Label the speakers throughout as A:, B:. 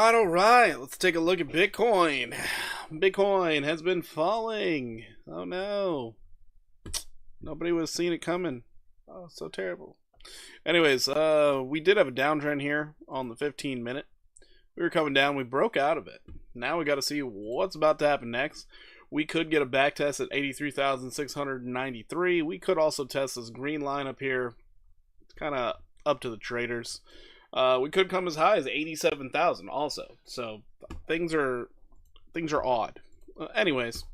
A: All right. Let's take a look at Bitcoin. Bitcoin has been falling. Oh no. Nobody was seeing it coming. Oh, so terrible. Anyways, we did have a downtrend here on the 15-minute. We were coming down. We broke out of it. Now we got to see what's about to happen next. We could get a back test at 83,693. We could also test this green line up here. It's kind of up to the traders. We could come as high as 87,000 also. So things are odd. Anyways,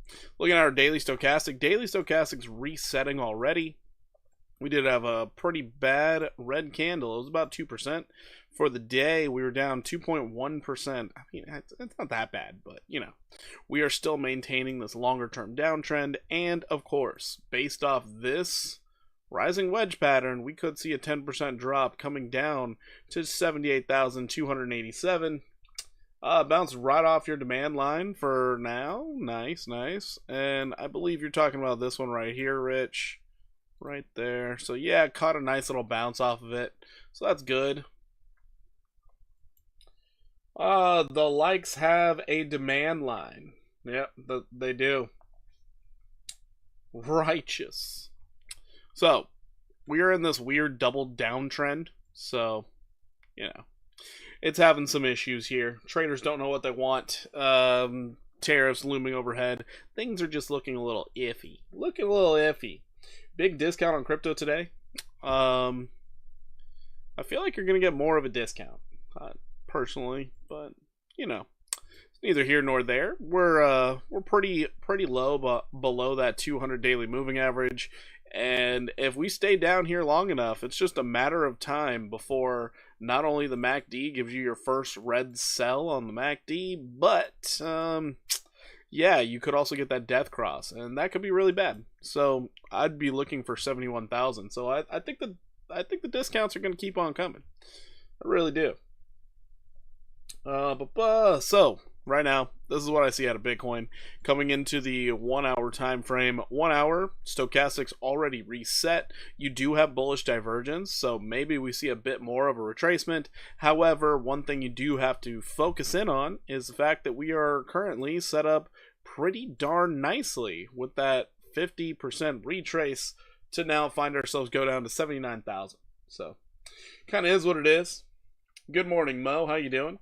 A: looking at our daily stochastic. Daily stochastic's resetting already. We did have a pretty bad red candle. It was about 2%. For the day, we were down 2.1%. I mean, it's not that bad, but, you know, we are still maintaining this longer-term downtrend. And, of course, based off this rising wedge pattern, we could see a 10% drop coming down to 78,287. Bounced right off your demand line for now. Nice, nice. And I believe you're talking about this one right here, Rich. Right there. So yeah, caught a nice little bounce off of it. So that's good. The likes have a demand line. Yep, they do. Righteous. So, we are in this weird double downtrend. So, you know, it's having some issues here. Traders don't know what they want. Tariffs looming overhead. Things are just looking a little iffy. Looking a little iffy. Big discount on crypto today. I feel like you're going to get more of a discount, personally, but you know, it's neither here nor there. We're pretty low, but below that 200 daily moving average, and if we stay down here long enough, it's just a matter of time before not only the MACD gives you your first red sell on the MACD, but yeah, you could also get that death cross, and that could be really bad. So I'd be looking for 71,000. So I think the discounts are going to keep on coming. I really do. So right now, this is what I see out of Bitcoin coming into the 1 hour time frame. 1 hour stochastics already reset. You do have bullish divergence, so maybe we see a bit more of a retracement. However, one thing you do have to focus in on is the fact that we are currently set up pretty darn nicely with that 50% retrace to now find ourselves go down to 79,000. So kind of is what it is. Good morning, Mo. How you doing?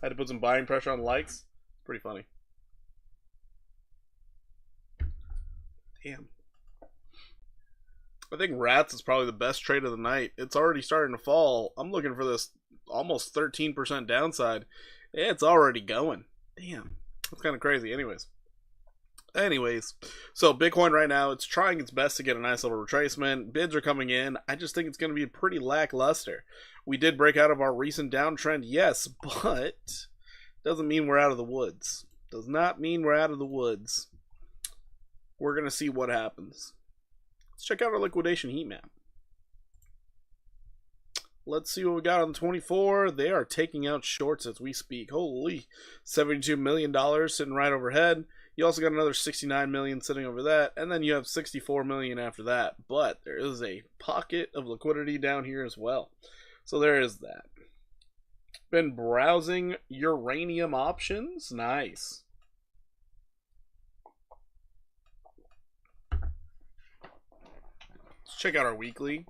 A: I had to put some buying pressure on likes. Pretty funny. Damn. I think Rats is probably the best trade of the night. It's already starting to fall. I'm looking for this almost 13% downside. It's already going. Damn. That's kind of crazy. Anyways, so Bitcoin right now, it's trying its best to get a nice little retracement. Bids are coming in. I just think it's going to be pretty lackluster. We did break out of our recent downtrend, yes, but doesn't mean we're out of the woods. Does not mean we're out of the woods. We're going to see what happens. Let's check out our liquidation heat map. Let's see what we got on the 24. They are taking out shorts as we speak. Holy, $72 million sitting right overhead. You also got another 69 million sitting over that, and then you have 64 million after that. But there is a pocket of liquidity down here as well. So there is that. Been browsing uranium options. Nice. Let's check out our weekly.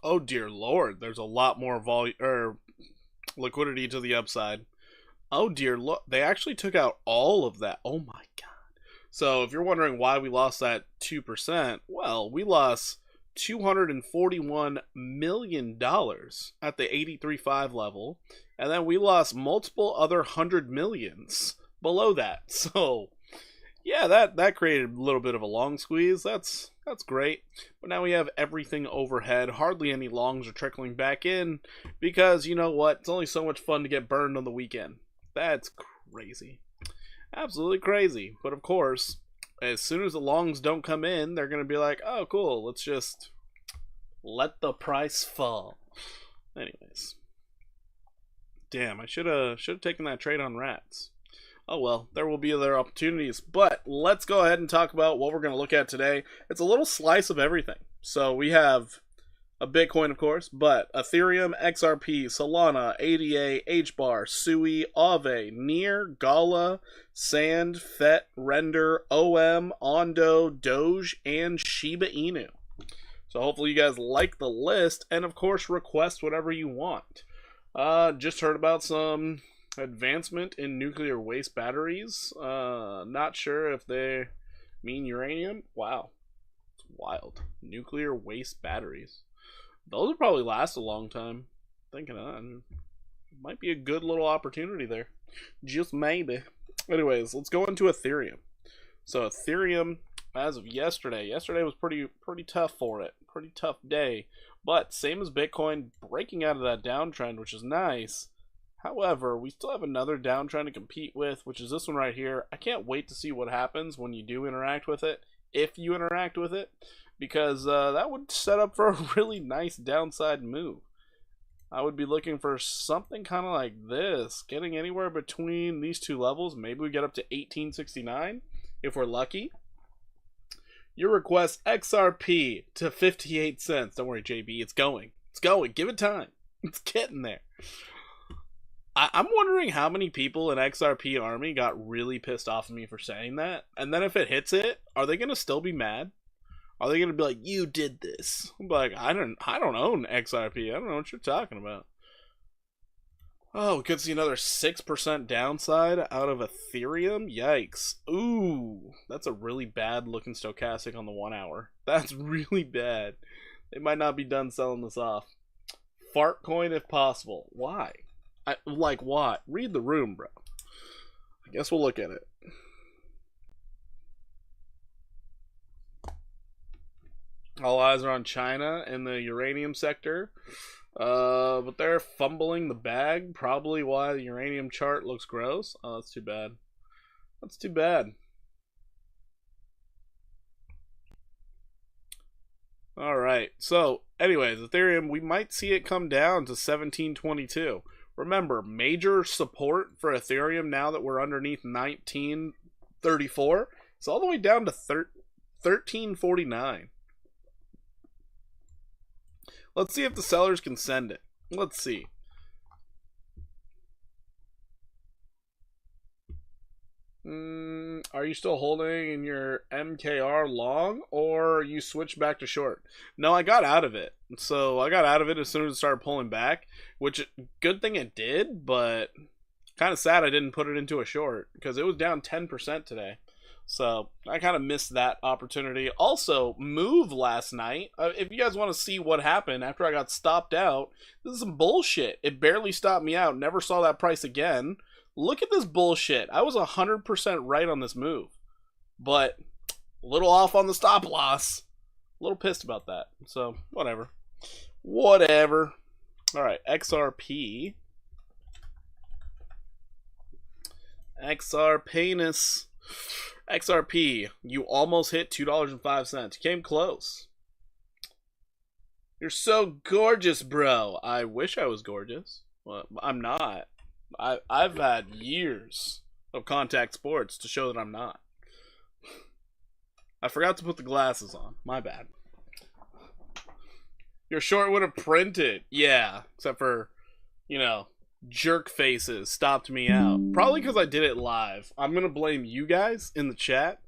A: Oh dear Lord, there's a lot more liquidity to the upside. Oh dear, look, they actually took out all of that. Oh my God. So if you're wondering why we lost that 2%, well, we lost $241 million at the 83.5 level, and then we lost multiple other 100 millions below that. So yeah, that created a little bit of a long squeeze. That's great. But now we have everything overhead. Hardly any longs are trickling back in because you know what? It's only so much fun to get burned on the weekend. That's crazy. Absolutely crazy. But of course, as soon as the longs don't come in, they're going to be like, oh, cool, let's just let the price fall. Anyways. Damn, I should have taken that trade on Rats. Oh well, there will be other opportunities. But let's go ahead and talk about what we're going to look at today. It's a little slice of everything. So we have a Bitcoin, of course, but Ethereum, XRP, Solana, ADA, HBAR, SUI, Aave, Near, Gala, Sand, FET, Render, OM, Ondo, Doge, and Shiba Inu. So hopefully you guys like the list, and of course request whatever you want. Just heard about some advancement in nuclear waste batteries. Not sure if they mean uranium. Wow, it's wild. Nuclear waste batteries. Those will probably last a long time. Thinking of that, might be a good little opportunity there. Just maybe. Anyways, let's go into Ethereum. So Ethereum, as of yesterday was pretty tough for it. Pretty tough day. But same as Bitcoin, breaking out of that downtrend, which is nice. However, we still have another downtrend to compete with, which is this one right here. I can't wait to see what happens when you do interact with it, if you interact with it, because that would set up for a really nice downside move. I would be looking for something kind of like this, getting anywhere between these two levels. Maybe we get up to 1869 if we're lucky. Your request XRP to 58 cents. Don't worry, JB, it's going. It's going. Give it time. It's getting there. I'm wondering how many people in XRP Army got really pissed off at me for saying that. And then if it hits it, are they going to still be mad? Are they going to be like, you did this? I'm like, I don't own XRP. I don't know what you're talking about. Oh, we could see another 6% downside out of Ethereum. Yikes. Ooh, that's a really bad looking stochastic on the 1 hour. That's really bad. They might not be done selling this off. Fart coin if possible. Why? Like what? Read the room, bro. I guess we'll look at it. All eyes are on China in the uranium sector. But they're fumbling the bag. Probably why the uranium chart looks gross. Oh, that's too bad. That's too bad. Alright, so, anyways, Ethereum, we might see it come down to 1722. Remember, major support for Ethereum now that we're underneath 1934. It's all the way down to 1349. Let's see if the sellers can send it. Let's see. Are you still holding in your MKR long, or you switched back to short? No, I got out of it. So I got out of it as soon as it started pulling back, which good thing it did, but kind of sad I didn't put it into a short because it was down 10% today. So I kind of missed that opportunity. Also, move last night. If you guys want to see what happened after I got stopped out, this is some bullshit. It barely stopped me out. Never saw that price again. Look at this bullshit. I was 100% right on this move. But a little off on the stop loss. A little pissed about that. So, whatever. Whatever. Alright, XRP. XR penis. XRP, you almost hit $2.05. You came close. You're so gorgeous, bro. I wish I was gorgeous. Well, I'm not. I've had years of contact sports to show that I'm not. I forgot to put the glasses on. My bad. Your short would have printed. Yeah, except for, you know, jerk faces stopped me out. Probably because I did it live. I'm going to blame you guys in the chat.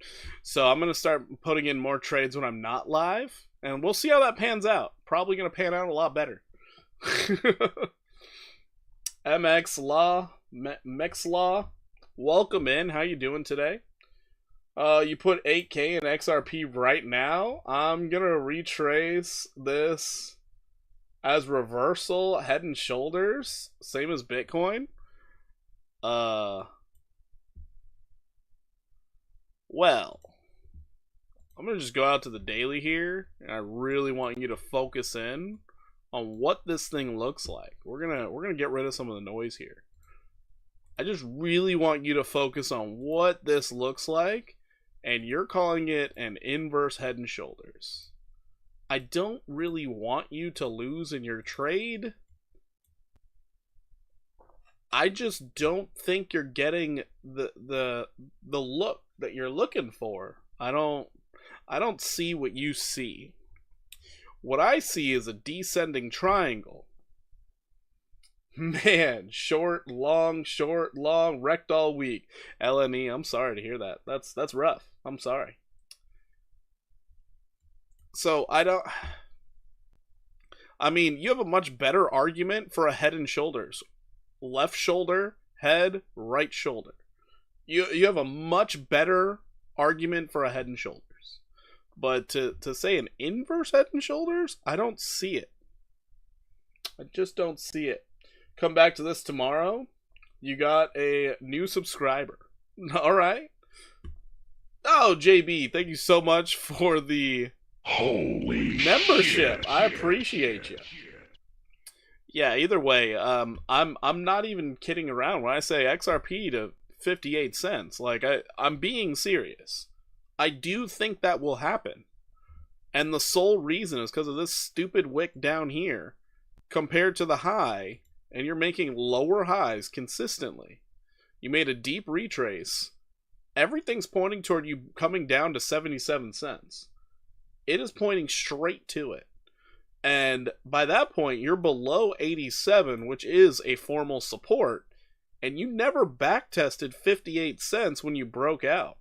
A: So I'm going to start putting in more trades when I'm not live. And we'll see how that pans out. Probably going to pan out a lot better. MX Law. Mex Law. Welcome in. How you doing today? You put 8K in XRP right now. I'm going to retrace this as reversal, head and shoulders, same as Bitcoin. Well, I'm gonna just go out to the daily here, and I really want you to focus in on what this thing looks like. We're gonna get rid of some of the noise here. I just really want you to focus on what this looks like, and you're calling it an inverse head and shoulders. I don't really want you to lose in your trade. I just don't think you're getting the look that you're looking for. I don't see what you see. What I see is a descending triangle. Man, short, long, wrecked all week. LNE, I'm sorry to hear that. That's rough. I'm sorry. So I mean, you have a much better argument for a head and shoulders. Left shoulder, head, right shoulder. You have a much better argument for a head and shoulders. But to say an inverse head and shoulders, I don't see it. I just don't see it. Come back to this tomorrow. You got a new subscriber. All right. Oh, JB, thank you so much for the
B: Holy
A: membership.
B: shit.
A: I appreciate you. Yeah, either way, I'm not even kidding around when I say XRP to 58 cents. Like I'm being serious. I do think that will happen. And the sole reason is because of this stupid wick down here compared to the high, and you're making lower highs consistently. You made a deep retrace. Everything's pointing toward you coming down to 77 cents. It is pointing straight to it. And by that point, you're below 87, which is a formal support, and you never backtested 58 cents when you broke out.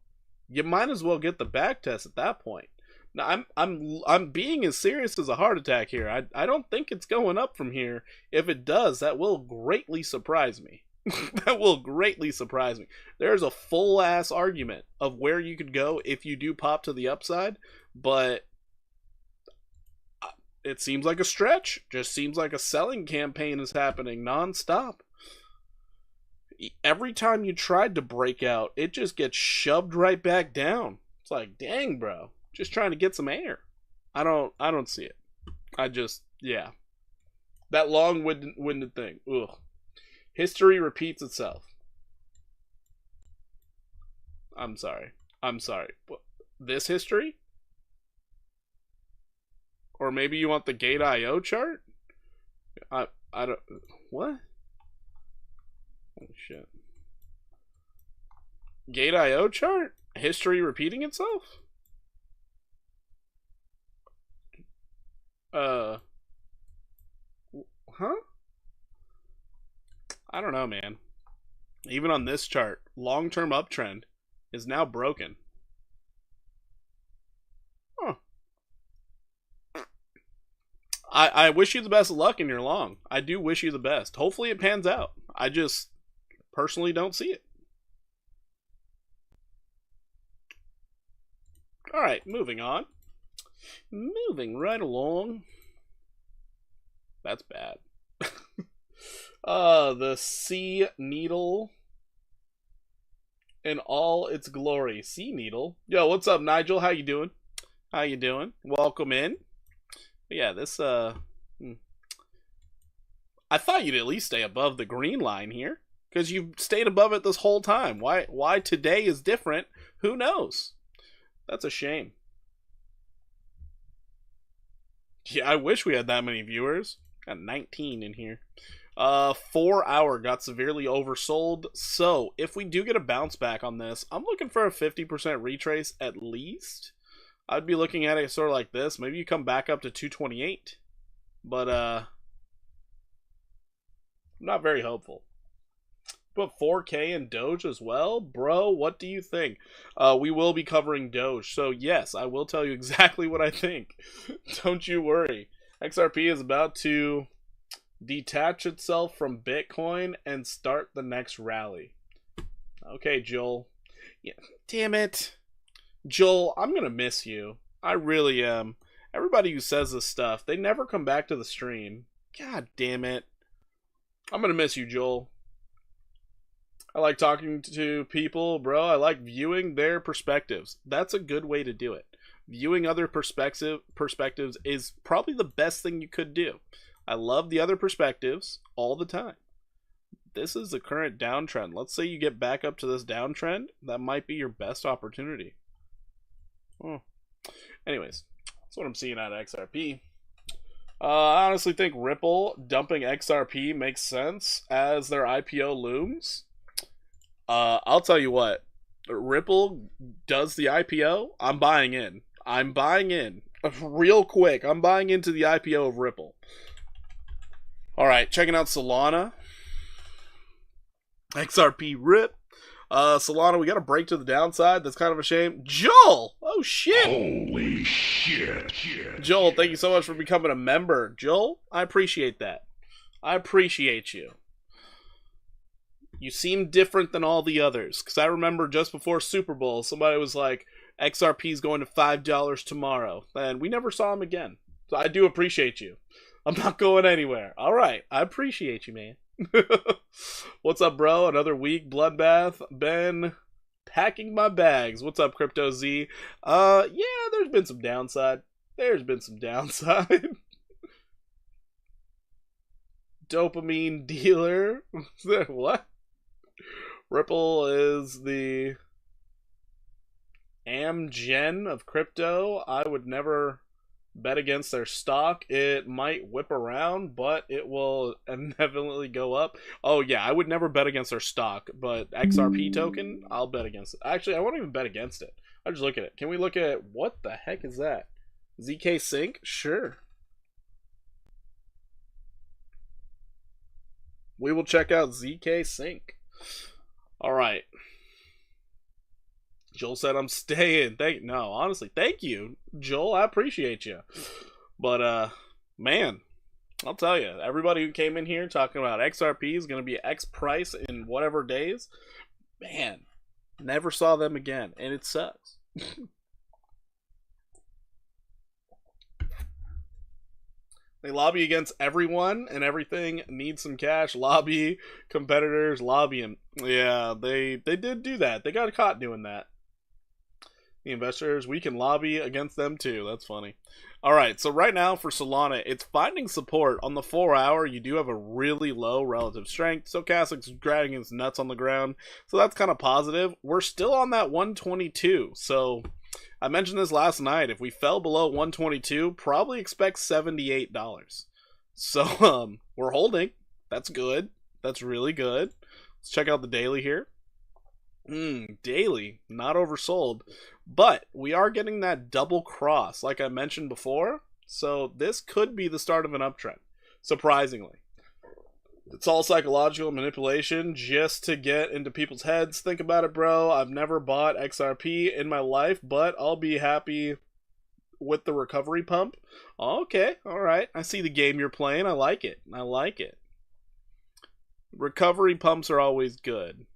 A: You might as well get the backtest at that point. Now, I'm being as serious as a heart attack here. I don't think it's going up from here. If it does, that will greatly surprise me. That will greatly surprise me. There's a full ass argument of where you could go if you do pop to the upside, but it seems like a stretch. Just seems like a selling campaign is happening nonstop. Every time you tried to break out, it just gets shoved right back down. It's like, dang, bro, just trying to get some air. I don't see it. Yeah, that long-winded thing. Ugh. History repeats itself. I'm sorry. This history? Or maybe you want the Gate.io chart? I don't... What? Oh, shit. Gate.io chart? History repeating itself? Huh? I don't know, man. Even on this chart, long-term uptrend is now broken. Huh. I wish you the best of luck in your long. I do wish you the best. Hopefully it pans out. I just personally don't see it. Alright, moving on. Moving right along. That's bad. The sea needle in all its glory. Sea needle. Yo, what's up, Nigel? How you doing? Welcome in. But yeah, this I thought you'd at least stay above the green line here, because you've stayed above it this whole time. Why today is different? Who knows? That's a shame. Yeah, I wish we had that many viewers. Got 19 in here. 4 hour got severely oversold. So if we do get a bounce back on this, I'm looking for a 50% retrace at least. I'd be looking at it sort of like this. Maybe you come back up to 228. But I'm not very hopeful. Put 4K in Doge as well? Bro, what do you think? We will be covering Doge. So yes, I will tell you exactly what I think. Don't you worry. XRP is about to detach itself from Bitcoin and start the next rally. Okay, Joel. Yeah, damn it. Joel, I'm going to miss you. I really am. Everybody who says this stuff, they never come back to the stream. God damn it. I'm going to miss you, Joel. I like talking to people, bro. I like viewing their perspectives. That's a good way to do it. Viewing other perspectives is probably the best thing you could do. I love the other perspectives all the time. This is the current downtrend. Let's say you get back up to this downtrend. That might be your best opportunity. Oh. Anyways, that's what I'm seeing out of XRP. I honestly think Ripple dumping XRP makes sense as their IPO looms. I'll tell you what, Ripple does the IPO, I'm buying in. I'm buying in. Real quick, I'm buying into the IPO of Ripple. Alright, checking out Solana. XRP rip. Solana, we got a break to the downside. That's kind of a shame. Joel! Oh, shit!
B: Holy shit.
A: Joel, thank you so much for becoming a member. Joel, I appreciate that. I appreciate you. You seem different than all the others. Because I remember just before Super Bowl, somebody was like, XRP's going to $5 tomorrow. And we never saw him again. So I do appreciate you. I'm not going anywhere. Alright, I appreciate you, man. What's up, bro? Another week, bloodbath. Been packing my bags. What's up, Crypto Z? Yeah, there's been some downside. Dopamine dealer. What? Ripple is the Amgen of crypto. I would never bet against their stock. It might whip around, but it will inevitably go up. Oh yeah, I would never bet against their stock, but XRP token, I'll bet against it. Actually, I won't even bet against it. I'll just look at it. Can we look at, what the heck is that? ZK Sync? Sure. We will check out ZK Sync. Alright. Joel said I'm staying. No, honestly, thank you, Joel. I appreciate you. But man, I'll tell you, everybody who came in here talking about XRP is going to be X price in whatever days, man, never saw them again, and it sucks. They lobby against everyone and everything, need some cash, lobby competitors, lobbying. Yeah, they did do that. They got caught doing that. The investors, we can lobby against them too. That's funny. Alright, so right now for Solana, it's finding support. On the 4 hour, you do have a really low relative strength. Stochastic's dragging its nuts on the ground. So that's kind of positive. We're still on that 122. So I mentioned this last night. If we fell below 122, probably expect $78. So we're holding. That's good. That's really good. Let's check out the daily here. Daily, not oversold. But we are getting that double cross, like I mentioned before. So this could be the start of an uptrend, surprisingly. It's all psychological manipulation just to get into people's heads. Think about it, bro. I've never bought XRP in my life, but I'll be happy with the recovery pump. Okay, alright. I see the game you're playing. I like it. I like it. Recovery pumps are always good.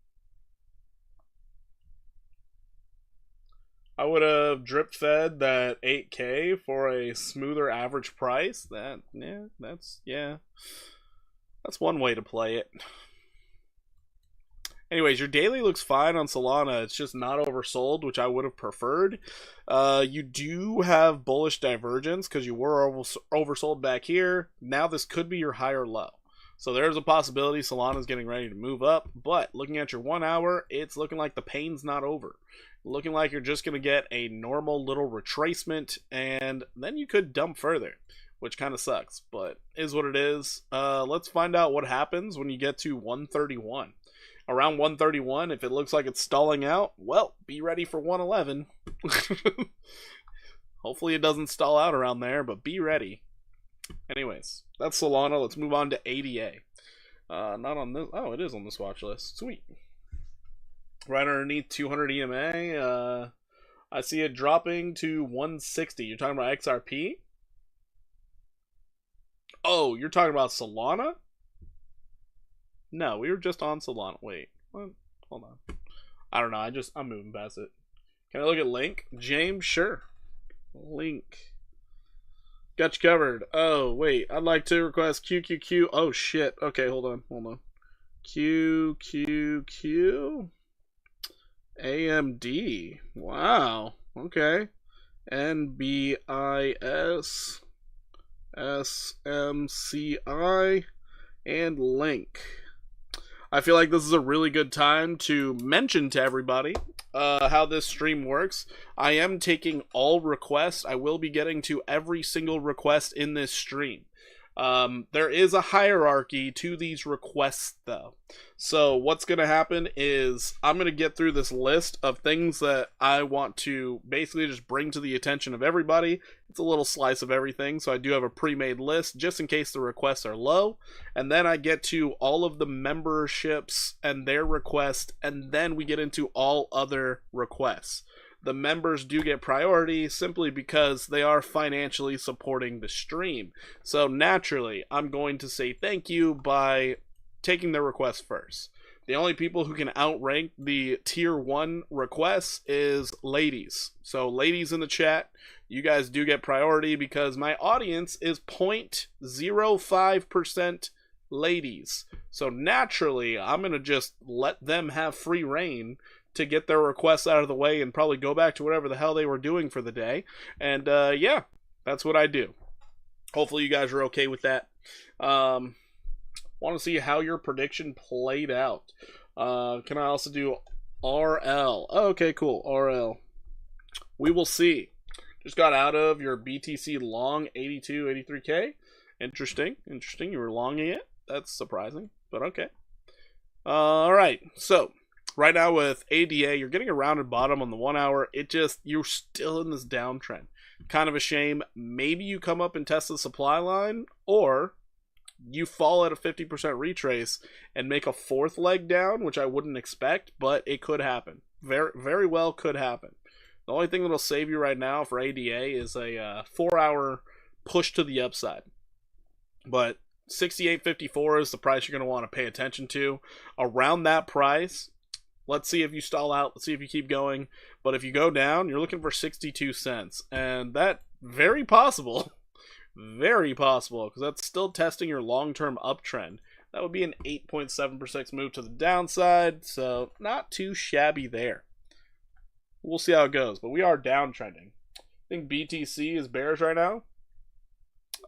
A: I would have drip fed that 8K for a smoother average price. That's one way to play it. Anyways, your daily looks fine on Solana. It's just not oversold, which I would have preferred. You do have bullish divergence because you were oversold back here. Now this could be your higher low. So there's a possibility Solana's getting ready to move up. But looking at your 1 hour, it's looking like the pain's not over. Looking like you're just going to get a normal little retracement, and then you could dump further, which kind of sucks, but is what it is. Let's find out what happens when you get to 131. Around 131, if it looks like it's stalling out, well, be ready for 111. Hopefully it doesn't stall out around there, but be ready. Anyways, that's Solana. Let's move on to ADA. Not on this. Oh, it is on this watch list. Sweet. Right underneath 200 EMA. I see it dropping to 160. You're talking about XRP? Oh, you're talking about Solana? No, we were just on Solana. Wait, what? Hold on. I don't know. I'm moving past it. Can I look at Link? James? Sure. Link. Got you covered. Oh, wait. I'd like to request QQQ. Oh, shit. Okay, hold on. QQQ. AMD. Wow. Okay. NBIS. SMCI. And Link. I feel like this is a really good time to mention to everybody how this stream works. I am taking all requests. I will be getting to every single request in this stream. There is a hierarchy to these requests, though. So what's going to happen is I'm going to get through this list of things that I want to basically just bring to the attention of everybody. It's a little slice of everything, so I do have a pre-made list just in case the requests are low. And then I get to all of the memberships and their requests, and then we get into all other requests. The members do get priority simply because they are financially supporting the stream. So naturally, I'm going to say thank you by taking their request first. The only people who can outrank the tier 1 requests is ladies. So ladies in the chat, you guys do get priority because my audience is 0.05% ladies. So naturally, I'm going to just let them have free reign to get their requests out of the way and probably go back to whatever the hell they were doing for the day. And yeah, that's what I do. Hopefully you guys are okay with that. Want to see how your prediction played out. Can I also do RL? Oh, okay, cool. RL. We will see. Just got out of your BTC long 82, 83K. Interesting. You were longing it. That's surprising, but okay. All right. So right now with ADA, you're getting a rounded bottom on the 1 hour. You're still in this downtrend. Kind of a shame. Maybe you come up and test the supply line, or you fall at a 50% retrace and make a fourth leg down, which I wouldn't expect, but it could happen. Very, very well could happen. The only thing that'll save you right now for ADA is a 4 hour push to the upside. But 68.54 is the price you're going to want to pay attention to. Around that price, let's see if you stall out. Let's see if you keep going. But if you go down, you're looking for 62 cents. And that, very possible, because that's still testing your long-term uptrend. That would be an 8.7% move to the downside. So not too shabby there. We'll see how it goes. But we are downtrending. I think BTC is bearish right now.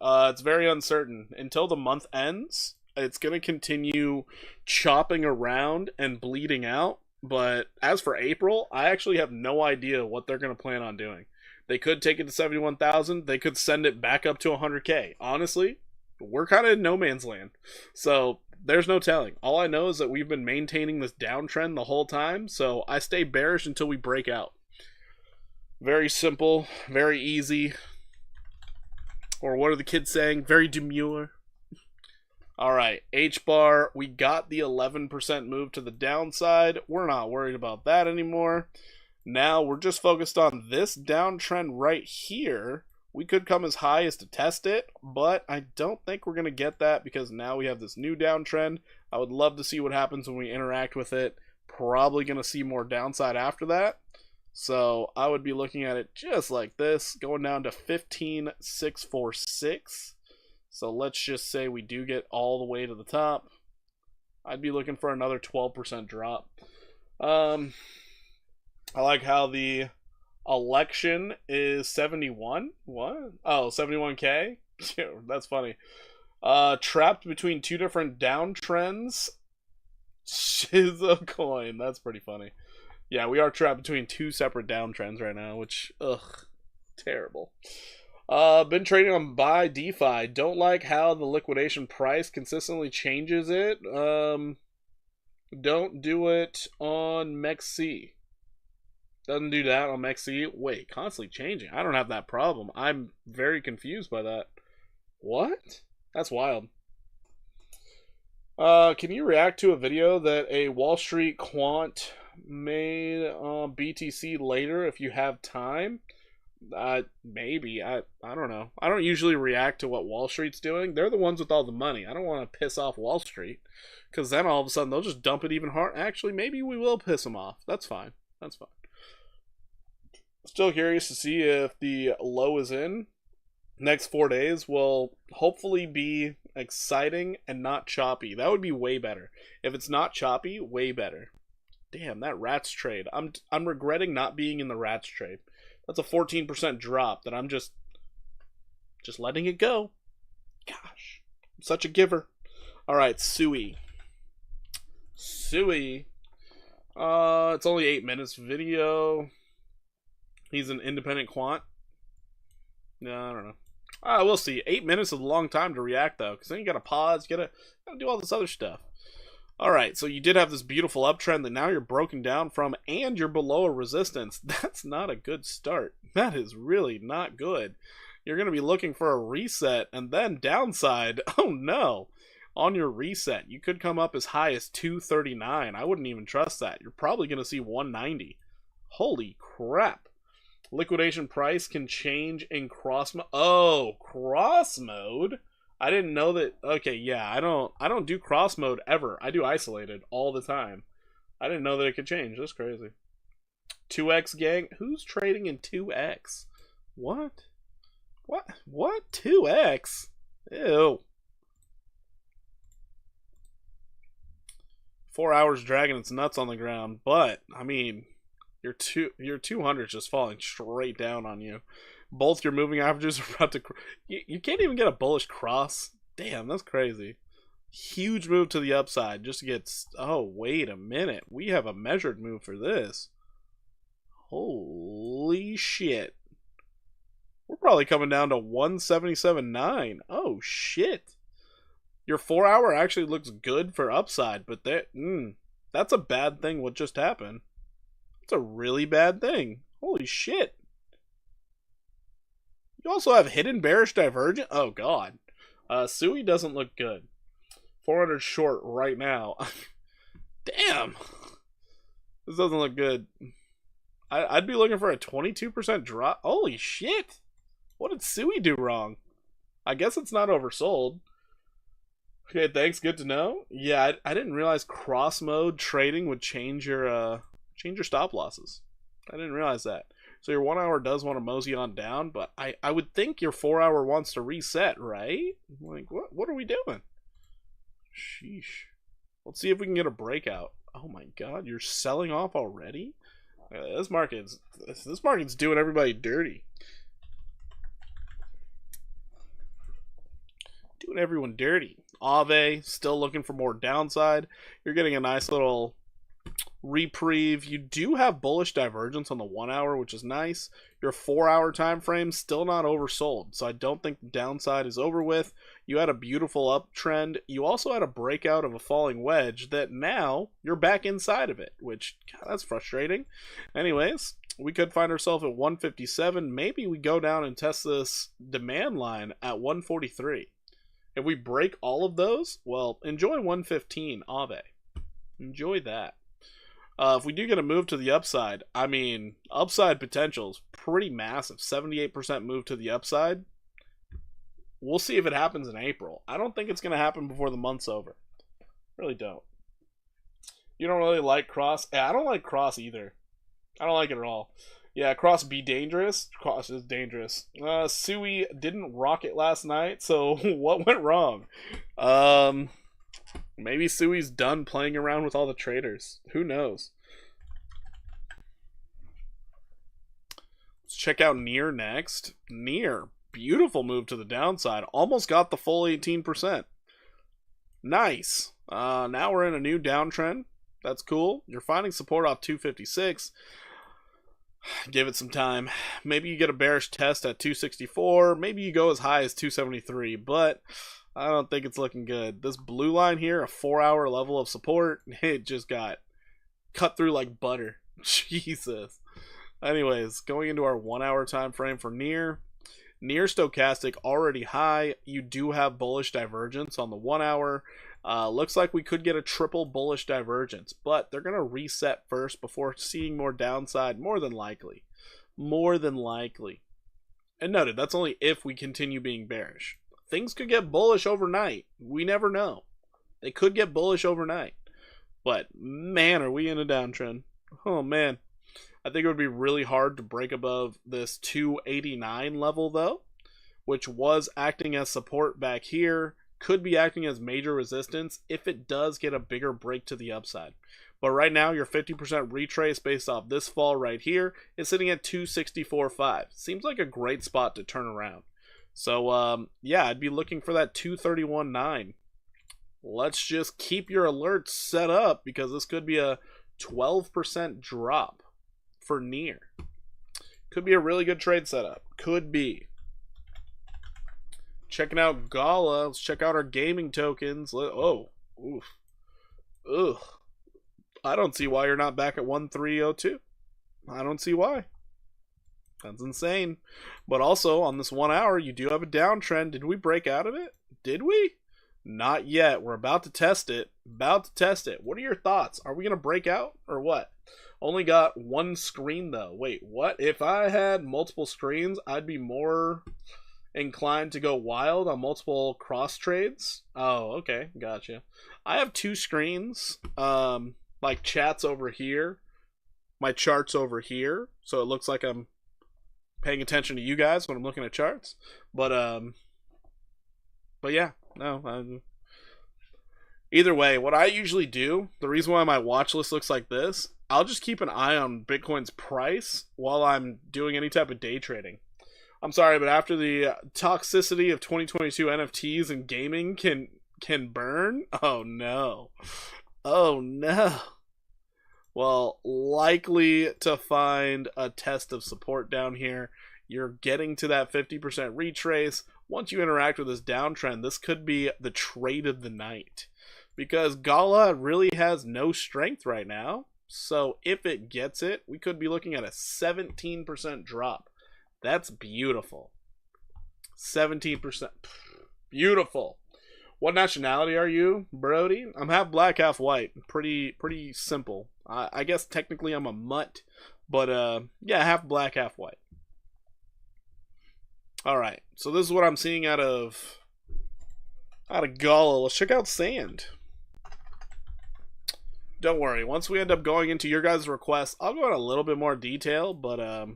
A: It's very uncertain. Until the month ends, it's going to continue chopping around and bleeding out. But as for April, I actually have no idea what they're going to plan on doing. They could take it to 71,000. They could send it back up to 100K. Honestly, we're kind of in no man's land. So there's no telling. All I know is that we've been maintaining this downtrend the whole time. So I stay bearish until we break out. Very simple, very easy. Or what are the kids saying? Very demure. Alright, H-bar, we got the 11% move to the downside. We're not worried about that anymore. Now we're just focused on this downtrend right here. We could come as high as to test it, but I don't think we're going to get that because now we have this new downtrend. I would love to see what happens when we interact with it. Probably going to see more downside after that. So I would be looking at it just like this, going down to 15,646. So let's just say we do get all the way to the top. I'd be looking for another 12% drop. I like how the election is 71. What? Oh, 71K? That's funny. Trapped between two different downtrends. Shizocoin. That's pretty funny. Yeah, we are trapped between two separate downtrends right now, which, ugh, terrible. Been trading on buy DeFi. Don't like how the liquidation price consistently changes it. Don't do it on MEXC. Doesn't do that on MEXC. Wait, constantly changing. I don't have that problem. I'm very confused by that. What? That's wild. Can you react to a video that a Wall Street quant made on BTC later if you have time? Maybe. I don't know. I don't usually react to what Wall Street's doing. They're the ones with all the money. I don't want to piss off Wall Street, because then all of a sudden they'll just dump it even hard. Actually, maybe we will piss them off. That's fine. That's fine. Still curious to see if the low is in. Next 4 days will hopefully be exciting and not choppy. That would be way better. If it's not choppy, way better. Damn, that rats trade. I'm regretting not being in the rats trade. That's a 14% drop that I'm just letting it go. Gosh, I'm such a giver. All right, Sui. It's only 8 minutes video. He's an independent quant. No, I don't know. We'll see. 8 minutes is a long time to react, though, because then you gotta pause, you gotta do all this other stuff. Alright, so you did have this beautiful uptrend that now you're broken down from, and you're below a resistance. That's not a good start. That is really not good. You're going to be looking for a reset, and then downside. Oh no. On your reset, you could come up as high as 239. I wouldn't even trust that. You're probably going to see 190. Holy crap. Liquidation price can change in cross mode. Oh, cross mode? I didn't know that. Okay, yeah, I don't do cross mode ever. I do isolated all the time. I didn't know that it could change. That's crazy. 2x gang? Who's trading in 2x? What? What? 2x? Ew. 4 hours dragging its nuts on the ground, but I mean, your 200's just falling straight down on you. Both your moving averages are about to. You can't even get a bullish cross. Damn, that's crazy. Huge move to the upside just to get. Oh, wait a minute. We have a measured move for this. Holy shit. We're probably coming down to 177.9. Oh, shit. Your 4 hour actually looks good for upside, but that's a bad thing what just happened. It's a really bad thing. Holy shit. You also have hidden bearish divergent. Oh god. Sui doesn't look good. 400 short right now. Damn. This doesn't look good. I'd be looking for a 22% drop. Holy shit. What did Sui do wrong? I guess it's not oversold. Okay, thanks. Good to know. Yeah, I didn't realize cross mode trading would change your stop losses. I didn't realize that. So your 1 hour does want to mosey on down, but I would think your 4 hour wants to reset, right? Like, what are we doing? Sheesh. Let's see if we can get a breakout. Oh my god, you're selling off already? This market's doing everybody dirty. Doing everyone dirty. Aave, still looking for more downside. You're getting a nice little reprieve. You do have bullish divergence on the 1 hour, which is nice. Your 4 hour time frame still not oversold, so I don't think the downside is over with. You had a beautiful uptrend. You also had a breakout of a falling wedge that now you're back inside of it, which God, that's frustrating. Anyways, we could find ourselves at 157. Maybe we go down and test this demand line at 143. If we break all of those, well, enjoy 115 Aave. Enjoy that. If we do get a move to the upside, I mean, upside potential is pretty massive. 78% move to the upside. We'll see if it happens in April. I don't think it's going to happen before the month's over. Really don't. You don't really like cross? Yeah, I don't like cross either. I don't like it at all. Yeah, cross be dangerous. Cross is dangerous. Sui didn't rock it last night, so what went wrong? Maybe Sui's done playing around with all the traders. Who knows? Let's check out Near next. Near, beautiful move to the downside. Almost got the full 18%. Nice. Now we're in a new downtrend. That's cool. You're finding support off 256. Give it some time. Maybe you get a bearish test at 264. Maybe you go as high as 273, but I don't think it's looking good. This blue line here, a 4 hour level of support, it just got cut through like butter. Jesus. Anyways, going into our 1 hour time frame for Near stochastic already high. You do have bullish divergence on the 1 hour. Looks like we could get a triple bullish divergence, but they're going to reset first before seeing more downside, more than likely. More than likely. And noted, that's only if we continue being bearish. Things could get bullish overnight. We never know. They could get bullish overnight. But, man, are we in a downtrend. Oh, man. I think it would be really hard to break above this 289 level, though, which was acting as support back here. Could be acting as major resistance if it does get a bigger break to the upside. But right now, your 50% retrace based off this fall right here is sitting at 264.5. Seems like a great spot to turn around. So, yeah, I'd be looking for that 231.9. Let's just keep your alerts set up because this could be a 12% drop for near. Could be a really good trade setup. Could be. Checking out Gala. Let's check out our gaming tokens. Oh, oof. Ugh. I don't see why you're not back at 1302. I don't see why. That's insane. But also, on this 1 hour, you do have a downtrend. Did we break out of it? Did we? Not yet. We're about to test it. About to test it. What are your thoughts? Are we going to break out or what? Only got one screen, though. Wait, what? If I had multiple screens, I'd be more inclined to go wild on multiple cross trades. Oh, okay. Gotcha. I have two screens. Like chat's over here. My chart's over here. So it looks like I'm paying attention to you guys when I'm looking at charts. But yeah. No. Either way, what I usually do, the reason why my watch list looks like this, I'll just keep an eye on Bitcoin's price while I'm doing any type of day trading. I'm sorry, but after the toxicity of 2022 NFTs and gaming can burn, oh no. Oh no. Well, likely to find a test of support down here. You're getting to that 50% retrace. Once you interact with this downtrend, this could be the trade of the night. Because Gala really has no strength right now. So if it gets it, we could be looking at a 17% drop. That's beautiful. 17%. Beautiful. What nationality are you, Brody? I'm half black, half white. Pretty simple. I guess technically I'm a mutt. But yeah, half black, half white. Alright, so this is what I'm seeing out of Gala. Let's check out Sand. Don't worry, once we end up going into your guys' requests, I'll go in a little bit more detail, but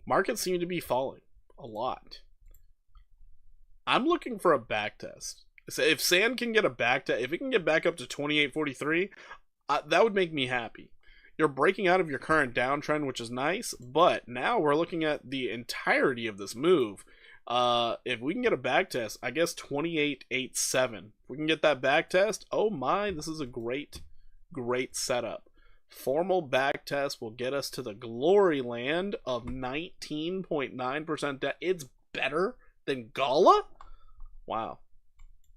A: markets seem to be falling a lot. I'm looking for a back test. So if Sand can get a back test, if it can get back up to 28.43, that would make me happy. You're breaking out of your current downtrend, which is nice, but now we're looking at the entirety of this move. If we can get a back test, I guess 28.87. If we can get that back test, oh my, this is a great setup. Formal back test will get us to the glory land of 19.9%. It's better than Gala? Wow.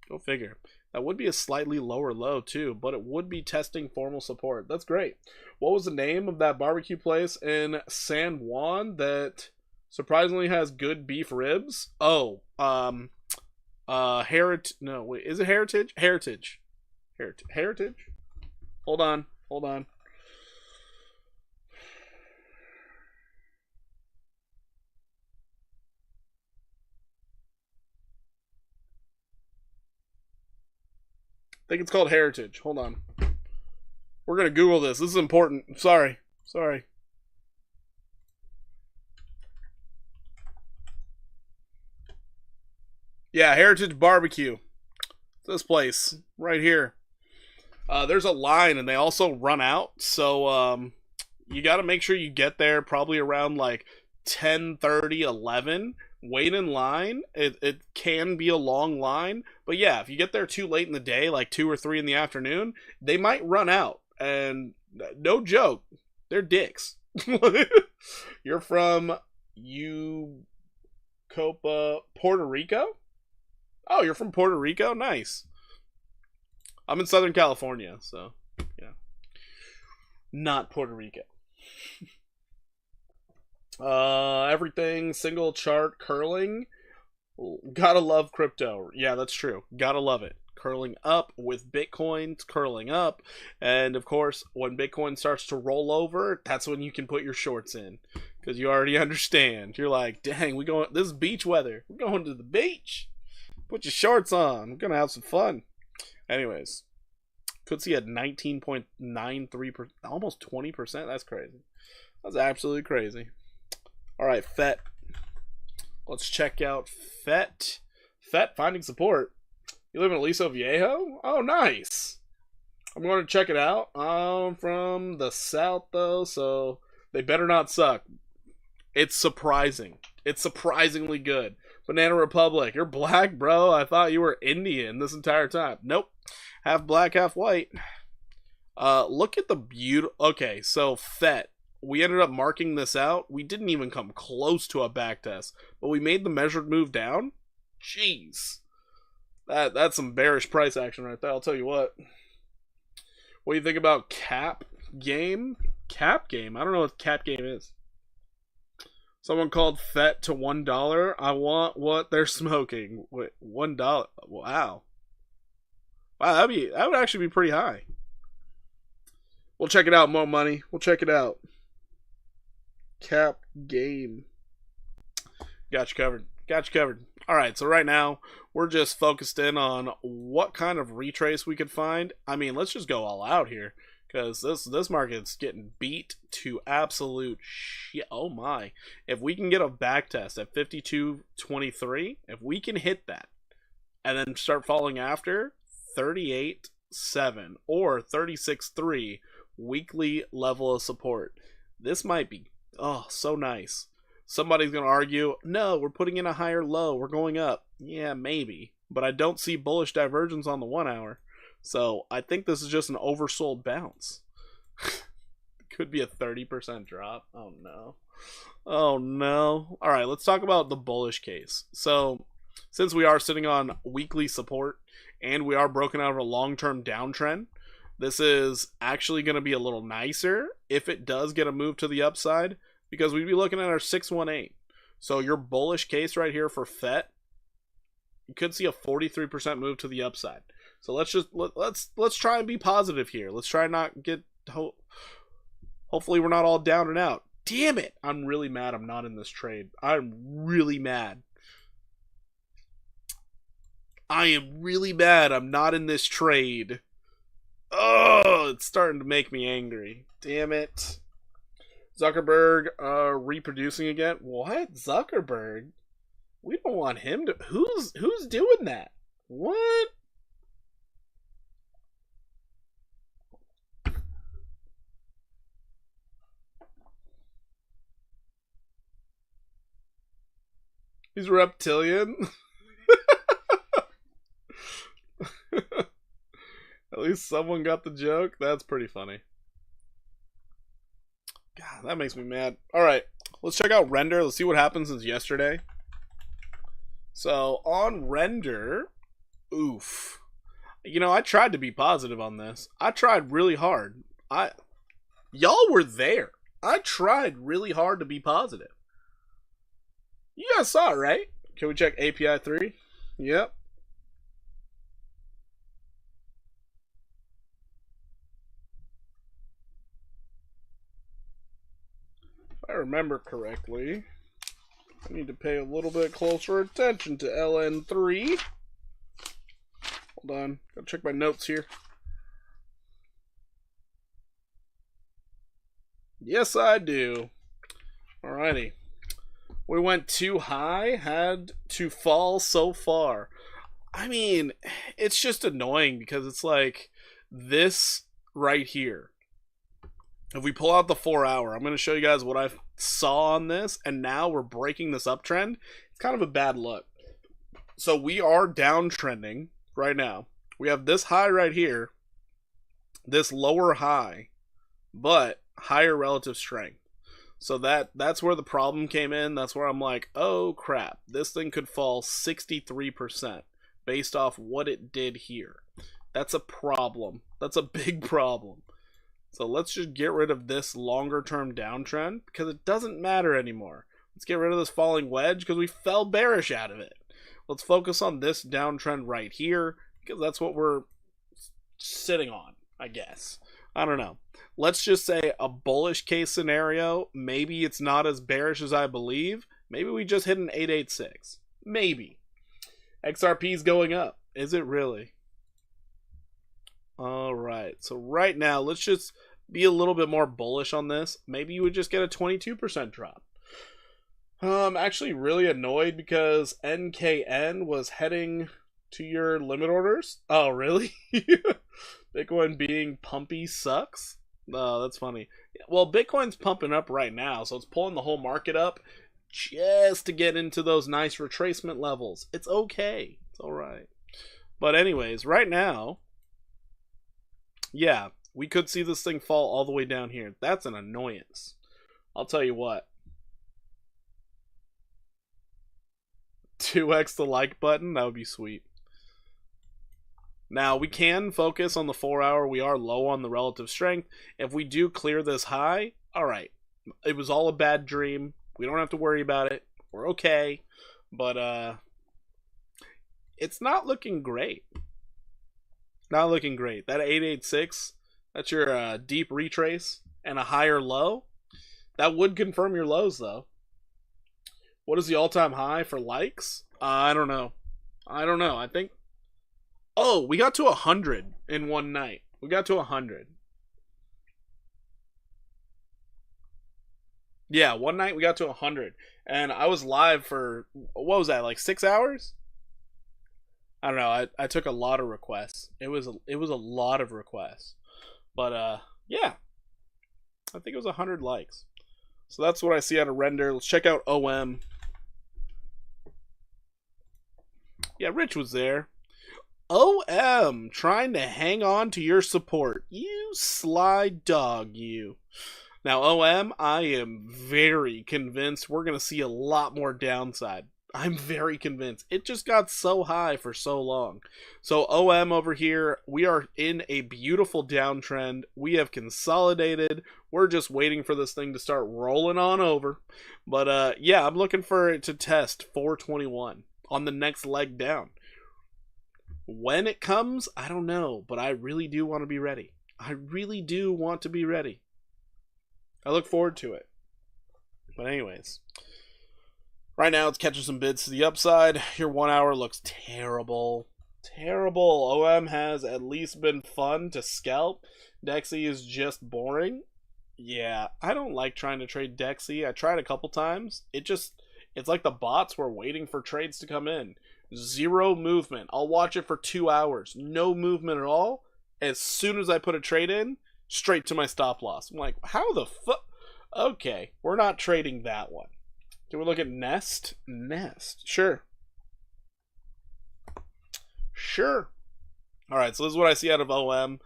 A: Go figure. That would be a slightly lower low too, but it would be testing formal support. That's great. What was the name of that barbecue place in San Juan that surprisingly has good beef ribs? Oh, Heritage. No, wait, is it Heritage? Heritage. Hold on. I think it's called Heritage. Hold on. We're going to Google this. This is important. Sorry. Yeah, Heritage Barbecue. This place. Right here. There's a line and they also run out. So you got to make sure you get there probably around like 10:30, 11. Wait in line. It can be a long line, but yeah, if you get there too late in the day, like 2 or 3 in the afternoon, they might run out. And no joke, they're dicks. You're from Puerto Rico? Oh, you're from Puerto Rico? Nice. I'm in Southern California, so yeah, not Puerto Rico. Everything single chart curling. Gotta love crypto. Yeah, that's true. Gotta love it. Curling up with Bitcoin, curling up. And of course, when Bitcoin starts to roll over, that's when you can put your shorts in. Because you already understand. You're like, dang, this is beach weather. We're going to the beach. Put your shorts on. We're gonna have some fun. Anyways. Could see at 19.93%, almost 20%. That's crazy. That's absolutely crazy. Alright, FET. Let's check out FET. FET finding support. You live in Aliso Viejo? Oh, nice. I'm going to check it out. I'm from the south, though, so they better not suck. It's surprising. It's surprisingly good. Banana Republic. You're black, bro. I thought you were Indian this entire time. Nope. Half black, half white. Look at the beautiful. Okay, so FET. We ended up marking this out. We didn't even come close to a backtest, but we made the measured move down. Jeez, that's some bearish price action right there. I'll tell you what. What do you think about cap game? Cap game? I don't know what cap game is. Someone called FET to $1. I want what they're smoking. Wait, $1. Wow. Wow, that would actually be pretty high. We'll check it out, Mo Money. We'll check it out. Cap game. Got you covered. Got you covered. Alright, so right now, we're just focused in on what kind of retrace we could find. I mean, let's just go all out here. Because this market's getting beat to absolute shit. Oh my. If we can get a backtest at 52.23, if we can hit that, and then start falling after 38.7 or 36.3 weekly level of support, this might be, oh, so nice. Somebody's going to argue, no, we're putting in a higher low, we're going up. Yeah, maybe. But I don't see bullish divergence on the 1 hour. So I think this is just an oversold bounce. Could be a 30% drop. Oh no. Oh no. Alright, let's talk about the bullish case. So since we are sitting on weekly support and we are broken out of a long-term downtrend, this is actually going to be a little nicer if it does get a move to the upside, because we'd be looking at our 618. So your bullish case right here for FET, you could see a 43% move to the upside. So let's try and be positive here. Let's try and not get hopefully we're not all down and out. Damn it! I'm really mad I'm not in this trade. I'm really mad. I am really mad I'm not in this trade. Oh, it's starting to make me angry. Damn it. Zuckerberg reproducing again. What? Zuckerberg? We don't want him to. Who's doing that? What? He's reptilian. At least someone got the joke. That's pretty funny. God, that makes me mad. Alright, let's check out Render. Let's see what happened since yesterday. So, on Render, oof. You know, I tried to be positive on this. I tried really hard. Y'all were there. I tried really hard to be positive. You guys saw it, right? Can we check API 3? Yep. If I remember correctly, I need to pay a little bit closer attention to LN3. Hold on. Gotta check my notes here. Yes, I do. Alrighty. We went too high, had to fall so far. I mean, it's just annoying because it's like this right here. If we pull out the 4 hour, I'm going to show you guys what I saw on this, and now we're breaking this uptrend. It's kind of a bad look. So we are downtrending right now. We have this high right here, this lower high, but higher relative strength. So that's where the problem came in. That's where I'm like, oh crap, this thing could fall 63% based off what it did here. That's a problem. That's a big problem. So let's just get rid of this longer term downtrend because it doesn't matter anymore. Let's get rid of this falling wedge because we fell bearish out of it. Let's focus on this downtrend right here because that's what we're sitting on, I guess. I don't know. Let's just say a bullish case scenario. Maybe it's not as bearish as I believe. Maybe we just hit an 886. Maybe. XRP's going up. Is it really? Alright. So right now, let's just be a little bit more bullish on this. Maybe you would just get a 22% drop. I'm actually really annoyed because NKN was heading to your limit orders. Oh, really? Bitcoin being pumpy sucks? No, that's funny. Well, Bitcoin's pumping up right now, so it's pulling the whole market up just to get into those nice retracement levels. It's okay. It's alright. But anyways, right now, yeah, We could see this thing fall all the way down here. That's an annoyance. I'll tell you what. 2x the like button, that would be sweet. Now, we can focus on the 4 hour. We are low on the relative strength. If we do clear this high, alright. It was all a bad dream. We don't have to worry about it. We're okay. But, it's not looking great. Not looking great. That 886, that's your deep retrace and a higher low. That would confirm your lows, though. What is the all-time high for likes? I don't know. I think... Oh, we got to 100 in one night. We got to 100. Yeah, one night we got to 100. And I was live for, what was that, like 6 hours? I don't know. I took a lot of requests. It was a lot of requests. But, yeah. I think it was 100 likes. So that's what I see out of render. Let's check out OM. Yeah, Rich was there. OM, trying to hang on to your support. You sly dog, you. Now, OM, I am very convinced we're going to see a lot more downside. I'm very convinced. It just got so high for so long. So, OM over here, we are in a beautiful downtrend. We have consolidated. We're just waiting for this thing to start rolling on over. But, yeah, I'm looking for it to test 421 on the next leg down. When it comes, I don't know, but I really do want to be ready. I really do want to be ready. I look forward to it. But anyways, right now it's catching some bids to the upside. Your 1 hour looks terrible. Terrible. OM has at least been fun to scalp. Dexy is just boring. Yeah, I don't like trying to trade Dexy. I tried a couple times. It's like the bots were waiting for trades to come in. Zero movement. I'll watch it for 2 hours. No movement at all. As soon as I put a trade in, straight to my stop loss. I'm like, how the fuck? Okay, we're not trading that one. Can we look at Nest? Nest. Sure. Sure. Alright, so this is what I see out of OM.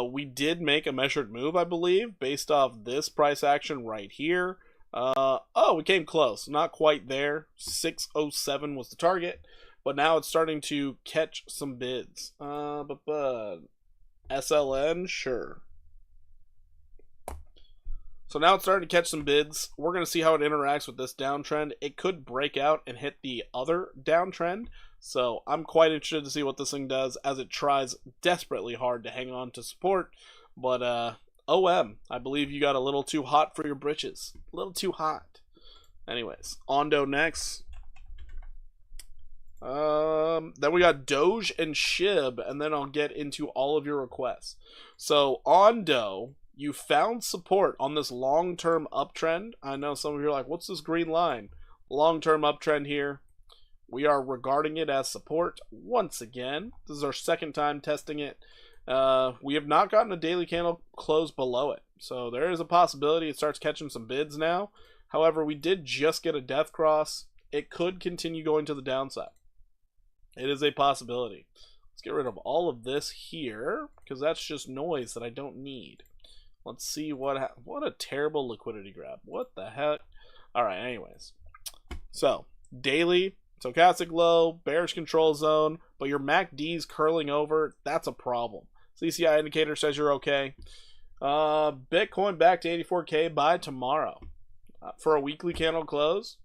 A: We did make a measured move, I believe, based off this price action right here. Oh, we came close. Not quite there. 607 was the target. But now it's starting to catch some bids. SLN, sure. So now it's starting to catch some bids. We're going to see how it interacts with this downtrend. It could break out and hit the other downtrend. So I'm quite interested to see what this thing does as it tries desperately hard to hang on to support. But, OM, I believe you got a little too hot for your britches. A little too hot. Anyways, Ondo next. Then we got Doge and Shib, and then I'll get into all of your requests. So, Ondo, you found support on this long-term uptrend. I know some of you are like, what's this green line? Long-term uptrend here. We are regarding it as support once again. This is our second time testing it. We have not gotten a daily candle close below it. So there is a possibility it starts catching some bids now. However, we did just get a death cross. It could continue going to the downside. It is a possibility. Let's get rid of all of this here, because that's just noise that I don't need. Let's see what a terrible liquidity grab. What the heck? Alright, anyways. So, daily, stochastic low, bearish control zone, but your MACD's curling over. That's a problem. CCI indicator says you're okay. Bitcoin back to 84K by tomorrow. For a weekly candle close.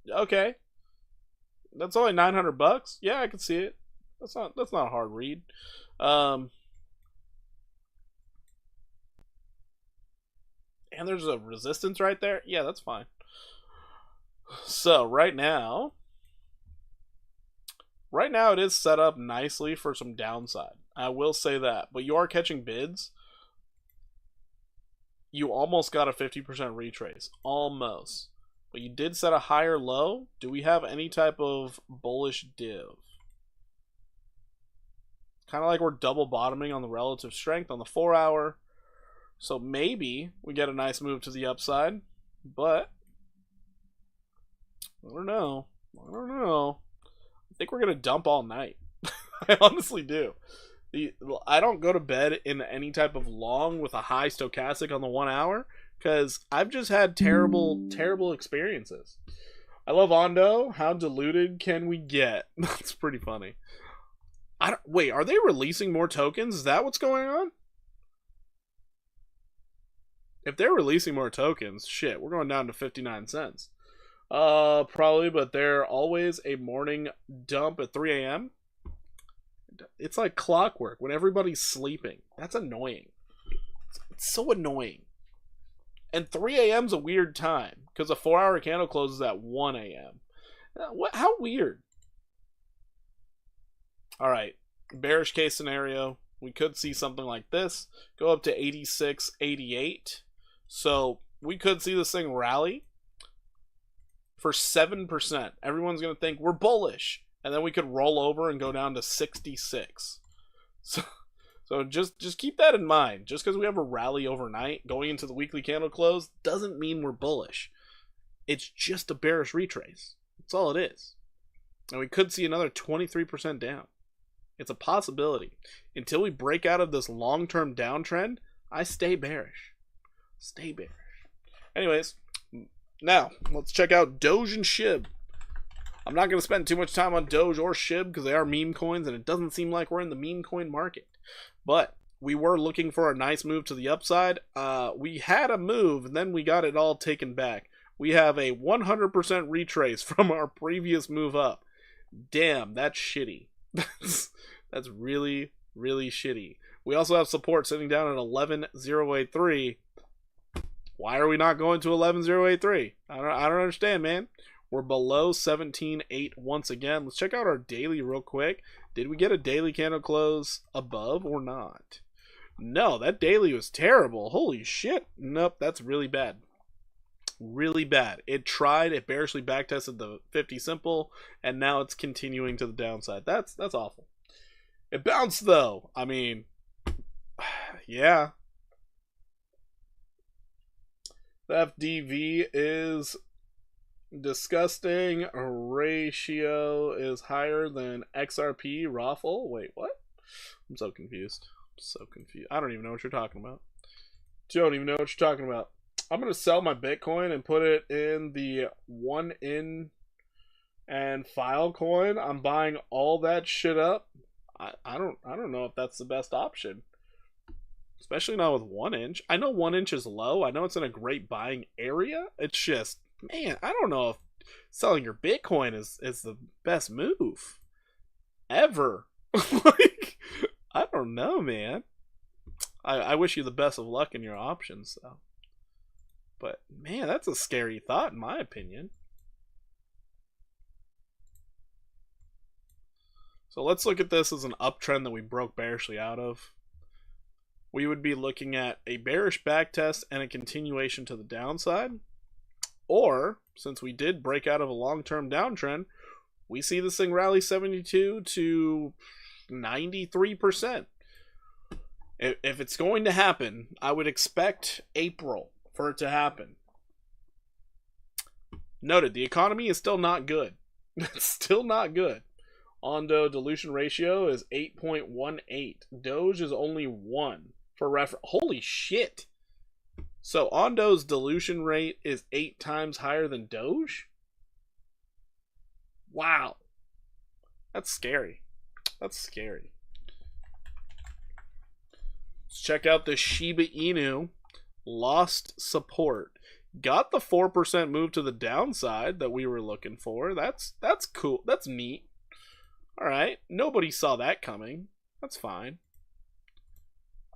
A: Okay. That's only $900. Yeah, I can see it. That's not a hard read. And there's a resistance right there. Yeah, that's fine. So right now it is set up nicely for some downside. I will say that. But you are catching bids. You almost got a 50% retrace. Almost. But you did set a higher low. Do we have any type of bullish div? Kind of like we're double bottoming on the relative strength on the 4 hour. So maybe we get a nice move to the upside. But I don't know. I think we're going to dump all night. I honestly do. I don't go to bed in any type of long with a high stochastic on the 1 hour because I've just had terrible experiences. I love Ondo. How diluted can we get? That's pretty funny. Wait, are they releasing more tokens? Is that what's going on? If they're releasing more tokens, shit, we're going down to 59 cents. Probably, but they're always a morning dump at 3 a.m. It's like clockwork when everybody's sleeping. That's annoying. It's so annoying. And 3 a.m. is a weird time because a 4-hour candle closes at 1 a.m. How weird. All right, bearish case scenario. We could see something like this go up to 86, 88. So we could see this thing rally for 7%. Everyone's going to think we're bullish. And then we could roll over and go down to 66. So just keep that in mind. Just because we have a rally overnight going into the weekly candle close doesn't mean we're bullish. It's just a bearish retrace. That's all it is. And we could see another 23% down. It's a possibility. Until we break out of this long-term downtrend, I stay bearish. Stay bearish. Anyways, now let's check out Doge and SHIB. I'm not going to spend too much time on Doge or SHIB because they are meme coins and it doesn't seem like we're in the meme coin market. But we were looking for a nice move to the upside. We had a move and then we got it all taken back. We have a 100% retrace from our previous move up. Damn, that's shitty. That's really, really shitty. We also have support sitting down at 11,083. Why are we not going to 11,083? I don't understand, man. We're below 17.8 once again. Let's check out our daily real quick. Did we get a daily candle close above or not? No, that daily was terrible. Holy shit. Nope, that's really bad. Really bad. It bearishly backtested the 50 simple, and now it's continuing to the downside. That's awful. It bounced though. I mean, yeah. The FDV is disgusting. Ratio is higher than XRP raffle. Wait, what? I'm so confused. I don't even know what you're talking about. I'm going to sell my Bitcoin and put it in the 1in and Filecoin. I'm buying all that shit up. I don't know if that's the best option. Especially not with 1 inch. I know 1 inch is low. I know it's in a great buying area. It's just, man, I don't know if selling your Bitcoin is the best move ever. Like, I don't know, man. I wish you the best of luck in your options, though. But, man, that's a scary thought, in my opinion. So let's look at this as an uptrend that we broke bearishly out of. We would be looking at a bearish backtest and a continuation to the downside. Or, since we did break out of a long-term downtrend, we see this thing rally 72 to 93%. If it's going to happen, I would expect April for it to happen. Noted, the economy is still not good. It's still not good. Ondo dilution ratio is 8.18. Doge is only 1 for reference. Holy shit. So Ondo's dilution rate is 8 times higher than Doge? Wow. That's scary. That's scary. Let's check out the Shiba Inu. Lost support. Got the 4% move to the downside that we were looking for. That's cool. That's neat. Alright. Nobody saw that coming. That's fine.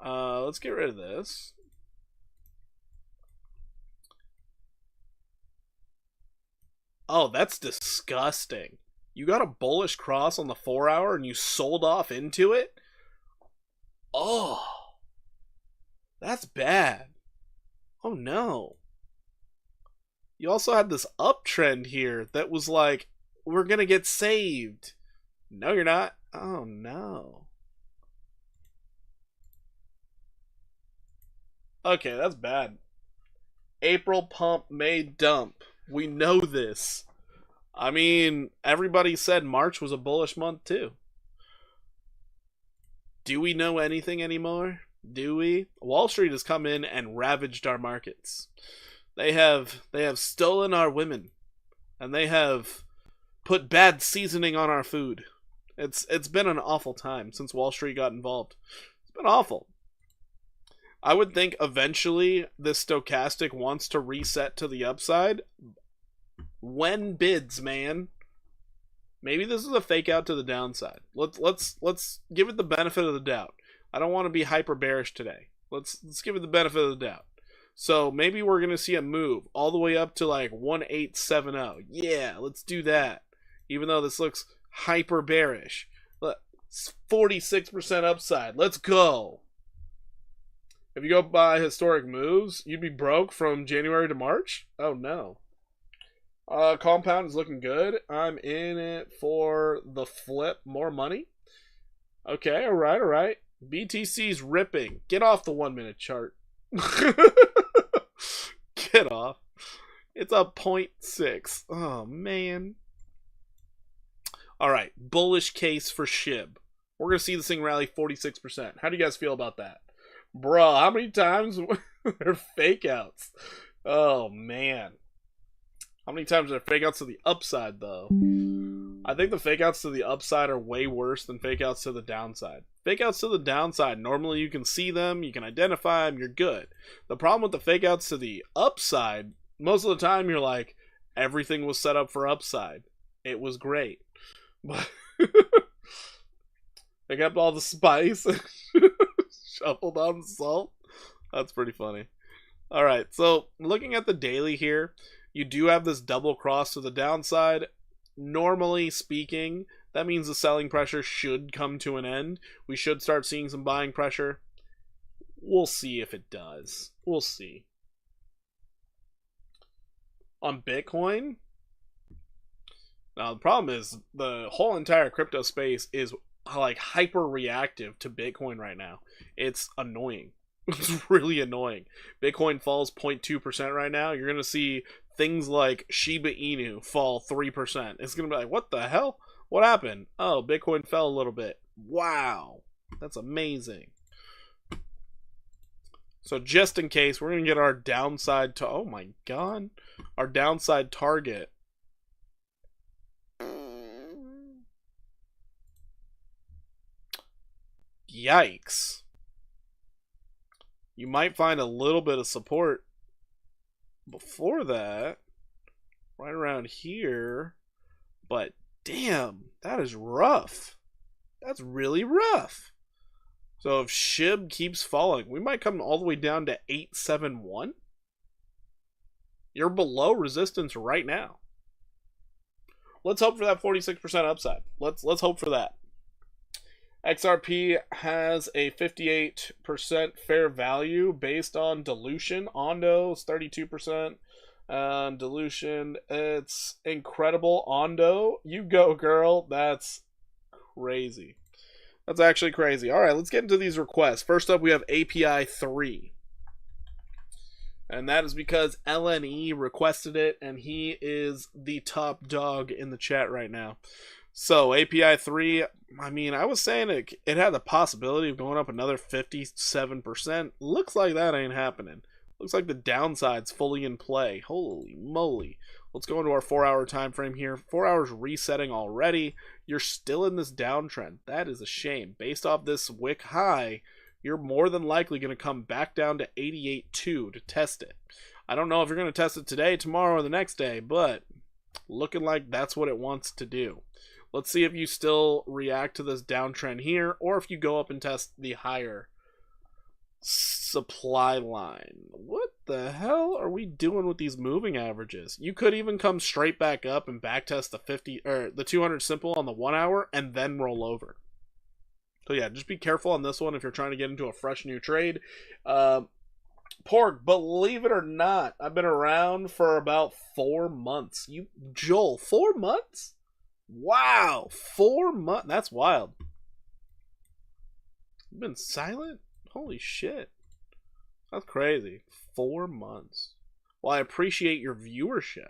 A: Let's get rid of this. Oh, that's disgusting. You got a bullish cross on the 4-hour and you sold off into it? Oh. That's bad. Oh no. You also had this uptrend here that was like, we're gonna get saved. No, you're not. Oh no. Okay, that's bad. April pump, May dump. We know this. I mean, everybody said March was a bullish month too. Do we know anything anymore? Do we? Wall Street has come in and ravaged our markets. They have stolen our women, and they have put bad seasoning on our food. It's been an awful time since Wall Street got involved. It's been awful. I would think eventually this stochastic wants to reset to the upside. When bids, man. Maybe this is a fake out to the downside. Let's give it the benefit of the doubt. I don't want to be hyper bearish today. Let's give it the benefit of the doubt. So maybe we're going to see a move all the way up to like 1870. Yeah, let's do that. Even though this looks hyper bearish. Look, 46% upside. Let's go. If you go by historic moves, you'd be broke from January to March? Oh no. Compound is looking good. I'm in it for the flip. More money. Okay, alright. BTC's ripping. Get off the 1 minute chart. Get off. It's a 0.6. Oh, man. Alright, bullish case for SHIB. We're going to see this thing rally 46%. How do you guys feel about that? Bro, how many times are fake outs? Oh, man. How many times are fake outs to the upside, though? I think the fake outs to the upside are way worse than fake outs to the downside. Fake outs to the downside, normally you can see them, you can identify them, you're good. The problem with the fake outs to the upside, most of the time you're like, everything was set up for upside. It was great. But they kept all the spice and shuffled on the salt. That's pretty funny. Alright, so looking at the daily here, you do have this double cross to the downside. Normally speaking, that means the selling pressure should come to an end. We should start seeing some buying pressure. We'll see if it does. We'll see. On Bitcoin, now the problem is the whole entire crypto space is like hyper reactive to Bitcoin right now. It's annoying. It's really annoying. Bitcoin falls 0.2% right now. You're going to see things like Shiba Inu fall 3%. It's going to be like, what the hell? What happened? Oh, Bitcoin fell a little bit. Wow. That's amazing. So just in case, we're going to get our downside to, oh my god, our downside target. Yikes. You might find a little bit of support before that, right around here, but damn, that is rough. That's really rough. So if SHIB keeps falling, we might come all the way down to 871. You're below resistance right now. Let's hope for that 46% upside. Let's hope for that. XRP has a 58% fair value based on dilution. Ondo is 32%. Dilution, it's incredible. Ondo, you go, girl. That's crazy. That's actually crazy. All right, let's get into these requests. First up, we have API 3. And that is because LNE requested it, and he is the top dog in the chat right now. So, API 3, I mean, I was saying it had the possibility of going up another 57%. Looks like that ain't happening. Looks like the downside's fully in play. Holy moly. Let's go into our 4-hour time frame here. 4 hours resetting already. You're still in this downtrend. That is a shame. Based off this wick high, you're more than likely going to come back down to 88.2 to test it. I don't know if you're going to test it today, tomorrow, or the next day, but looking like that's what it wants to do. Let's see if you still react to this downtrend here, or if you go up and test the higher supply line. What the hell are we doing with these moving averages? You could even come straight back up and backtest the 50 or the 200 simple on the 1 hour and then roll over. So yeah, just be careful on this one if you're trying to get into a fresh new trade. Pork, believe it or not, I've been around for about 4 months. Joel, 4 months? Wow, 4 months. That's wild. You've been silent? Holy shit. That's crazy. 4 months. Well, I appreciate your viewership.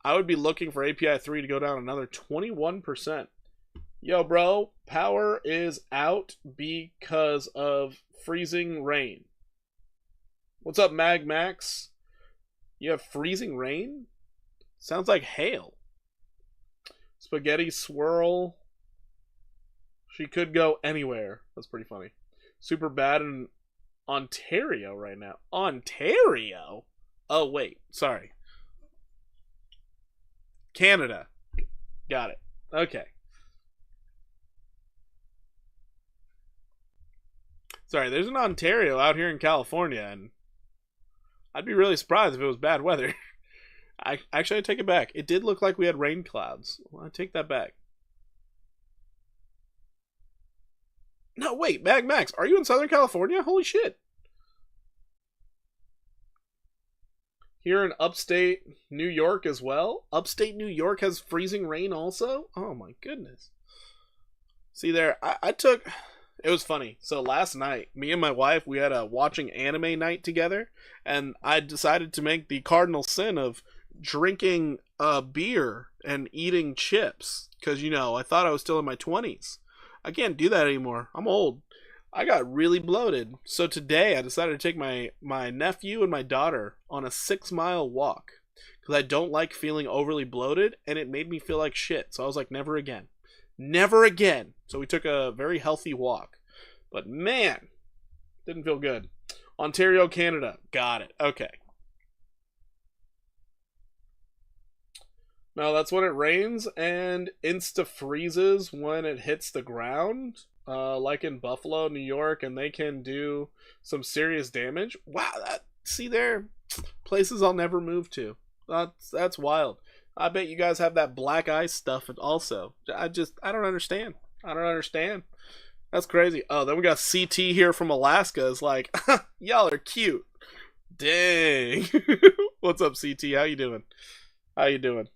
A: I would be looking for API 3 to go down another 21%. Yo, bro, power is out because of freezing rain. What's up, Mag Max? You have freezing rain? Sounds like hail. Spaghetti swirl. She could go anywhere. That's pretty funny. Super bad in Ontario right now. Ontario? Oh, wait. Sorry. Canada. Got it. Okay. Sorry, there's an Ontario out here in California, and I'd be really surprised if it was bad weather. I take it back. It did look like we had rain clouds. Well, I take that back. No, wait, Mag Max, are you in Southern California? Holy shit. Here in upstate New York as well? Upstate New York has freezing rain also? Oh my goodness. See there, I took... It was funny. So last night, me and my wife, we had a watching anime night together, and I decided to make the cardinal sin of drinking beer and eating chips. Because, you know, I thought I was still in my 20s. I can't do that anymore. I'm old. I got really bloated. So today I decided to take my nephew and my daughter on a 6-mile walk. Because I don't like feeling overly bloated, and it made me feel like shit. So I was like, never again. Never again. So we took a very healthy walk. But man, didn't feel good. Ontario, Canada. Got it. Okay. No, that's when it rains and insta-freezes when it hits the ground. Like in Buffalo, New York, and they can do some serious damage. Wow, see there? Places I'll never move to. That's wild. I bet you guys have that black ice stuff also. I don't understand. I don't understand. That's crazy. Oh, then we got CT here from Alaska. It's like, y'all are cute. Dang. What's up, CT? How you doing? How you doing?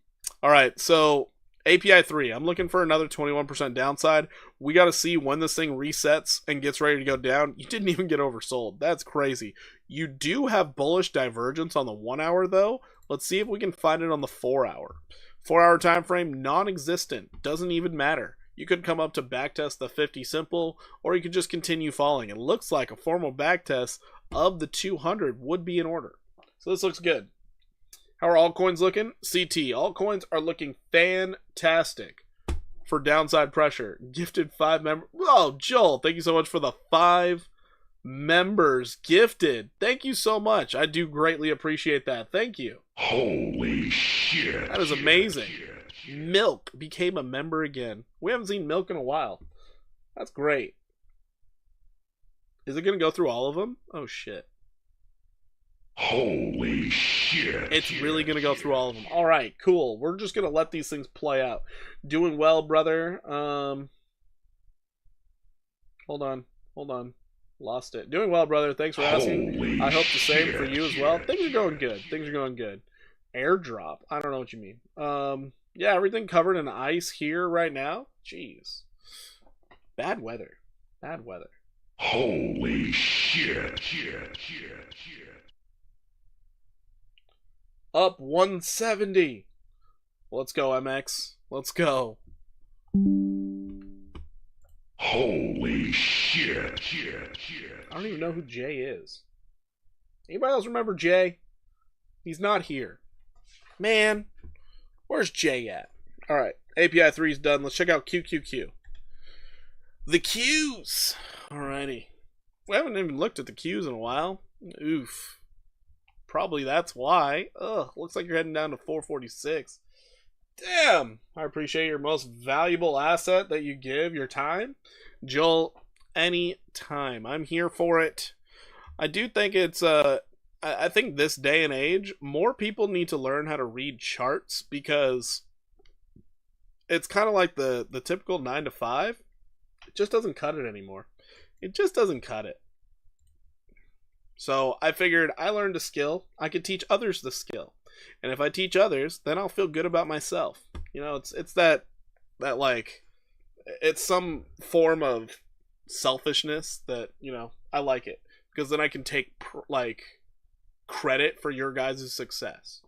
A: All right, so API 3. I'm looking for another 21% downside. We got to see when this thing resets and gets ready to go down. You didn't even get oversold. That's crazy. You do have bullish divergence on the 1 hour, though. Let's see if we can find it on the 4 hour. 4 hour time frame, non-existent. Doesn't even matter. You could come up to backtest the 50 simple, or you could just continue falling. It looks like a formal backtest of the 200 would be in order. So this looks good. How are altcoins looking? CT. Altcoins are looking fantastic for downside pressure. Gifted 5 members. Oh, Joel, thank you so much for the 5 members gifted. Thank you so much. I do greatly appreciate that. Thank you.
B: Holy shit.
A: That is amazing. Milk became a member again. We haven't seen Milk in a while. That's great. Is it going to go through all of them? Oh, shit.
B: Holy shit.
A: It's really going to go through all of them. All right, cool. We're just going to let these things play out. Doing well, brother. Hold on. Lost it. Doing well, brother. Thanks for asking.
B: Holy
A: I hope the same for you as well.
B: shit.
A: Things are going good. Airdrop. I don't know what you mean. Yeah, everything covered in ice here right now. Jeez. Bad weather.
B: Holy shit.
A: Up 170. Let's go, MX. Let's go.
B: Holy shit.
A: I don't even know who Jay is. Anybody else remember Jay? He's not here. Man, where's Jay at? Alright, API 3 is done. Let's check out QQQ. The Qs! Alrighty. We haven't even looked at the Qs in a while. Oof. Probably that's why. Ugh, looks like you're heading down to 446. Damn! I appreciate your most valuable asset that you give, your time. Joel, any time. I'm here for it. I do think it's, I think this day and age, more people need to learn how to read charts because it's kind of like the typical 9 to 5. It just doesn't cut it anymore. It just doesn't cut it. So I figured I learned a skill. I could teach others the skill. And if I teach others, then I'll feel good about myself. You know, it's that like, it's some form of selfishness that, you know, I like it. Because then I can take, like, credit for your guys' success.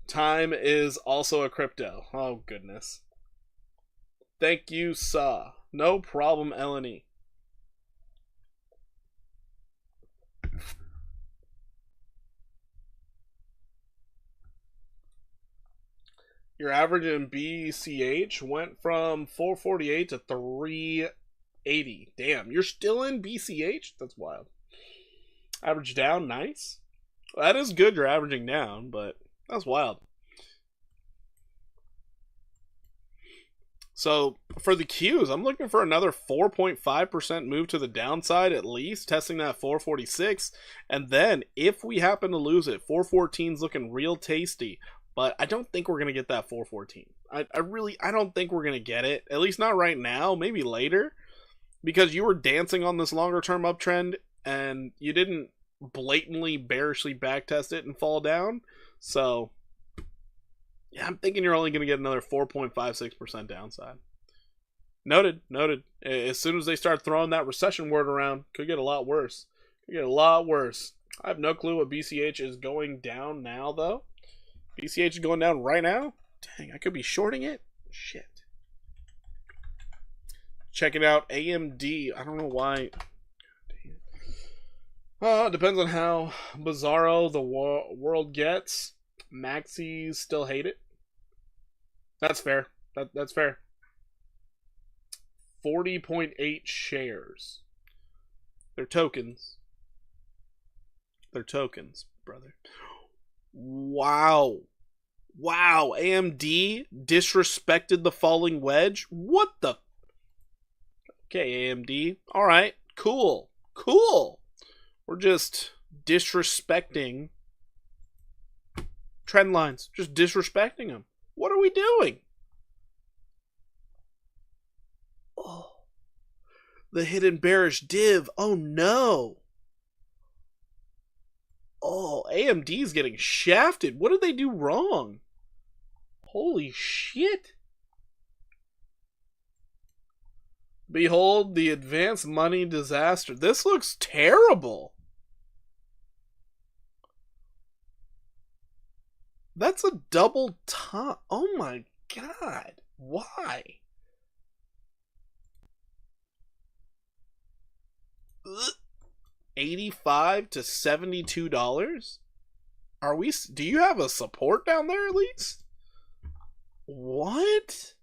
A: Time is also a crypto. Oh, goodness. Thank you, sir. No problem, Eleni. Your average in BCH went from 448 to 380. Damn, you're still in BCH? That's wild. Average down, nice. That is good you're averaging down, but that's wild. So for the Qs, I'm looking for another 4.5% move to the downside at least, testing that 446. And then if we happen to lose it, 414's looking real tasty. But I don't think we're going to get that 414. I don't think we're going to get it. At least not right now, maybe later. Because you were dancing on this longer term uptrend and you didn't blatantly bearishly backtest it and fall down. So yeah, I'm thinking you're only going to get another 4.56% downside. Noted. As soon as they start throwing that recession word around, could get a lot worse. I have no clue what BCH is going down now, though. BCH is going down right now? Dang, I could be shorting it? Shit. Checking out AMD. I don't know why. It depends on how bizarro the world gets. Maxis still hate it. That's fair. That's fair. 40.8 shares. They're tokens. Brother. Wow. AMD disrespected the falling wedge? What the? Okay, AMD. Alright, cool. We're just disrespecting trend lines. Just disrespecting them. What are we doing? Oh. The hidden bearish div. Oh no. Oh, AMD's getting shafted. What did they do wrong? Holy shit. Behold the advanced money disaster. This looks terrible. That's a double top. Oh my god. Why? Ugh. $85 to $72? Are we? Do you have a support down there at least? What?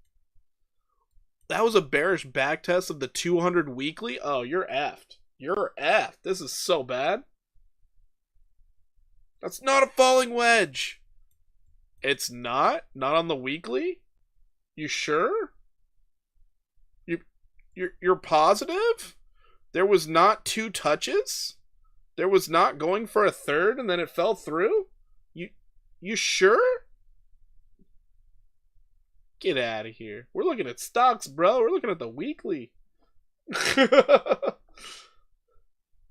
A: That was a bearish backtest of the 200 weekly? Oh, you're effed. You're effed. This is so bad. That's not a falling wedge. It's not? Not on the weekly? You sure? You're positive? There was not two touches? There was not going for a third and then it fell through? You sure? Get out of here. We're looking at stocks, bro. We're looking at the weekly.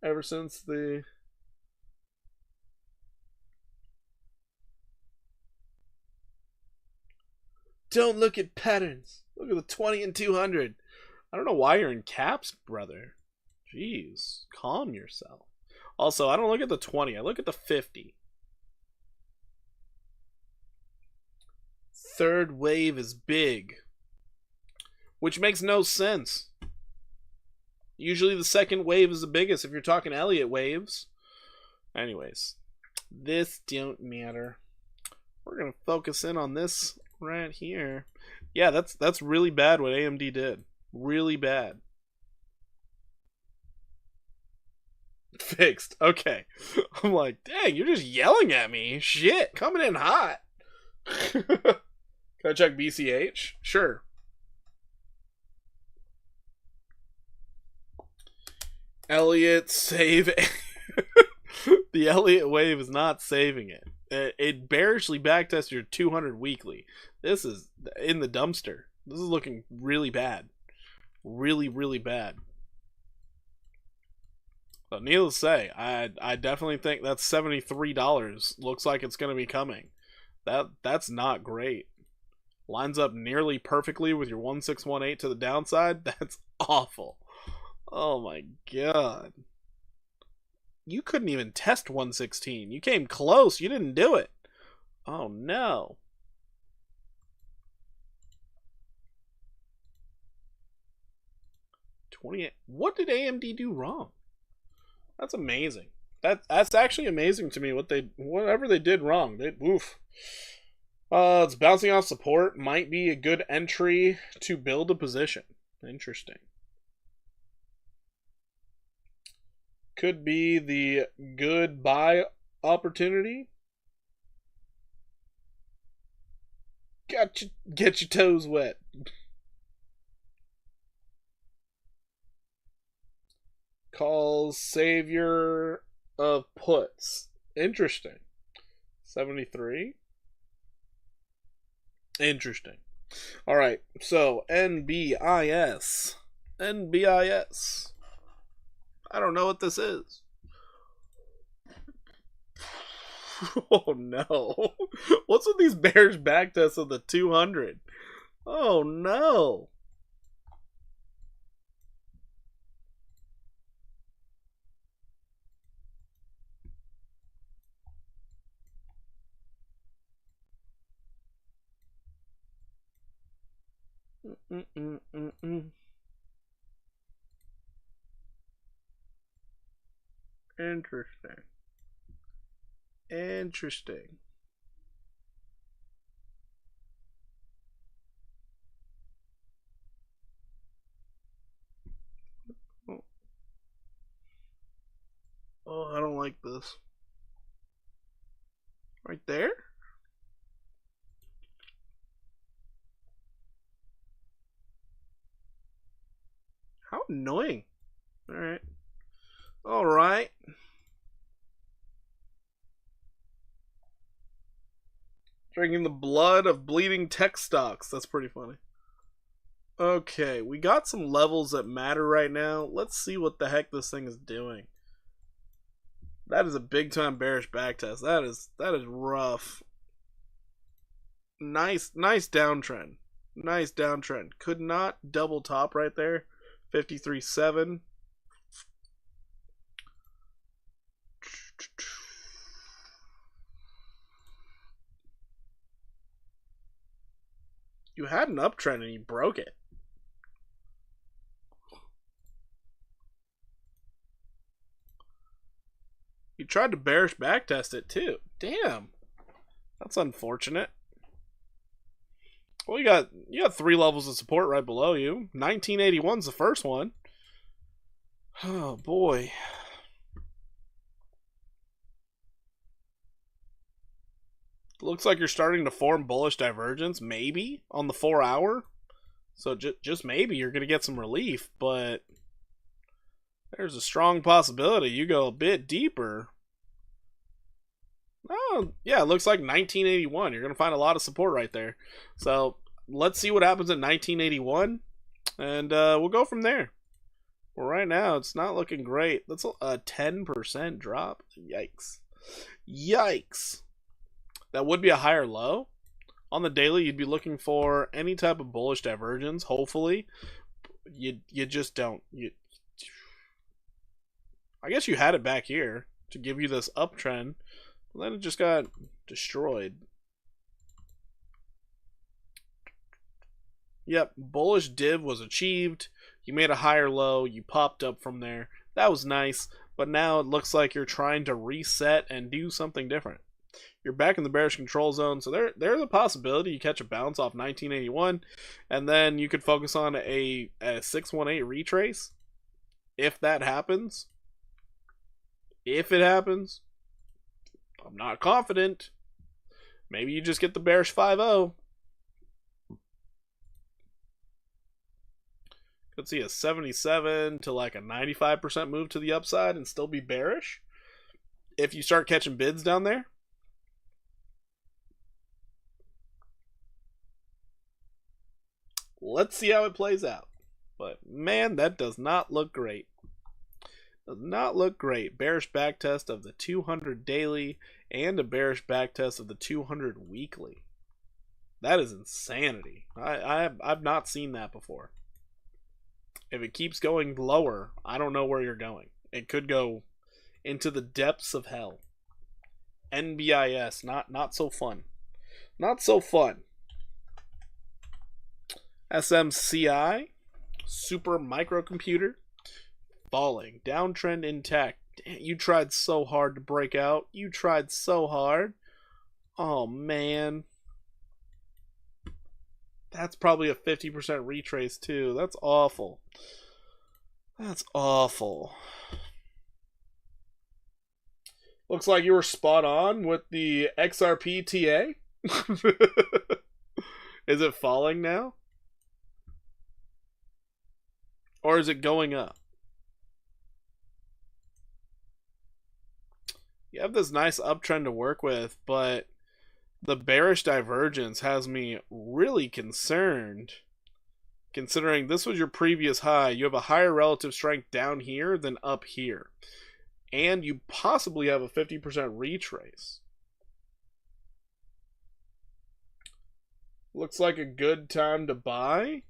A: Ever since the... Don't look at patterns. Look at the 20 and 200. I don't know why you're in caps, brother. Jeez, calm yourself. Also, I don't look at the 20. I look at the 50. Third wave is big, which makes no sense. Usually the second wave is the biggest if you're talking Elliott waves. Anyways, this don't matter. We're going to focus in on this right here. Yeah, that's really bad what AMD did. Really bad. Fixed. Okay. I'm like, dang, you're just yelling at me. Shit, coming in hot. Can I check BCH? Sure. Elliott save. The Elliott wave is not saving it. It bearishly backtested your 200 weekly. This is in the dumpster. This is looking really bad. Really, really bad. But needless to say, I definitely think that $73 looks like it's going to be coming. That's not great. Lines up nearly perfectly with your 1618 to the downside. That's awful. Oh my god. You couldn't even test 116. You came close. You didn't do it. Oh no. 28. What did AMD do wrong? That's amazing. That's actually amazing to me. Whatever they did wrong, oof. It's bouncing off support. Might be a good entry to build a position. Interesting. Could be the good buy opportunity. Get your toes wet. Calls savior of puts. Interesting. 73. Interesting. All right. So NBIS. NBIS. I don't know what this is. Oh no. What's with these bearish backtests of the 200? Oh no. Interesting. Interesting. Oh, I don't like this. Right there? How annoying. Alright. Alright. Drinking the blood of bleeding tech stocks. That's pretty funny. Okay, we got some levels that matter right now. Let's see what the heck this thing is doing. That is a big time bearish backtest. That is rough. Nice downtrend. Nice downtrend. Could not double top right there. 53.7. You had an uptrend and you broke it. You tried to bearish backtest it too. Damn. That's unfortunate. Well, you got 3 levels of support right below you. 1981's the first one. Oh boy. Looks like you're starting to form bullish divergence, maybe on the 4 hour. So just maybe you're going to get some relief, but there's a strong possibility you go a bit deeper. Oh, yeah, it looks like 1981. You're going to find a lot of support right there. So let's see what happens in 1981, and we'll go from there. Well, right now, it's not looking great. That's a 10% drop. Yikes. Yikes. That would be a higher low. On the daily, you'd be looking for any type of bullish divergence, hopefully. You just don't. I guess you had it back here to give you this uptrend. But then it just got destroyed. Yep, bullish div was achieved. You made a higher low. You popped up from there. That was nice. But now it looks like you're trying to reset and do something different. You're back in the bearish control zone, so there's a possibility you catch a bounce off 1981, and then you could focus on a 618 retrace. If that happens, if it happens, I'm not confident. Maybe you just get the bearish 5-0. Could see a 77 to like a 95% move to the upside and still be bearish if you start catching bids down there. Let's see how it plays out. But man, that does not look great. Does not look great. Bearish backtest of the 200 daily and a bearish backtest of the 200 weekly. That is insanity. I've not seen that before. If it keeps going lower, I don't know where you're going. It could go into the depths of hell. NBIS, not so fun. Not so fun. SMCI, super microcomputer. Falling. Downtrend intact. Damn, you tried so hard to break out. You tried so hard. Oh, man. That's probably a 50% retrace, too. That's awful. That's awful. Looks like you were spot on with the XRP TA. Is it falling now? Or is it going up? You have this nice uptrend to work with, but the bearish divergence has me really concerned. Considering this was your previous high, you have a higher relative strength down here than up here. And you possibly have a 50% retrace. Looks like a good time to buy.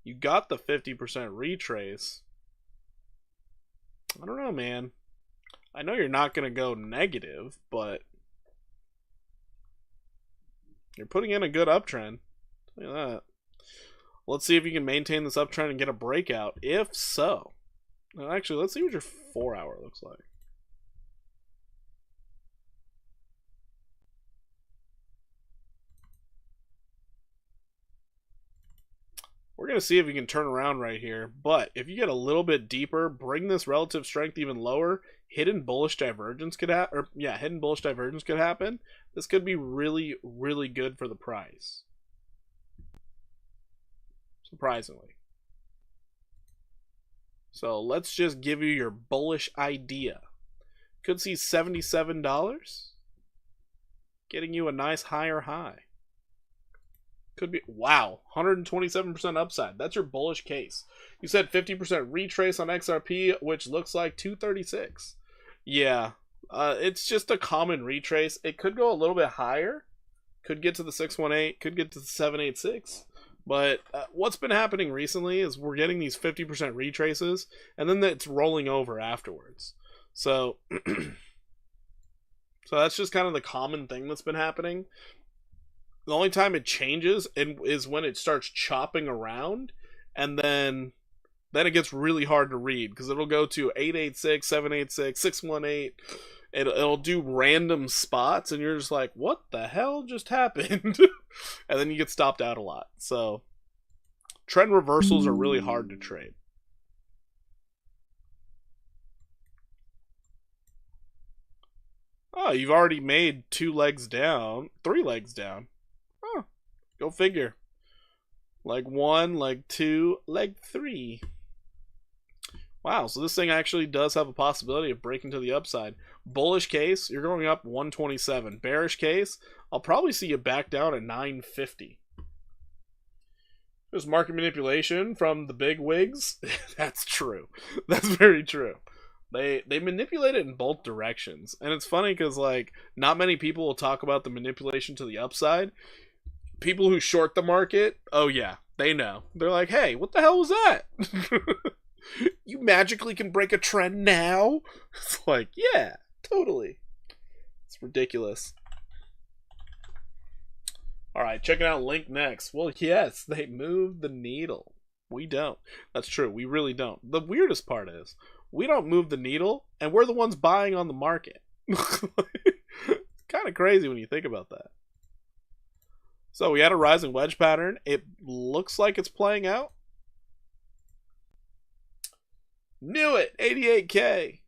A: You got the 50% retrace. I don't know, man. I know you're not going to go negative, but you're putting in a good uptrend. Look at that. Let's see if you can maintain this uptrend and get a breakout. If so. Well, actually, let's see what your 4-hour looks like. We're going to see if you can turn around right here. But if you get a little bit deeper, bring this relative strength even lower, hidden bullish divergence could happen. Hidden bullish divergence could happen. This could be really, really good for the price. Surprisingly. So let's just give you your bullish idea. Could see $77. Getting you a nice higher high. Could be, wow, 127% upside. That's your bullish case. You said 50% retrace on XRP, which looks like 236. Yeah, it's just a common retrace. It could go a little bit higher. Could get to the 618, could get to the 786. But what's been happening recently is we're getting these 50% retraces, and then it's rolling over afterwards. So, so that's just kind of the common thing that's been happening. The only time it changes is when it starts chopping around, and then it gets really hard to read because it'll go to 886, 786, 618. It'll do random spots, and you're just like, what the hell just happened? And then you get stopped out a lot. So trend reversals are really hard to trade. Oh, you've already made 2 legs down, 3 legs down. Oh, go figure. Leg 1, leg 2, leg 3. Wow, so this thing actually does have a possibility of breaking to the upside. Bullish case, you're going up 127. Bearish case, I'll probably see you back down at 950. There's market manipulation from the big wigs. That's true. That's very true. They manipulate it in both directions. And it's funny because, like, not many people will talk about the manipulation to the upside. People who short the market, oh yeah, they know. They're like, hey, what the hell was that? You magically can break a trend now? It's like, yeah, totally. It's ridiculous. Alright, checking out Link next. Well, yes, they moved the needle. We don't. That's true, we really don't. The weirdest part is, we don't move the needle, and we're the ones buying on the market. It's kind of crazy when you think about that. So we had a rising wedge pattern. It looks like it's playing out. Knew it! 88K.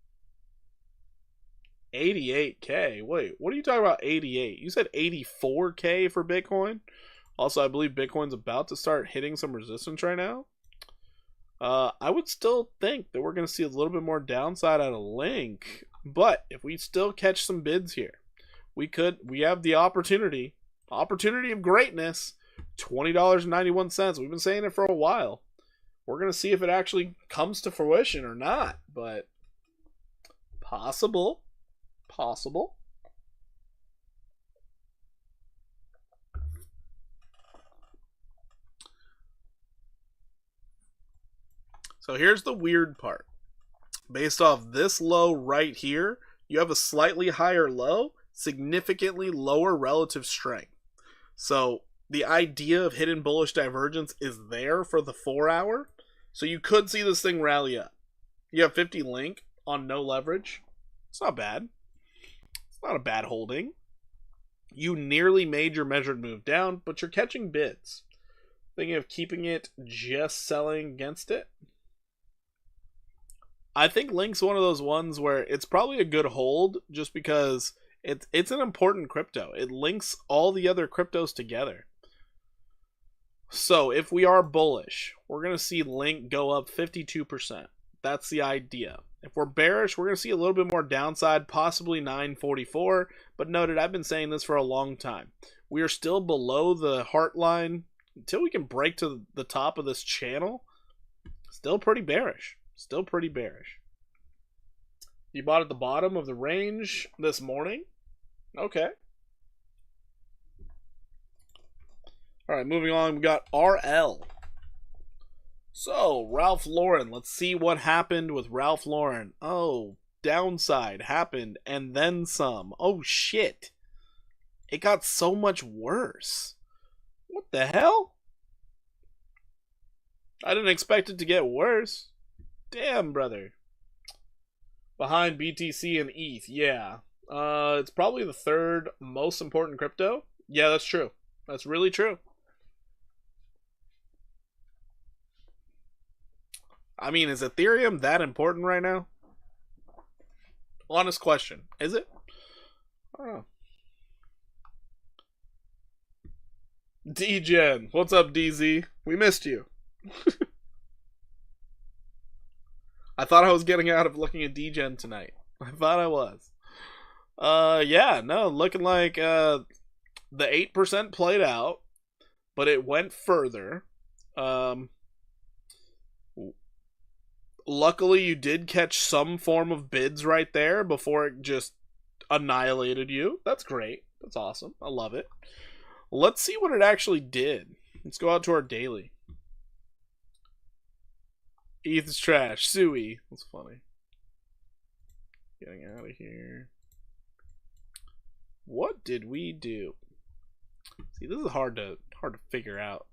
A: 88K. Wait, what are you talking about 88? You said 84K for Bitcoin? Also, I believe Bitcoin's about to start hitting some resistance right now. I would still think that we're going to see a little bit more downside out of Link. But if we still catch some bids here, we have the opportunity of greatness. $20.91. We've been saying it for a while. We're going to see if it actually comes to fruition or not, but possible. So here's the weird part. Based off this low right here, you have a slightly higher low, significantly lower relative strength. So the idea of hidden bullish divergence is there for the 4 hour. So you could see this thing rally up. You have 50 link on no leverage. It's not bad. It's not a bad holding. You nearly made your measured move down, but you're catching bids. Thinking of keeping it, just selling against it. I think Link's one of those ones where it's probably a good hold just because it's an important crypto. It links all the other cryptos together. So if we are bullish, we're going to see Link go up 52%. That's the idea. If we're bearish, we're going to see a little bit more downside, possibly 944. But noted, I've been saying this for a long time. We are still below the heart line. Until we can break to the top of this channel, still pretty bearish. Still pretty bearish. You bought at the bottom of the range this morning? Okay. Alright, moving on. We got RL. So, Ralph Lauren. Let's see what happened with Ralph Lauren. Oh, downside happened and then some. Oh, shit. It got so much worse. What the hell? I didn't expect it to get worse. Damn, brother. Behind BTC and ETH, yeah. It's probably the third most important crypto. Yeah, that's true. That's really true. I mean, is Ethereum that important right now? Honest question. Is it? I don't know. D-Gen. What's up, DZ? We missed you. I thought I was getting out of looking at D-Gen tonight. I thought I was. Yeah, no, looking like the 8% played out, but it went further. Luckily, you did catch some form of bids right there before it just annihilated you. That's great. That's awesome. I love it. Let's see what it actually did. Let's go out to our daily. ETH is trash. Suey. That's funny. Getting out of here. What did we do? See, this is hard to figure out.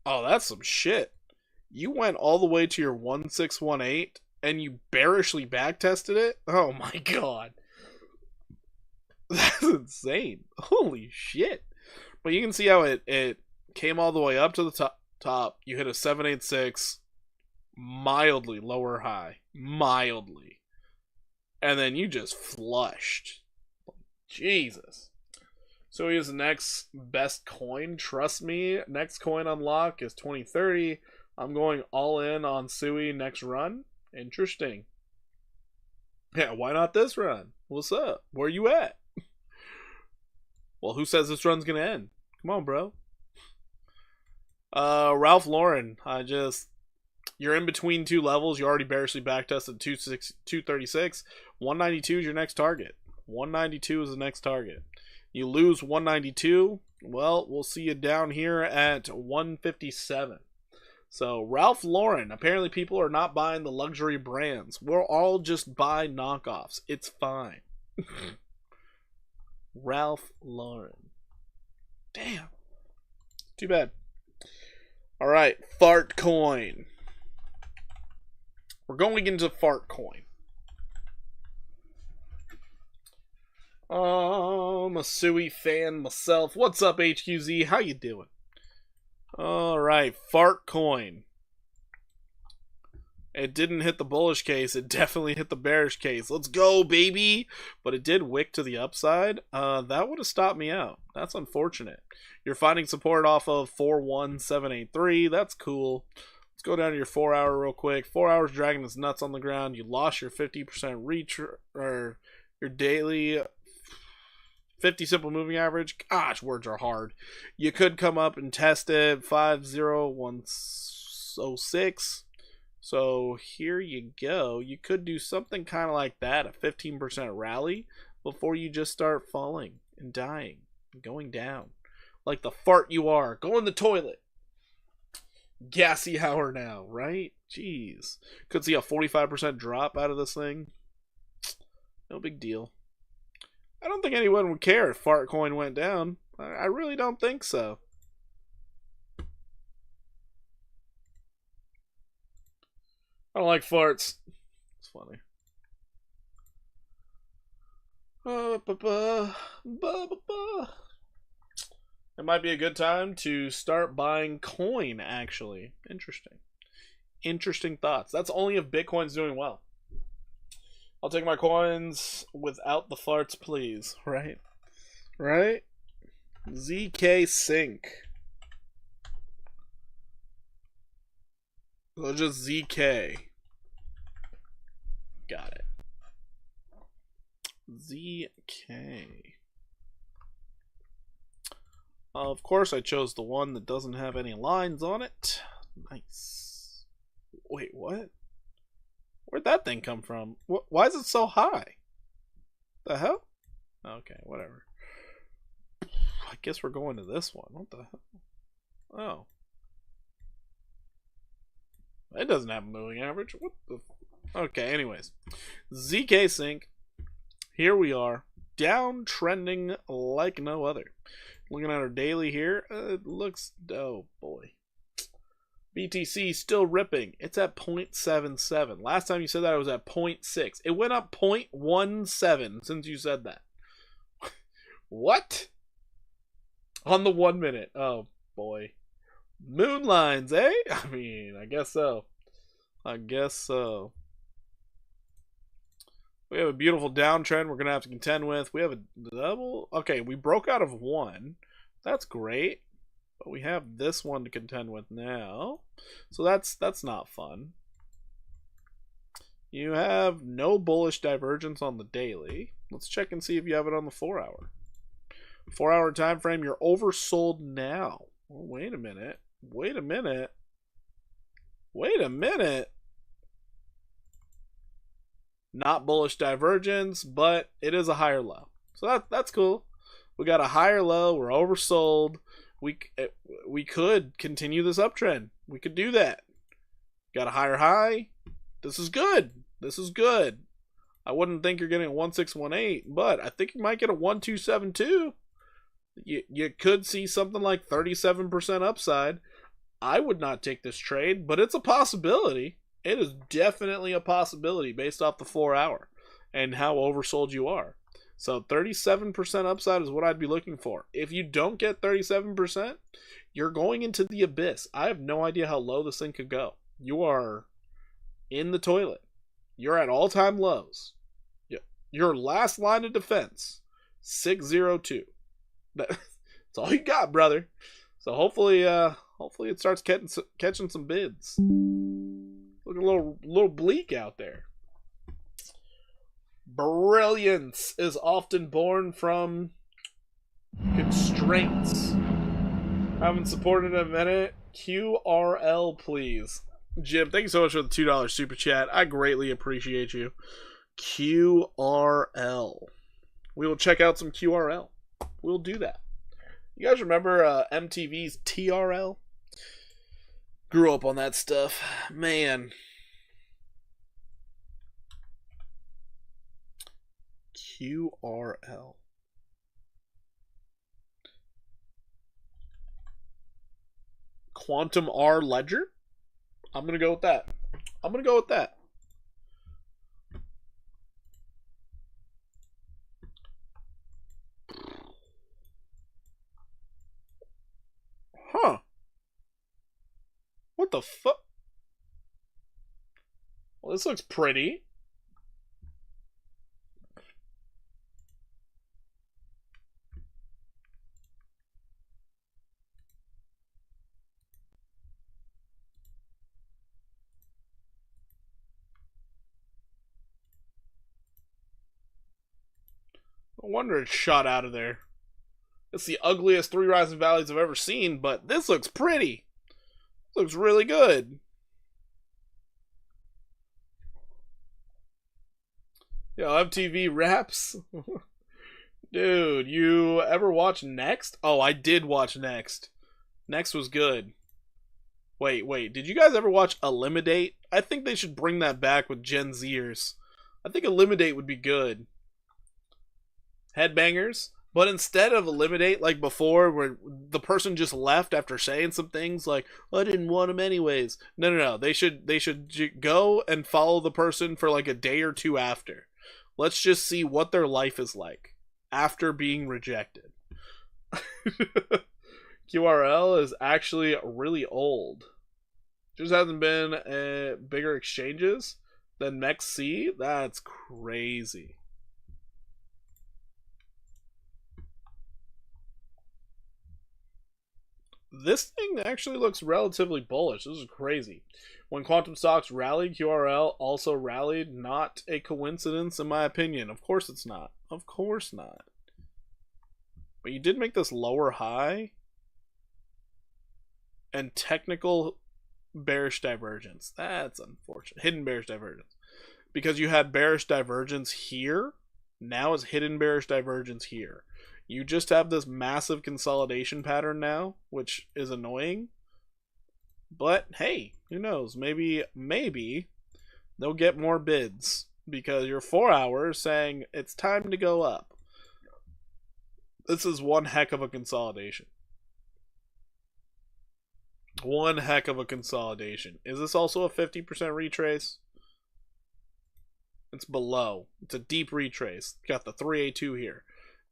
A: Oh, that's some shit. You went all the way to your 1618 and you bearishly backtested it? Oh my god. That's insane. Holy shit. But you can see how it came all the way up to the top. You hit a 786 mildly lower high. Mildly. And then you just flushed. Jesus. So he is the next best coin. Trust me, next coin unlock is 2030. I'm going all in on Sui next run. Interesting. Yeah, why not this run? What's up? Where you at? Well, who says this run's gonna end? Come on, bro. Ralph Lauren. You're in between two levels. You already bearishly backtested 236. 192 is your next target. 192 is the next target. You lose 192, well, we'll see you down here at 157. So, Ralph Lauren, apparently people are not buying the luxury brands. We'll all just buy knockoffs. It's fine. Ralph Lauren. Damn. Too bad. Alright, Fart Coin. We're going into Fart Coin. I'm a Sui fan myself. What's up, HQZ? How you doing? Alright, Fart Coin. It didn't hit the bullish case. It definitely hit the bearish case. Let's go, baby! But it did wick to the upside. That would have stopped me out. That's unfortunate. You're finding support off of 41783. That's cool. Let's go down to your 4 hour real quick. 4 hours dragging its nuts on the ground. You lost your 50% reach, or your daily 50 simple moving average. Gosh, words are hard. You could come up and test it. 50106. So here you go. You could do something kind of like that, a 15% rally, before you just start falling and dying and going down. Like the fart you are. Go in the toilet. Gassy hour now, right? Jeez. Could see a 45% drop out of this thing. No big deal. I don't think anyone would care if Fartcoin went down. I really don't think so. I don't like farts. It's funny. It might be a good time to start buying coin, actually. Interesting. Interesting thoughts. That's only if Bitcoin's doing well. I'll take my coins without the farts, please. Right? Right? ZK Sync. So just ZK. Got it. ZK. Of course, I chose the one that doesn't have any lines on it. Nice. Wait, what? Where'd that thing come from? Why is it so high? The hell? Okay, whatever. I guess we're going to this one. What the hell? Oh. It doesn't have a moving average. What the? Okay, anyways. ZK Sync. Here we are. Downtrending like no other. Looking at our daily here. It looks... Oh, boy. BTC still ripping. It's at 0.77. Last time you said that, it was at 0.6. It went up 0.17 since you said that. What? On the 1 minute. Oh, boy. Moon lines, eh? I mean, I guess so. I guess so. We have a beautiful downtrend we're going to have to contend with. We have a double. Okay, we broke out of one. That's great. But we have this one to contend with now. So that's not fun. You have no bullish divergence on the daily. Let's check and see if you have it on the 4 hour. 4 hour time frame, you're oversold now. Well, wait a minute. Wait a minute. Wait a minute. Not bullish divergence, but it is a higher low. So that's cool. We got a higher low. We're oversold. We could continue this uptrend. We could do that. Got a higher high. This is good. This is good. I wouldn't think you're getting a 1618, but I think you might get a 1272. You could see something like 37% upside. I would not take this trade, but it's a possibility. It is definitely a possibility based off the 4 hour and how oversold you are. So 37% upside is what I'd be looking for. If you don't get 37%, you're going into the abyss. I have no idea how low this thing could go. You are in the toilet. You're at all-time lows. Your last line of defense, 602. That's all you got, brother. So hopefully it starts catching some bids. Looking a little bleak out there. Brilliance is often born from constraints. Haven't supported in a minute. QRL, please. Jim, thank you so much for the $2 super chat. I greatly appreciate you. QRL. We will check out some QRL. We'll do that. You guys remember MTV's TRL? Grew up on that stuff. Man. QRL. Quantum R Ledger? I'm going to go with that. I'm going to go with that. Huh. What the fuck? Well, this looks pretty. No wonder it shot out of there. It's the ugliest 3 rising valleys I've ever seen, but this looks pretty. This looks really good. Yo, MTV Raps. Dude, you ever watch Next? Oh, I did watch Next. Next was good. Wait. Did you guys ever watch Eliminate? I think they should bring that back with Gen Zers. I think Eliminate would be good. Headbangers. But instead of Eliminate, like before, where the person just left after saying some things like, I didn't want him anyways. No. They should go and follow the person for like a day or two after. Let's just see what their life is like after being rejected. QRL is actually really old. Just hasn't been bigger exchanges than MEXC. That's crazy. This thing actually looks relatively bullish. This is crazy. When quantum stocks rallied, QRL also rallied. Not a coincidence, in my opinion. Of course it's not. Of course not. But you did make this lower high. And technical bearish divergence. That's unfortunate. Hidden bearish divergence. Because you had bearish divergence here. Now it's hidden bearish divergence here. You just have this massive consolidation pattern now, which is annoying. But hey, who knows? Maybe they'll get more bids because you're 4 hours saying it's time to go up. This is one heck of a consolidation. One heck of a consolidation. Is this also a 50% retrace? It's below. It's a deep retrace. Got the 3A2 here.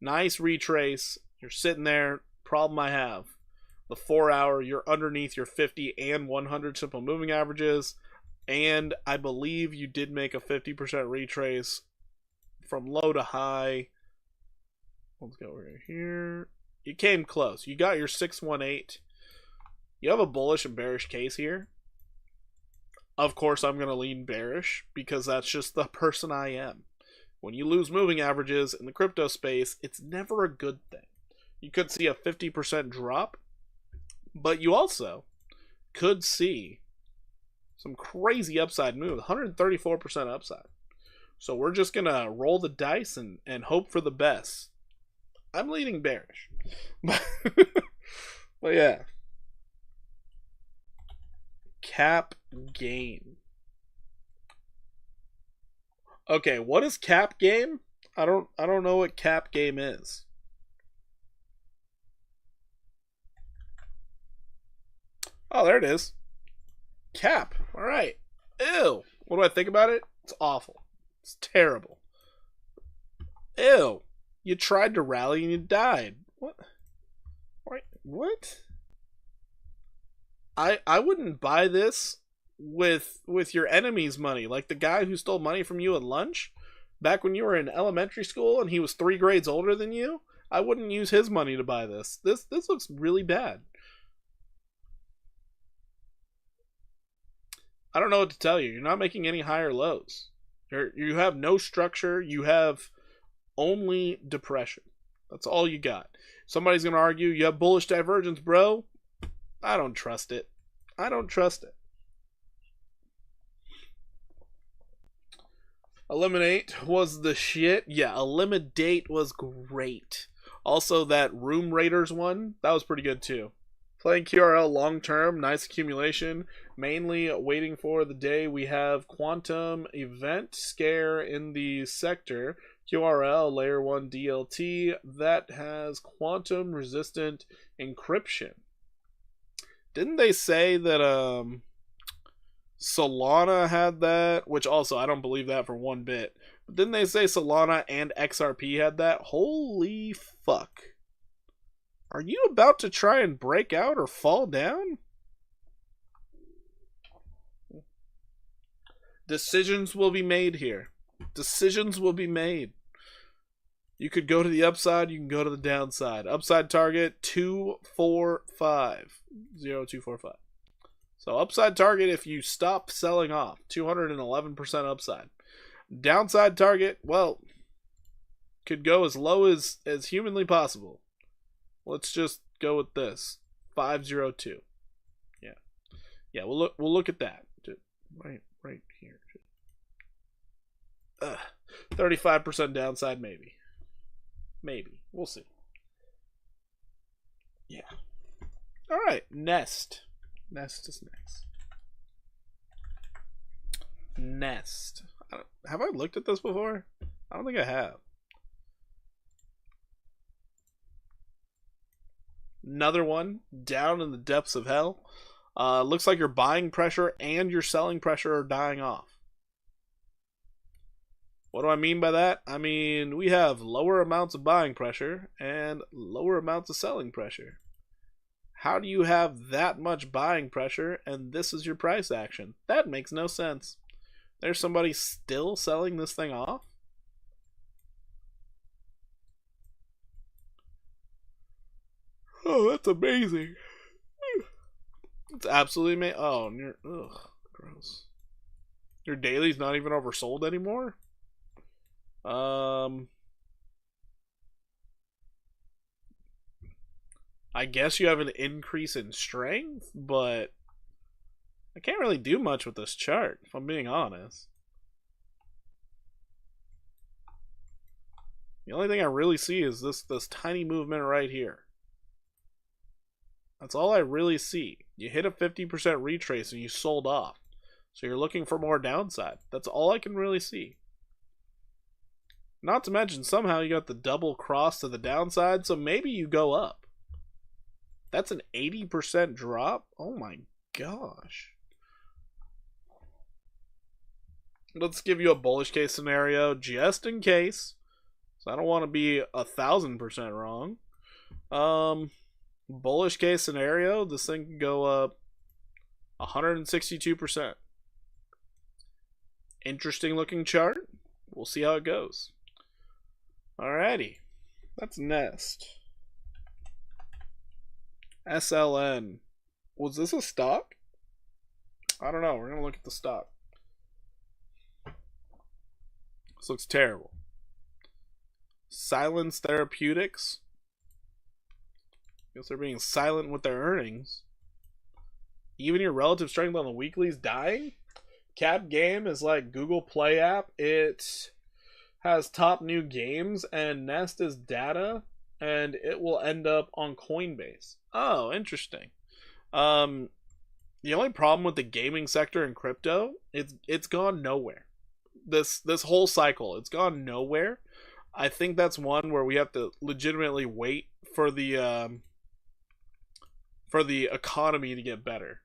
A: Nice retrace. You're sitting there. Problem I have. The 4 hour, you're underneath your 50 and 100 simple moving averages. And I believe you did make a 50% retrace from low to high. Let's go right here. You came close. You got your 618. You have a bullish and bearish case here. Of course, I'm going to lean bearish because that's just the person I am. When you lose moving averages in the crypto space, it's never a good thing. You could see a 50% drop, but you also could see some crazy upside move, 134% upside. So we're just going to roll the dice and hope for the best. I'm leaning bearish. But yeah. Cap game. Okay, what is cap game? I don't know what cap game is. Oh, there it is. Cap. All right. Ew. What do I think about it? It's awful. It's terrible. Ew. You tried to rally and you died. What? Wait, what? I wouldn't buy this with your enemy's money, like the guy who stole money from you at lunch back when you were in elementary school and he was 3 grades older than you. I wouldn't use his money to buy this. This looks really bad. I don't know what to tell you. You're not making any higher lows. You have no structure. You have only depression. That's all you got. Somebody's going to argue, you have bullish divergence, bro. I don't trust it. I don't trust it. Eliminate was the shit. Yeah, Eliminate was great. Also, that Room Raiders one, that was pretty good too. Playing QRL long term, nice accumulation. Mainly waiting for the day we have quantum event scare in the sector. QRL layer 1 DLT that has quantum resistant encryption. Didn't they say that Solana had that? Which also, I don't believe that for one bit. But didn't they say Solana and XRP had that? Holy fuck. Are you about to try and break out or fall down? Decisions will be made here. Decisions will be made. You could go to the upside, you can go to the downside. Upside target 245. 0245. So upside target if you stop selling off. 211% upside. Downside target, well, could go as low as humanly possible. Let's just go with this. 502. Yeah. Yeah, we'll look at that. Right here. 35% downside maybe. Maybe. We'll see. Yeah. All right. Nest. Nest is next. Nest. Have I looked at this before? I don't think I have. Another one down in the depths of hell. Looks like your buying pressure and your selling pressure are dying off. What do I mean by that? I mean, we have lower amounts of buying pressure and lower amounts of selling pressure. How do you have that much buying pressure and this is your price action? That makes no sense. There's somebody still selling this thing off? Oh, that's amazing. It's absolutely amazing. Oh, ugh, gross. Your daily's not even oversold anymore? I guess you have an increase in strength, but I can't really do much with this chart, if I'm being honest. The only thing I really see is this tiny movement right here. That's all I really see. You hit a 50% retrace and you sold off. So you're looking for more downside. That's all I can really see. Not to mention, somehow you got the double cross to the downside, so maybe you go up. That's an 80% drop? Oh my gosh. Let's give you a bullish case scenario, just in case. So I don't want to be 1,000% wrong. Bullish case scenario, this thing can go up 162%. Interesting looking chart. We'll see how it goes. Alrighty. That's Nest. SLN. Was this a stock? I don't know. We're going to look at the stock. This looks terrible. Silence Therapeutics. Guess they're being silent with their earnings. Even your relative strength on the weekly is dying. Cap Game is like Google Play app. It has top new games, and Nest is data, and it will end up on Coinbase. Oh, interesting. The only problem with the gaming sector in crypto, it's gone nowhere. This whole cycle, it's gone nowhere. I think that's one where we have to legitimately wait for the economy to get better.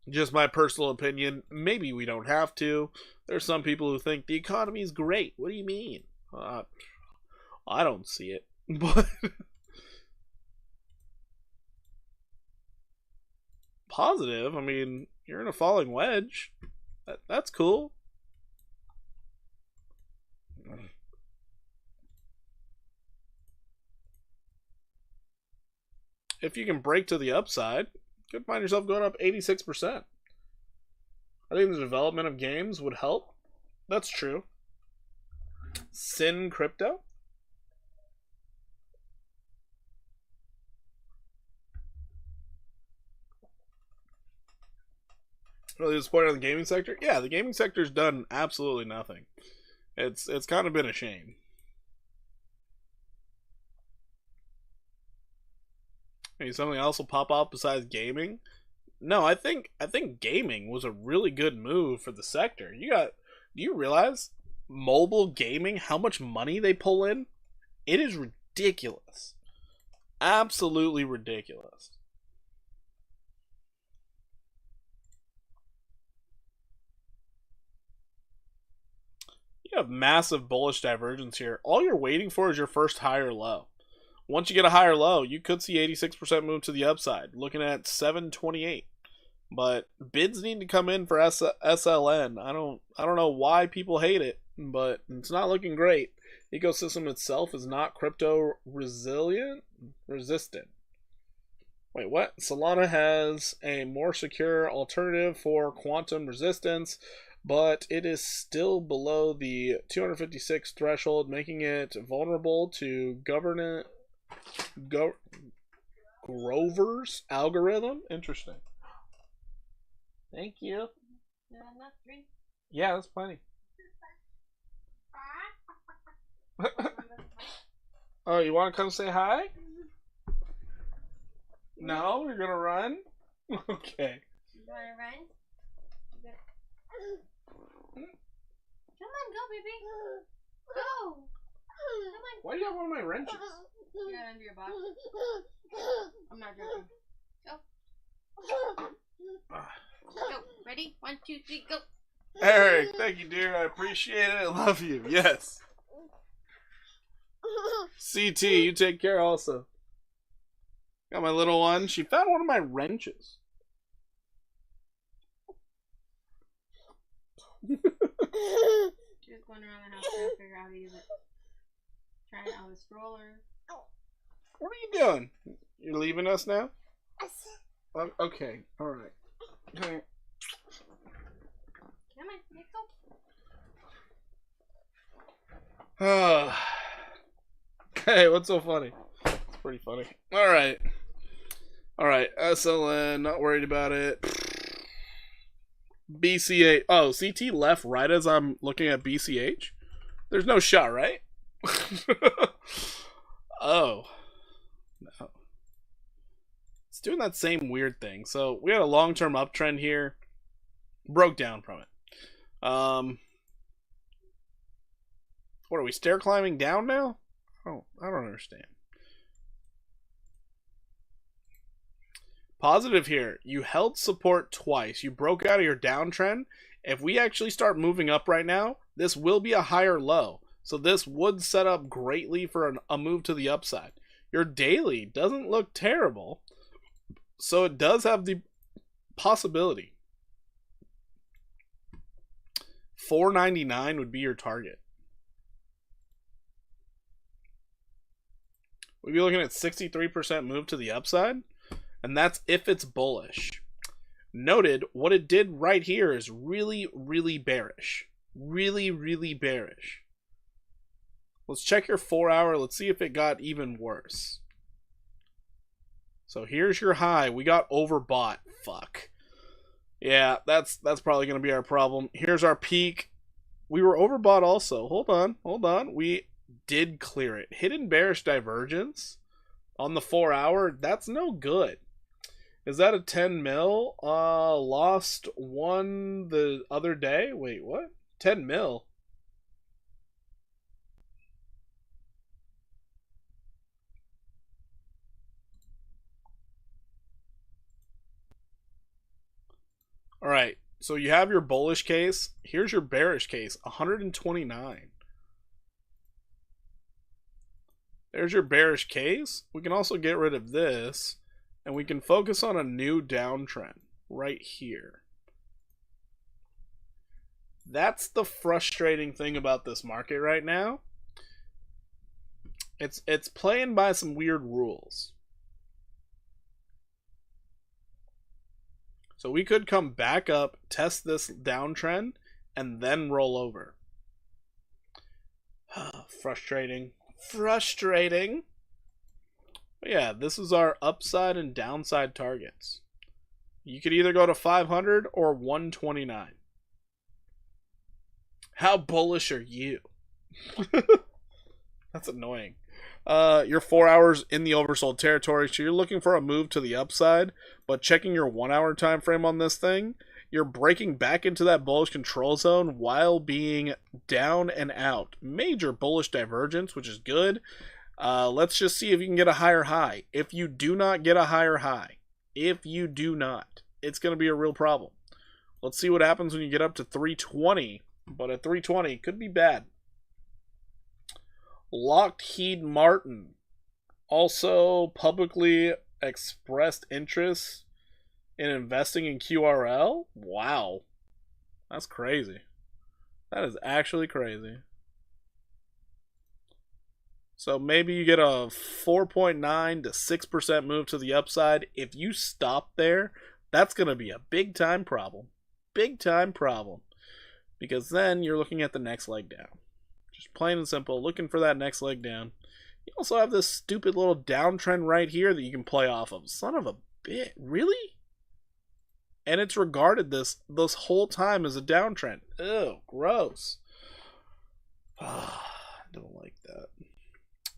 A: Just my personal opinion. Maybe we don't have to. There's some people who think the economy is great. What do you mean? I don't see it. But positive. I mean, you're in a falling wedge. That's cool. If you can break to the upside, you could find yourself going up 86%. I think the development of games would help. That's true. Sin Crypto. Really disappointed in the gaming sector? Yeah, the gaming sector's done absolutely nothing. It's kind of been a shame. Maybe something else will pop up besides gaming. No, I think gaming was a really good move for the sector. Do you realize mobile gaming, how much money they pull in? It is ridiculous. Absolutely ridiculous. You have massive bullish divergence here. All you're waiting for is your first higher low. Once you get a higher low, you could see 86% move to the upside, looking at 728. But bids need to come in for SLN. I don't know why people hate it, but it's not looking great. Ecosystem itself is not crypto resistant. Wait, what? Solana has a more secure alternative for quantum resistance, but it is still below the 256 threshold, making it vulnerable to Grover's algorithm. Interesting. Thank you. Yeah, that's plenty. Oh, you want to come say hi? No, you're gonna run? Okay.
C: You wanna run? Come on, go, baby. Go. Come on.
A: Why do you have one of my wrenches?
C: You got it under your box. I'm not joking. Go. Go. Ready? 1, 2, 3, go.
A: Eric, thank you, dear. I appreciate it. I love you. Yes. CT, you take care also. Got my little one. She found one of my wrenches.
C: She was going around the house trying to figure out how to use it. Trying out the stroller.
A: What are you doing? You're leaving us now? Okay. All right. Okay.
C: Come on, let's go.
A: Hey, what's so funny? It's pretty funny. All right. All right. SLN, not worried about it. BCH. Oh, CT left right as I'm looking at BCH? There's no shot, right? Oh. No. It's doing that same weird thing. So we had a long-term uptrend here. Broke down from it. What are we, stair climbing down now? Oh, I don't understand. Positive here. You held support twice. You broke out of your downtrend. If we actually start moving up right now, this will be a higher low. So this would set up greatly for a move to the upside. Your daily doesn't look terrible. So it does have the possibility. 499 would be your target. We'd be looking at 63% move to the upside. And that's if it's bullish. Noted, what it did right here is really, really bearish. Really, really bearish. Let's check your 4 hour. Let's see if it got even worse. So here's your high. We got overbought. Fuck. Yeah, that's probably going to be our problem. Here's our peak. We were overbought also. Hold on. We did clear it. Hidden bearish divergence on the 4 hour. That's no good. Is that a 10 mil? Lost one the other day. Wait, what? 10 mil? All right. So you have your bullish case. Here's your bearish case. 129. There's your bearish case. We can also get rid of this. And we can focus on a new downtrend right here. That's the frustrating thing about this market right now. It's playing by some weird rules. So we could come back up, test this downtrend, and then roll over. Frustrating. Frustrating. Yeah, this is our upside and downside targets. You could either go to 500 or 129. How bullish are you? That's annoying. You're 4 hours in the oversold territory, so you're looking for a move to the upside, but checking your 1 hour time frame on this thing, you're breaking back into that bullish control zone while being down and out. Major bullish divergence, which is good. Let's just see if you can get a higher high. If you do not get a higher high, it's going to be a real problem. Let's see what happens when you get up to 320, but at 320, could be bad. Lockheed Martin also publicly expressed interest in investing in QRL. Wow. That's crazy. That is actually crazy. So maybe you get a 4.9 to 6% move to the upside. If you stop there, that's going to be a big time problem. Big time problem. Because then you're looking at the next leg down. Just plain and simple, looking for that next leg down. You also have this stupid little downtrend right here that you can play off of. Son of a bitch. Really? And it's regarded this whole time as a downtrend. Ew, gross. I don't like that.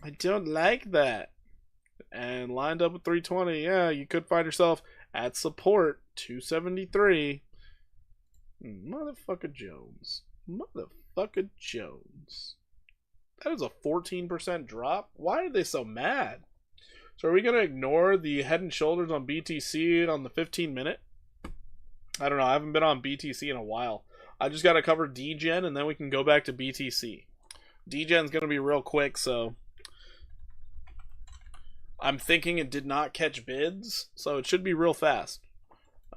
A: I don't like that. and lined up with 320. Yeah, you could find yourself at support 273. Motherfucker Jones. Motherfucker Jones. That is a 14% drop. Why are they so mad? So are we going to ignore the head and shoulders on BTC on the 15-minute? I don't know. I haven't been on BTC in a while. I just got to cover DGen, and then we can go back to BTC. DGen's going to be real quick, so I'm thinking it did not catch bids, so it should be real fast.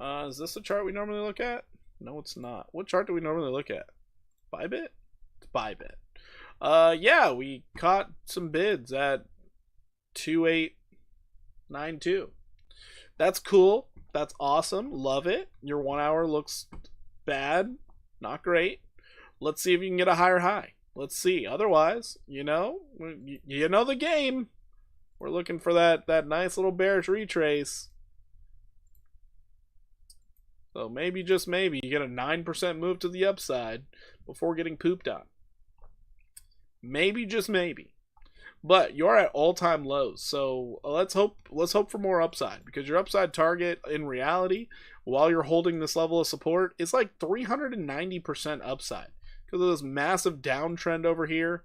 A: Is this the chart we normally look at? No, it's not. What chart do we normally look at? Bybit? It's Bybit. Yeah, we caught some bids at 2892. That's cool. That's awesome. Love it. Your 1 hour looks bad. Not great. Let's see if you can get a higher high. Let's see. Otherwise, you know the game. We're looking for that nice little bearish retrace. So maybe, just maybe, you get a 9% move to the upside before getting pooped on. Maybe, just maybe. But you're at all-time lows, so let's hope for more upside, because your upside target in reality, while you're holding this level of support, is like 390% upside because of this massive downtrend over here.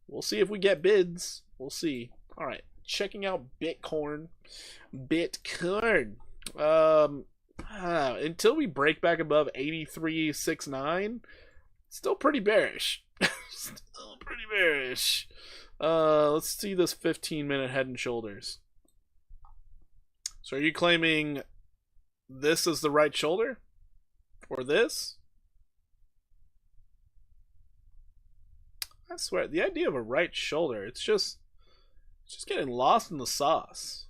A: We'll see if we get bids. We'll see. All right, checking out Bitcoin. Until we break back above 83.69, still pretty bearish. Still pretty bearish. Let's see this 15-minute head and shoulders. So are you claiming this is the right shoulder? Or this? I swear, the idea of a right shoulder, it's just getting lost in the sauce.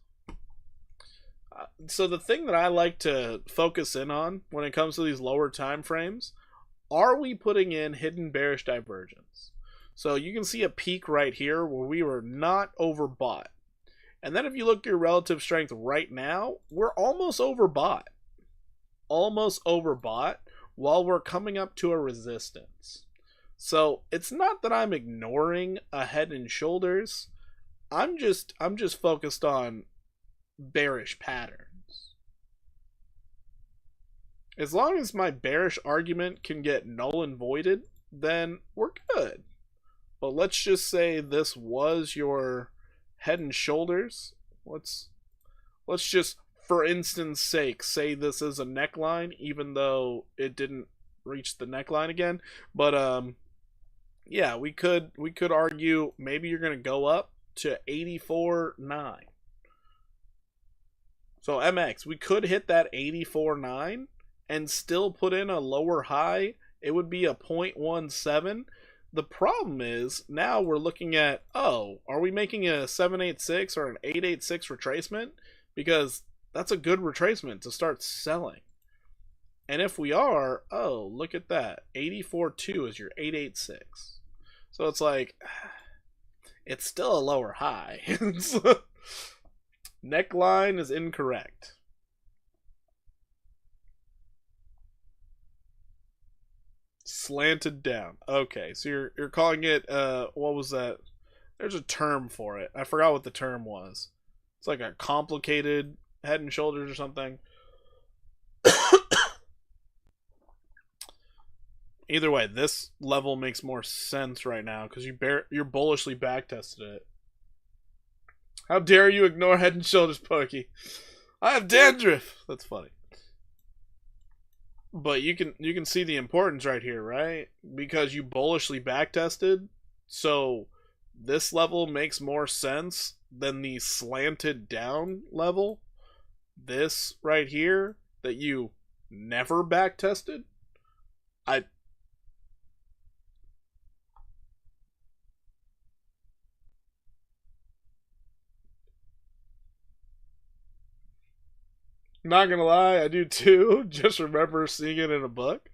A: So the thing that I like to focus in on when it comes to these lower time frames, are we putting in hidden bearish divergence? So you can see a peak right here where we were not overbought. And then if you look at your relative strength right now, we're almost overbought. Almost overbought while we're coming up to a resistance. So it's not that I'm ignoring a head and shoulders. I'm just focused on bearish patterns. As long as my bearish argument can get null and voided, then we're good. But let's just say this was your head and shoulders. Let's just, for instance sake, say this is a neckline, even though it didn't reach the neckline again. But yeah, we could argue maybe you're gonna go up to 84.9. So MX, we could hit that 84.9 and still put in a lower high. It would be a 0.17. The problem is now we're looking at, are we making a 786 or an 886 retracement? Because that's a good retracement to start selling. And if we are, look at that. 84.2 is your 886. So it's like, it's still a lower high. Neckline is incorrect. Slanted down. Okay, so you're calling it, what was that? There's a term for it. I forgot what the term was. It's like a complicated head and shoulders or something. Either way, this level makes more sense right now because you're bullishly backtested it. How dare you ignore head and shoulders, Pokey? I have dandruff. That's funny. But you can see the importance right here, right? Because you bullishly backtested, so this level makes more sense than the slanted down level. This right here that you never backtested. Not gonna lie, I do too. Just remember seeing it in a book.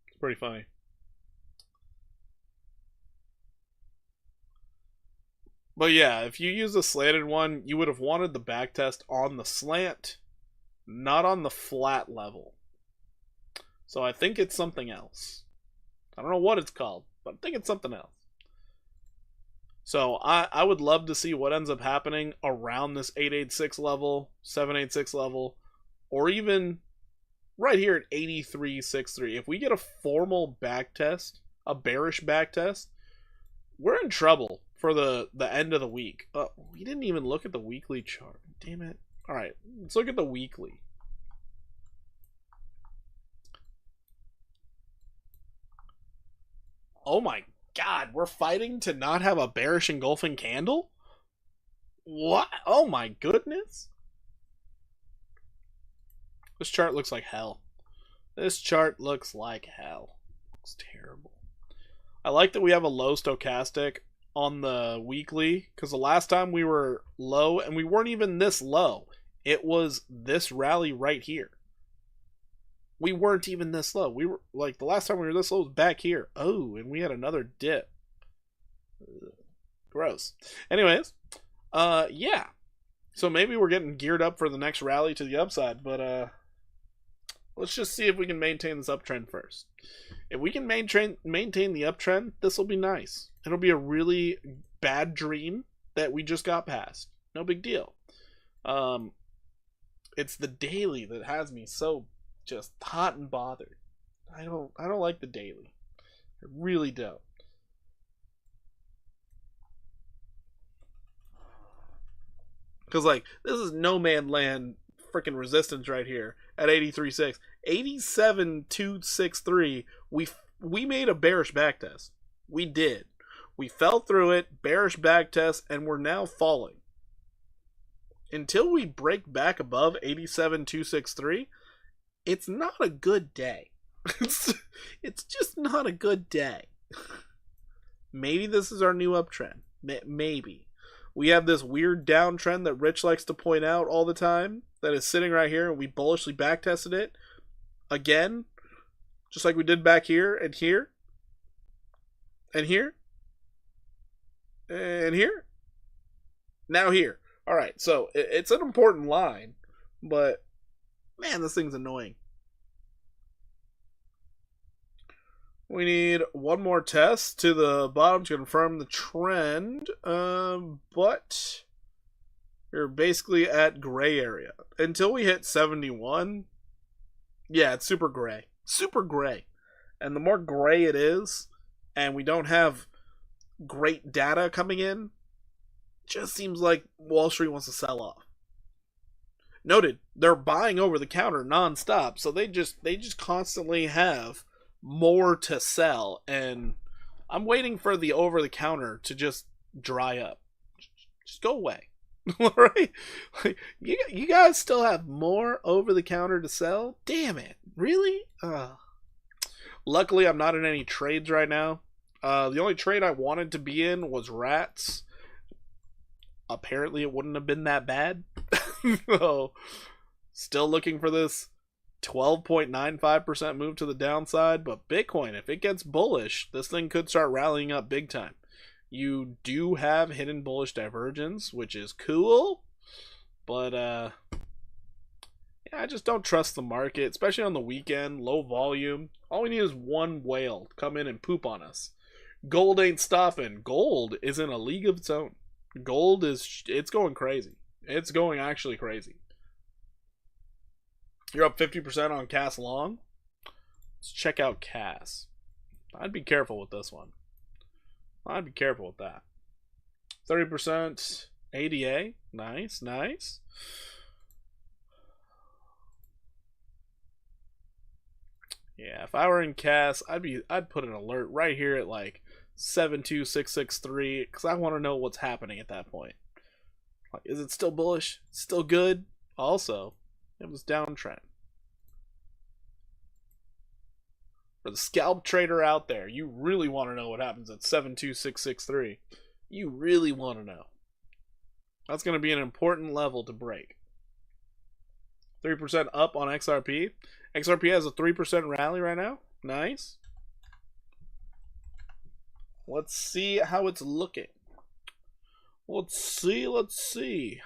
A: It's pretty funny. But yeah, if you use a slanted one, you would have wanted the backtest on the slant, not on the flat level. So I think it's something else. I don't know what it's called, but I think it's something else. So I would love to see what ends up happening around this 886 level, 786 level, or even right here at 8363. If we get a formal back test, a bearish back test, we're in trouble for the end of the week. We didn't even look at the weekly chart. Damn it. All right, let's look at the weekly. Oh my God, we're fighting to not have a bearish engulfing candle? What? Oh my goodness. This chart looks like hell. This chart looks like hell. It's terrible. I like that we have a low stochastic on the weekly, because the last time we were low, and we weren't even this low. It was this rally right here. We weren't even this low. We were like, the last time we were this low was back here. Oh, and we had another dip. Gross. Anyways, yeah. So maybe we're getting geared up for the next rally to the upside, but let's just see if we can maintain this uptrend first. If we can maintain the uptrend, this will be nice. It'll be a really bad dream that we just got past. No big deal. It's the daily that has me so just hot and bothered. I don't like the daily. I really don't. Because, like, this is no man land freaking resistance right here at 83.6. 87.263, we made a bearish backtest. We did. We fell through it, bearish backtest, and we're now falling. Until we break back above 87.263, it's not a good day. It's just not a good day. Maybe this is our new uptrend. Maybe. We have this weird downtrend that Rich likes to point out all the time that is sitting right here, and we bullishly backtested it again, just like we did back here and here and here and here. Now here. All right, so it's an important line, but man, this thing's annoying. We need one more test to the bottom to confirm the trend, but we're basically at gray area. Until we hit 71, yeah, it's super gray. Super gray. And the more gray it is, and we don't have great data coming in, it just seems like Wall Street wants to sell off. Noted, they're buying over the counter nonstop, so they just constantly have more to sell, and I'm waiting for the over the counter to just dry up. Just go away. Alright? Like, you guys still have more over the counter to sell? Damn it. Really? Luckily, I'm not in any trades right now. The only trade I wanted to be in was rats. Apparently, it wouldn't have been that bad. So, still looking for this 12.95% move to the downside, but Bitcoin, if it gets bullish, this thing could start rallying up big time. You do have hidden bullish divergence, which is cool, but yeah, I just don't trust the market, especially on the weekend, low volume. All we need is one whale to come in and poop on us. Gold ain't stopping. Gold is in a league of its own. Gold it's going crazy. It's going actually crazy. You're up 50% on CAS long. Let's check out CAS. I'd be careful with this one. I'd be careful with that. 30% ADA. Nice, nice. Yeah, if I were in CAS, I'd put an alert right here at like 72663 because I want to know what's happening at that point. Like, is it still bullish? Still good? Also, it was downtrend. For the scalp trader out there, you really want to know what happens at 72663. You really want to know. That's going to be an important level to break. 3% up on XRP. XRP has a 3% rally right now. Nice. Let's see how it's looking. Let's see.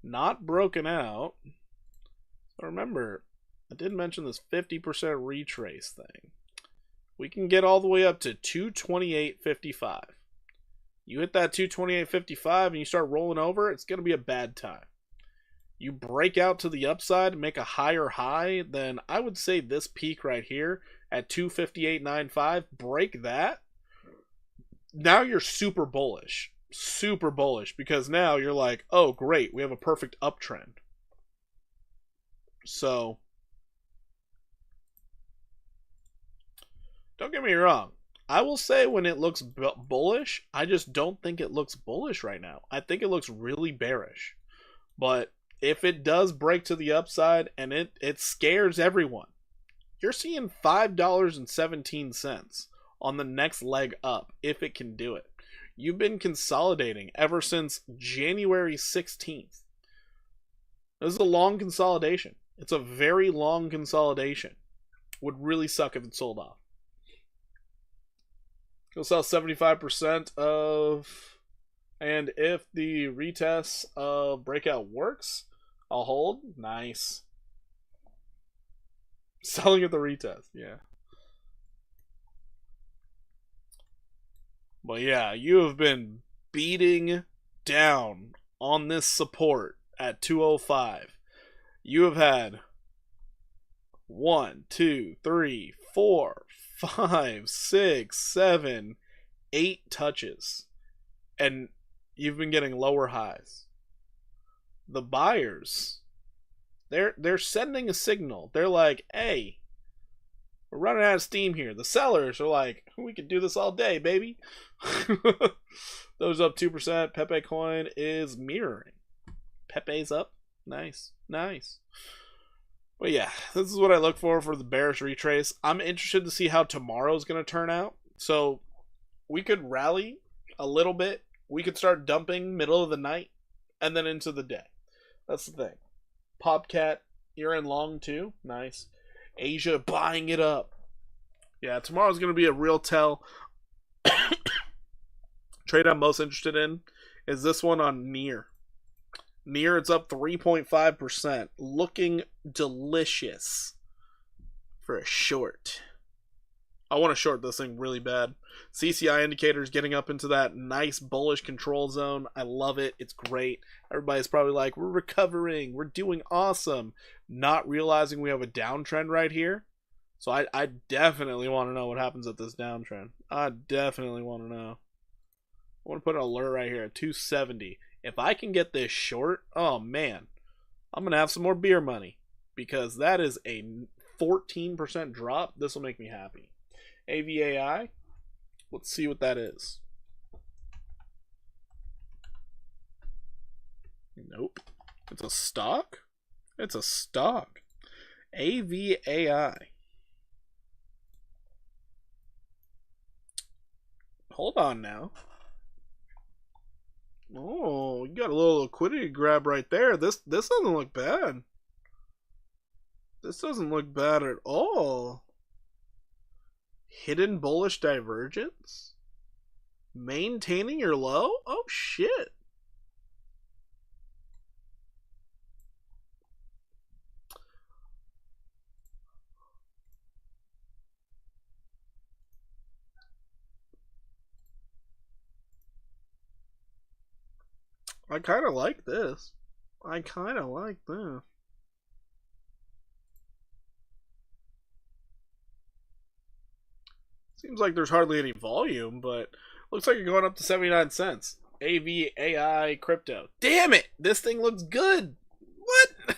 A: Not broken out. So remember, I did mention this 50% retrace thing. We can get all the way up to 228.55. You hit that 228.55 and you start rolling over, it's going to be a bad time. You break out to the upside and make a higher high, then I would say this peak right here at 258.95, break that. Now you're super bullish. Super bullish, because now you're like, oh great, we have a perfect uptrend. So, don't get me wrong. I will say when it looks bullish, I just don't think it looks bullish right now. I think it looks really bearish. But if it does break to the upside and it scares everyone, you're seeing $5.17 on the next leg up if it can do it. You've been consolidating ever since January 16th. This is a long consolidation. It's a very long consolidation. Would really suck if it sold off. You'll sell 75% of, and if the retest of breakout works, I'll hold. Nice. Selling at the retest, yeah. But yeah, you have been beating down on this support at 205. You have had 1, 2, 3, 4, 5, 6, 7, 8 touches. And you've been getting lower highs. The buyers, they're sending a signal. They're like, hey, we're running out of steam here. The sellers are like, we could do this all day, baby. Those up 2%. Pepe coin is mirroring. Pepe's up. Nice. Nice. But yeah, this is what I look for the bearish retrace. I'm interested to see how tomorrow's going to turn out. So we could rally a little bit. We could start dumping middle of the night and then into the day. That's the thing. Popcat, you're in long too. Nice. Asia buying it up. Yeah, tomorrow's going to be a real tell. Trade I'm most interested in is this one on Near. Near, it's up 3.5%. Looking delicious for a short. I want to short this thing really bad. CCI indicators getting up into that nice bullish control zone. I love it. It's great. Everybody's probably like, we're recovering. We're doing awesome. Not realizing we have a downtrend right here. So I definitely want to know what happens at this downtrend. I definitely want to know. I want to put an alert right here at 270. If I can get this short, oh man, I'm going to have some more beer money. Because that is a 14% drop. This will make me happy. AVAI. Let's see what that is. Nope. It's a stock? It's a stock. AVAI. Hold on now. Oh, you got a little liquidity grab right there. This doesn't look bad. This doesn't look bad at all. Hidden bullish divergence? Maintaining your low? Oh shit. I kind of like this. I kind of like this. Seems like there's hardly any volume, but looks like you're going up to 79 cents. AVAI crypto. Damn it! This thing looks good! What?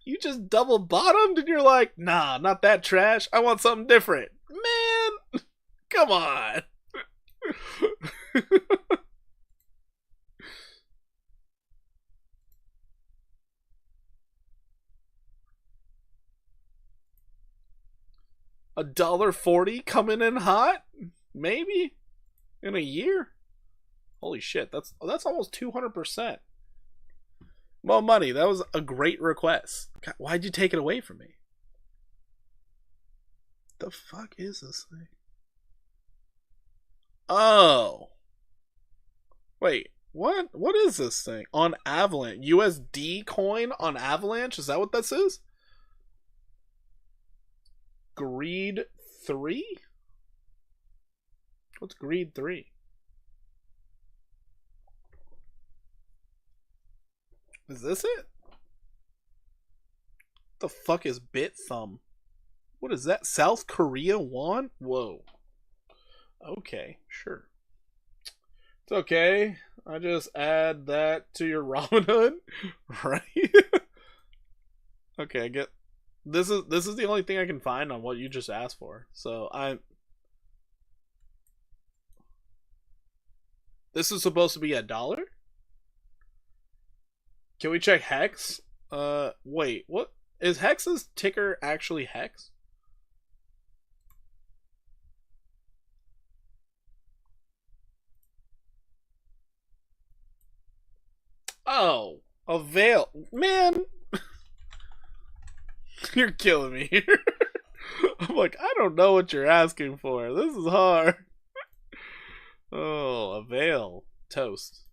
A: You just double bottomed and you're like, nah, not that trash. I want something different. Man! Come on! $1.40 coming in hot? Maybe? In a year? Holy shit, that's almost 200%. Well, money, that was a great request. God, why'd you take it away from me? The fuck is this thing? Oh. Wait, what? What is this thing? On Avalanche. USD coin on Avalanche? Is that what this is? Greed 3? What's Greed 3? Is this it? What the fuck is Bit Thumb? What is that? South Korea won? Whoa. Okay, sure. It's okay. I just add that to your Robinhood, right? Okay, I get this is the only thing I can find on what you just asked for. So this is supposed to be $1? Can we check Hex? Wait, what is Hex's ticker actually Hex? Oh, Avail. Man, you're killing me here. I'm like, I don't know what you're asking for. This is hard. Oh, Avail. Toast.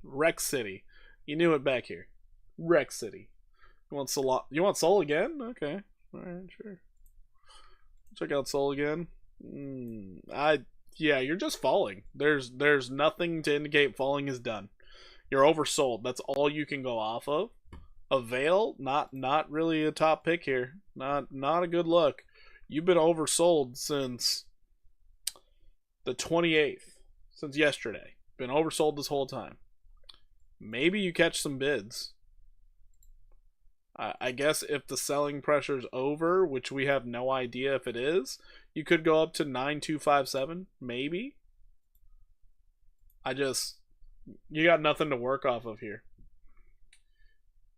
A: Rex City. You knew it back here. Rex City. You want Soul again? Okay. Alright, sure. Check out Soul again. Yeah, you're just falling. There's nothing to indicate falling is done. You're oversold. That's all you can go off of. Avail, not really a top pick here. Not a good look. You've been oversold since the 28th. Since yesterday. Been oversold this whole time. Maybe you catch some bids. I guess if the selling pressure's over, which we have no idea if it is, you could go up to 9257, maybe. You got nothing to work off of here.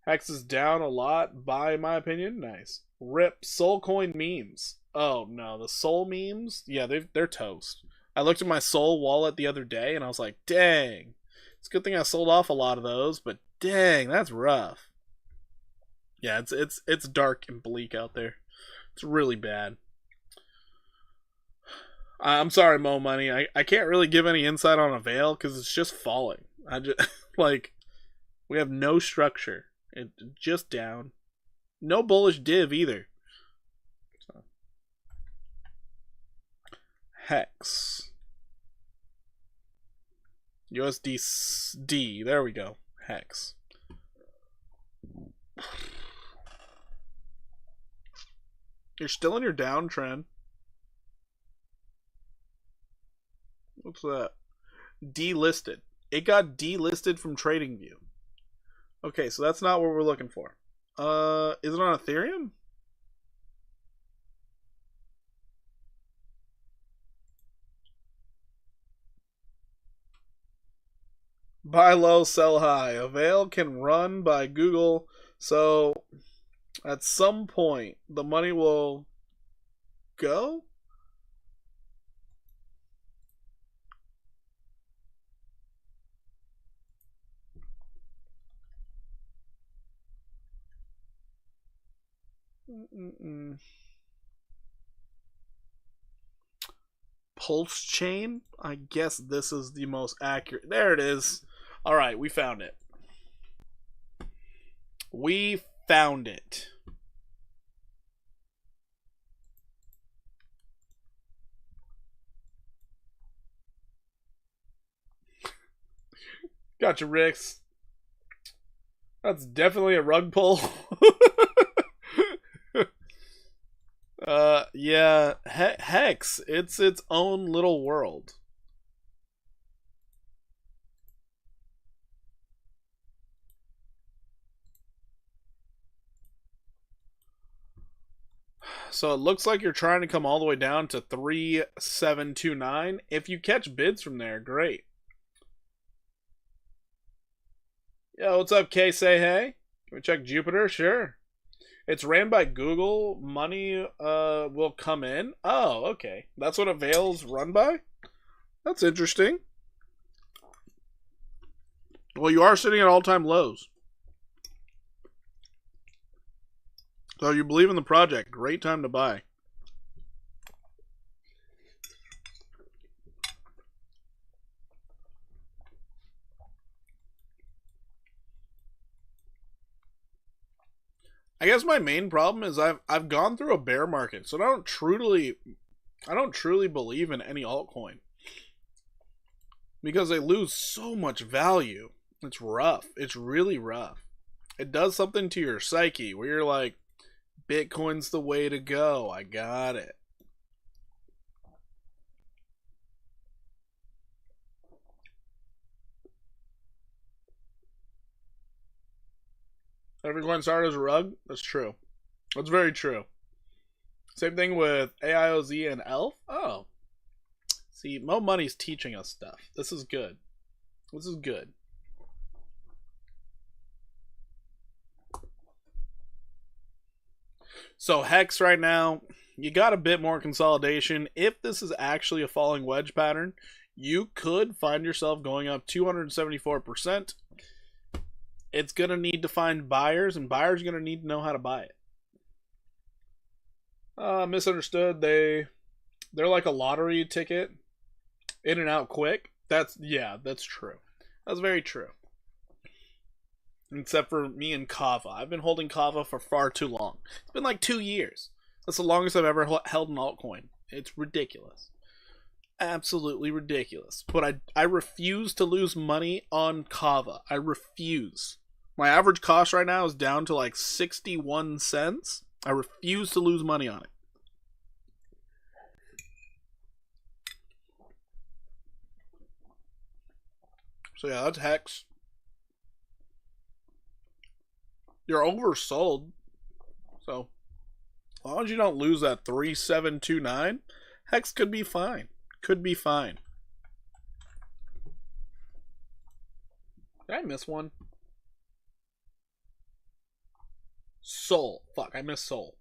A: Hex is down a lot, by my opinion. Nice. Rip Soulcoin memes. Oh no, the Soul memes, yeah, they're toast. I looked at my Soul wallet the other day and I was like, dang. It's a good thing I sold off a lot of those, but dang, that's rough. Yeah, it's dark and bleak out there. It's really bad. I'm sorry, Mo Money. I can't really give any insight on Avail because it's just falling. I just like we have no structure. It's just down. No bullish div either. So. Hex. USD. There we go. Hex. You're still in your downtrend. What's that? Delisted. It got delisted from TradingView. Okay, so that's not what we're looking for. Is it on Ethereum? Buy low, sell high. Avail can run by Google, so at some point the money will go. Pulse chain. I guess this is the most accurate. There it is. All right, we found it. We found it. Gotcha, Rix. That's definitely a rug pull. Yeah, Hex, it's its own little world. So it looks like you're trying to come all the way down to 3729. If you catch bids from there, great. Yo, what's up, K? Say hey. Can we check Jupiter? Sure. It's ran by Google. Money will come in. Oh, okay. That's what Avail's run by? That's interesting. Well, you are sitting at all-time lows. So you believe in the project. Great time to buy. I guess my main problem is I've gone through a bear market, so I don't truly believe in any altcoin because they lose so much value. It's rough. It's really rough. it does something to your psyche where you're like, Bitcoin's the way to go. I got it. Every coin started as a rug? That's true. That's very true. Same thing with AIOZ and ELF. Oh. See, Mo Money's teaching us stuff. This is good. This is good. So Hex right now, you got a bit more consolidation. If this is actually a falling wedge pattern, you could find yourself going up 274%. It's going to need to find buyers, and buyers are going to need to know how to buy it. Misunderstood. They're like a lottery ticket. In and out quick. That's true. That's very true. Except for me and Kava. I've been holding Kava for far too long. It's been like 2 years. That's the longest I've ever held an altcoin. It's ridiculous. Absolutely ridiculous. But I refuse to lose money on Kava. I refuse. My average cost right now is down to like 61 cents. I refuse to lose money on it. So yeah, that's Hex. You're oversold. So, as long as you don't lose that 3729, Hex could be fine. Could be fine. Did I miss one? Soul. Fuck, I missed Soul.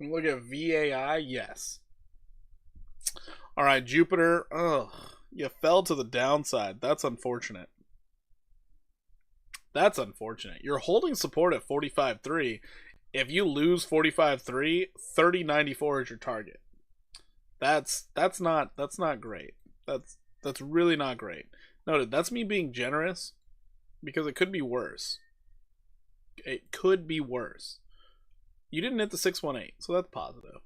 A: Look at VAI, yes. Alright, Jupiter. Ugh. You fell to the downside. That's unfortunate. That's unfortunate. You're holding support at 45.3. If you lose 45.3, 30.94 is your target. That's not great. That's really not great. Noted, that's me being generous because it could be worse. It could be worse. You didn't hit the 618, so that's positive.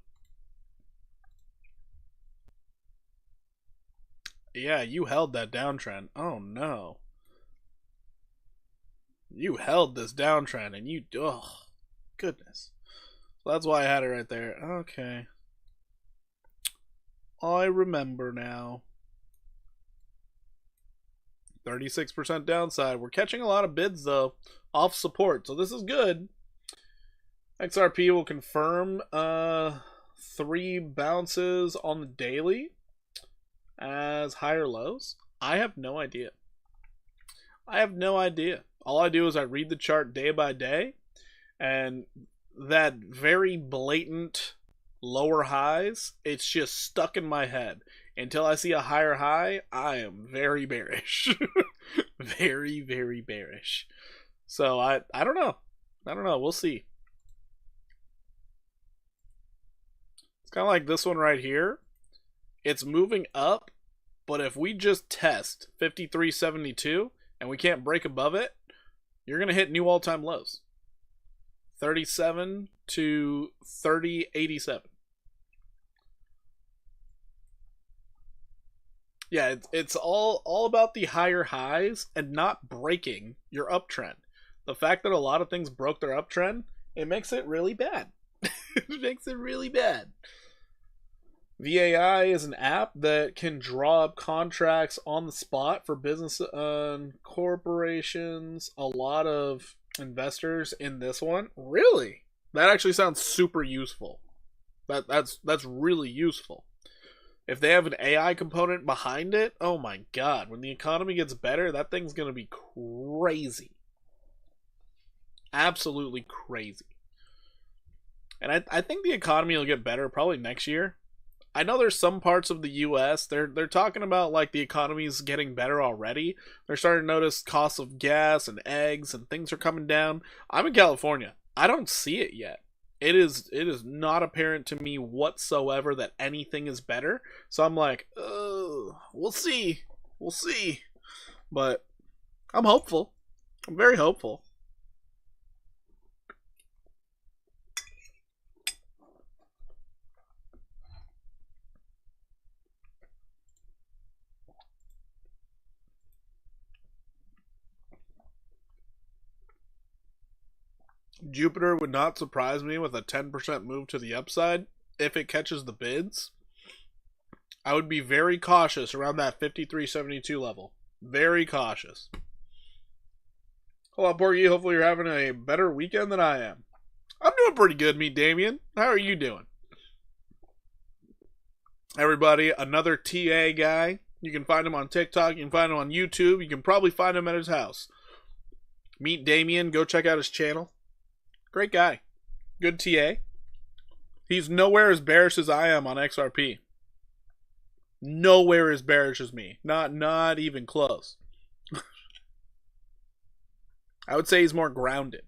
A: Yeah, you held that downtrend. Oh no. You held this downtrend and you, oh, goodness. So that's why I had it right there. Okay. I remember now. 36% downside. We're catching a lot of bids though off support, so this is good. XRP will confirm 3 bounces on the daily as higher lows. I have no idea. I have no idea. All I do is I read the chart day by day, and that very blatant lower highs, it's just stuck in my head. Until I see a higher high, I am very bearish. Very, very bearish. So I don't know. I don't know. We'll see. It's kind of like this one right here. It's moving up, but if we just test 53.72 and we can't break above it, you're going to hit new all-time lows. 37 to 30.87. Yeah, it's all about the higher highs and not breaking your uptrend. The fact that a lot of things broke their uptrend, it makes it really bad. It makes it really bad. VAI is an app that can draw up contracts on the spot for business corporations. A lot of investors in this one. Really? That actually sounds super useful. That's really useful. If they have an AI component behind it, oh my god, when the economy gets better, that thing's going to be crazy. Absolutely crazy. And I think the economy will get better probably next year. I know there's some parts of the US, they're talking about like the economy's getting better already. They're starting to notice costs of gas and eggs and things are coming down. I'm in California. I don't see it yet. It is not apparent to me whatsoever that anything is better. So I'm like, we'll see. We'll see. But I'm hopeful. I'm very hopeful. Jupiter would not surprise me with a 10% move to the upside if it catches the bids. I would be very cautious around that 53.72 level. Very cautious. Hello, Porky. Hopefully you're having a better weekend than I am. I'm doing pretty good, me, Damien. How are you doing? Everybody, another TA guy. You can find him on TikTok. You can find him on YouTube. You can probably find him at his house. Meet Damien. Go check out his channel. Great guy. Good TA. He's nowhere as bearish as I am on XRP. Nowhere as bearish as me. Not even close. I would say he's more grounded.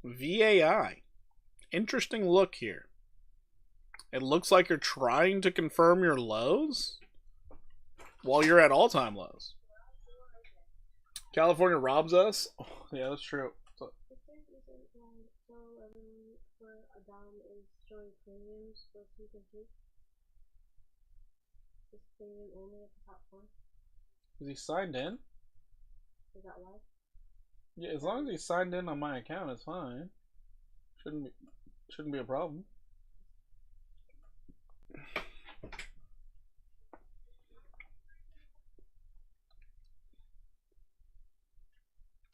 A: VAI. Interesting look here. It looks like you're trying to confirm your lows while you're at all-time lows. California robs us? Oh, yeah, that's true. Is he signed in?
C: Is that why?
A: Yeah, as long as he's signed in on my account, it's fine. Shouldn't be a problem.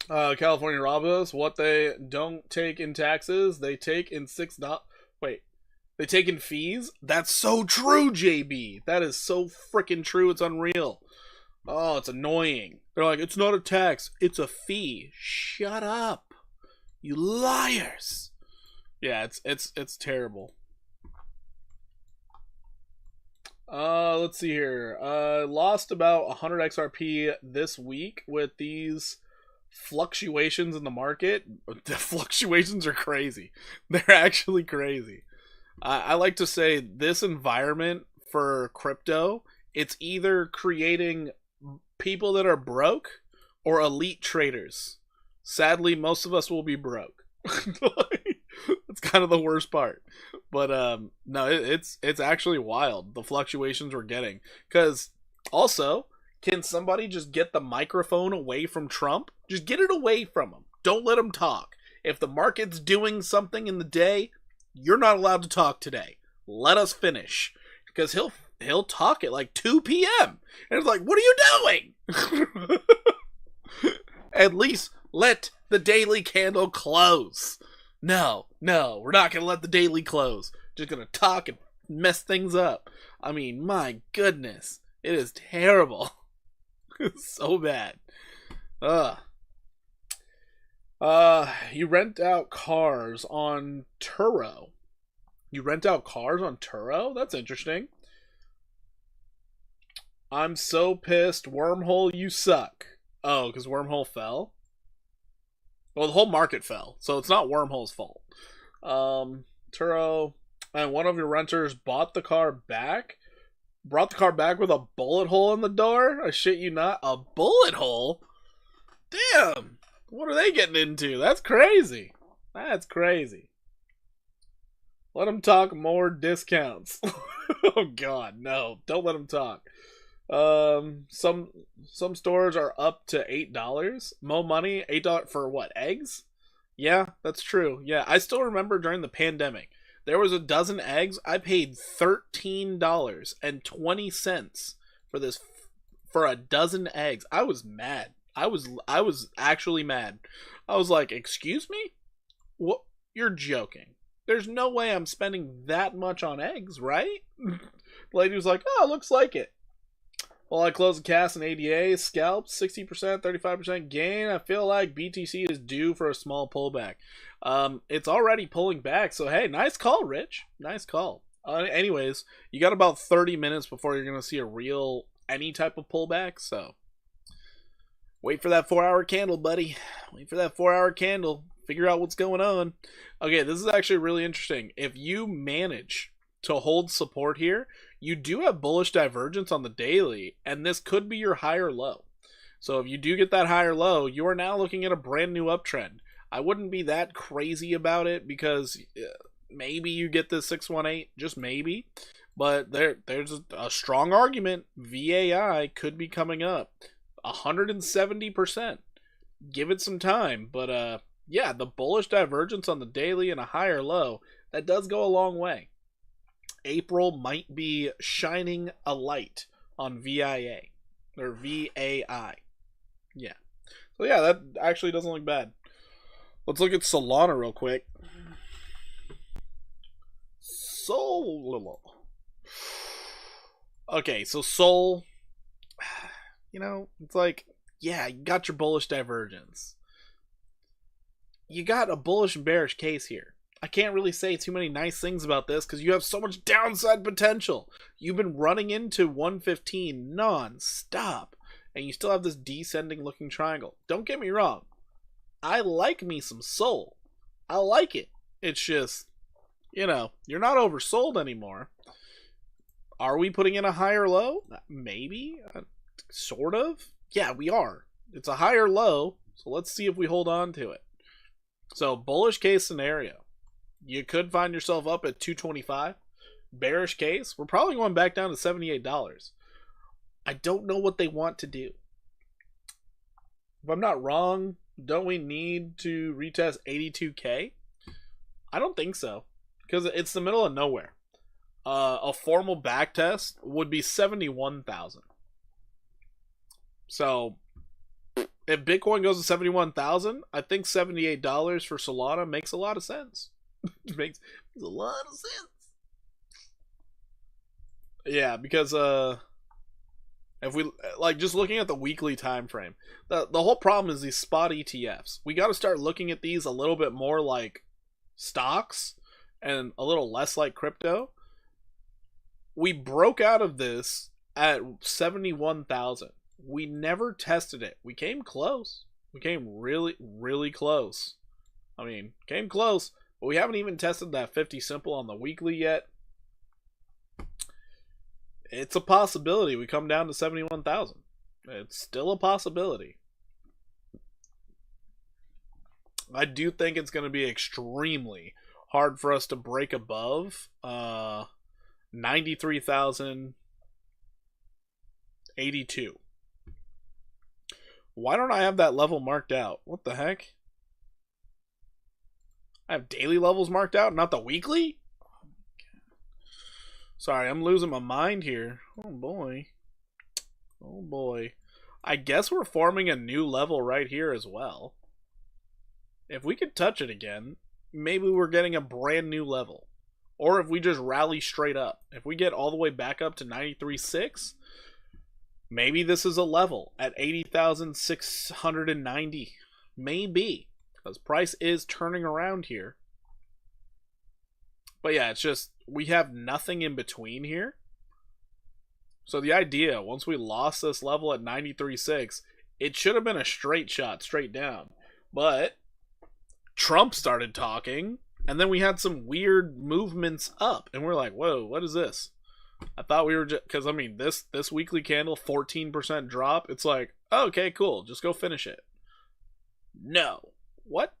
A: California robs us. What they don't take in taxes, they take in $6. Wait, they take in fees? That's so true, JB. That is so freaking true. It's unreal. Oh, it's annoying. They're like, it's not a tax, it's a fee. Shut up, you liars. Yeah, it's terrible. Let's see here. Lost about 100 XRP this week with these fluctuations in the market. The fluctuations are crazy. They're actually crazy. I like to say this environment for crypto, it's either creating people that are broke or elite traders. Sadly, most of us will be broke. That's kind of the worst part. But no, it's actually wild, the fluctuations we're getting. Because also, can somebody just get the microphone away from Trump? Just get it away from him. Don't let him talk. If the market's doing something in the day, you're not allowed to talk today. Let us finish. Because he'll talk at like 2 p.m. And it's like, what are you doing? At least let the daily candle close. No, we're not going to let the daily close. Just going to talk and mess things up. I mean, my goodness. It is terrible. It's so bad. You rent out cars on Turo. You rent out cars on Turo? That's interesting. I'm so pissed. Wormhole, you suck. Oh, because Wormhole fell? Well, the whole market fell, so it's not Wormhole's fault. Turo, and one of your renters brought the car back with a bullet hole in the door? I shit you not. A bullet hole? Damn. What are they getting into? That's crazy. That's crazy. Let them talk more discounts. Oh, God, no. Don't let them talk. Some stores are up to $8. Mo money, $8 for what? Eggs? Yeah, that's true. Yeah, I still remember during the pandemic, there was a dozen eggs. I paid $13.20 for a dozen eggs. I was mad. I was actually mad. I was like, "Excuse me? What? You're joking. There's no way I'm spending that much on eggs, right?" The lady was like, "Oh, looks like it." Well, I closed the cast in ADA, scalped, 60%, 35% gain. I feel like BTC is due for a small pullback. It's already pulling back, so hey, nice call, Rich. Nice call. Anyways, you got about 30 minutes before you're going to see any type of pullback, so wait for that 4-hour candle, buddy. Wait for that 4-hour candle. Figure out what's going on. Okay, this is actually really interesting. If you manage to hold support here, you do have bullish divergence on the daily, and this could be your higher low. So if you do get that higher low, you are now looking at a brand new uptrend. I wouldn't be that crazy about it because maybe you get this 618, just maybe. But there's a strong argument VAI could be coming up 170%. Give it some time, but yeah, the bullish divergence on the daily and a higher low, that does go a long way. April might be shining a light on VIA or VAI. Yeah. So yeah, that actually doesn't look bad. Let's look at Solana real quick. Okay, so Sol, you know, it's like, yeah, you got your bullish divergence. You got a bullish and bearish case here. I can't really say too many nice things about this because you have so much downside potential. You've been running into 115 non-stop, and you still have this descending looking triangle. Don't get me wrong. I like me some Sol. I like it. It's just, you know, you're not oversold anymore. Are we putting in a higher low? Maybe. Sort of. Yeah, we are. It's a higher low, so let's see if we hold on to it. So, bullish case scenario. You could find yourself up at 225. Bearish case, we're probably going back down to $78. I don't know what they want to do. If I'm not wrong, don't we need to retest 82K? I don't think so, because it's the middle of nowhere. A formal back test would be 71,000. So, if Bitcoin goes to 71,000, I think $78 for Solana makes a lot of sense. It makes a lot of sense. Yeah, because if we like just looking at the weekly time frame, the whole problem is these spot ETFs. We got to start looking at these a little bit more like stocks and a little less like crypto. We broke out of this at 71,000. We never tested it. We came close. We came really, really close. I mean, came close, but we haven't even tested that 50 simple on the weekly yet. It's a possibility we come down to 71,000. It's still a possibility. I do think it's going to be extremely hard for us to break above 93,082. Why don't I have that level marked out? What the heck? I have daily levels marked out, not the weekly? Sorry, I'm losing my mind here. Oh boy. Oh boy. I guess we're forming a new level right here as well. If we could touch it again, maybe we're getting a brand new level. Or if we just rally straight up. If we get all the way back up to 93.6, maybe this is a level at 80,690. Maybe. Because price is turning around here. But yeah, it's just, we have nothing in between here. So the idea, once we lost this level at 93.6, it should have been a straight shot, straight down. But Trump started talking, and then we had some weird movements up. And we're like, whoa, what is this? I thought we were just, because I mean, this weekly candle, 14% drop. It's like, oh, okay, cool, just go finish it. No. What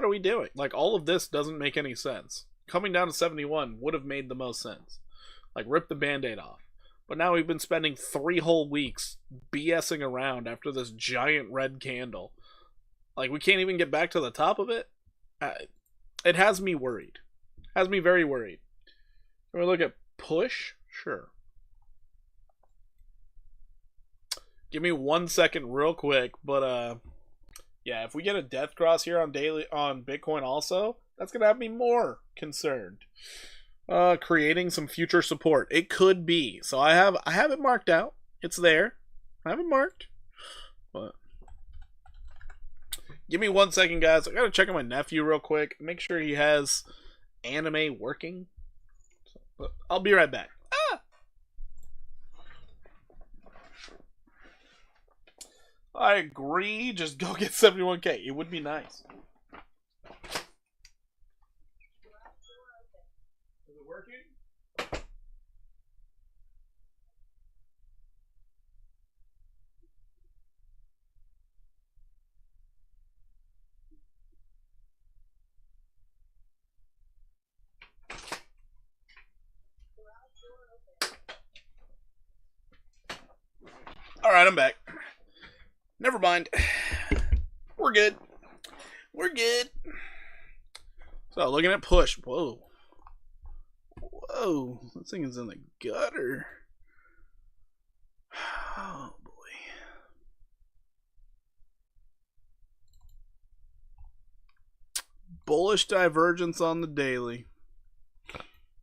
A: are we doing? Like, all of this doesn't make any sense. Coming down to 71 would have made the most sense. Like, rip the band-aid off. But now we've been spending 3 whole weeks BSing around after this giant red candle. Like, we can't even get back to the top of it. It has me worried. Has me very worried. Can we look at push? Sure. Give me 1 second real quick, but yeah, if we get a death cross here on Bitcoin also, that's gonna have me more concerned. Creating some future support. It could be. So I have it marked out. It's there. I have it marked. But give me 1 second, guys. I gotta check on my nephew real quick. Make sure he has anime working. So, I'll be right back. I agree. Just go get 71K. It would be nice. Is it working? Alright, I'm back. Never mind. We're good. We're good. So, looking at push. Whoa. Whoa. This thing is in the gutter. Oh, boy. Bullish divergence on the daily.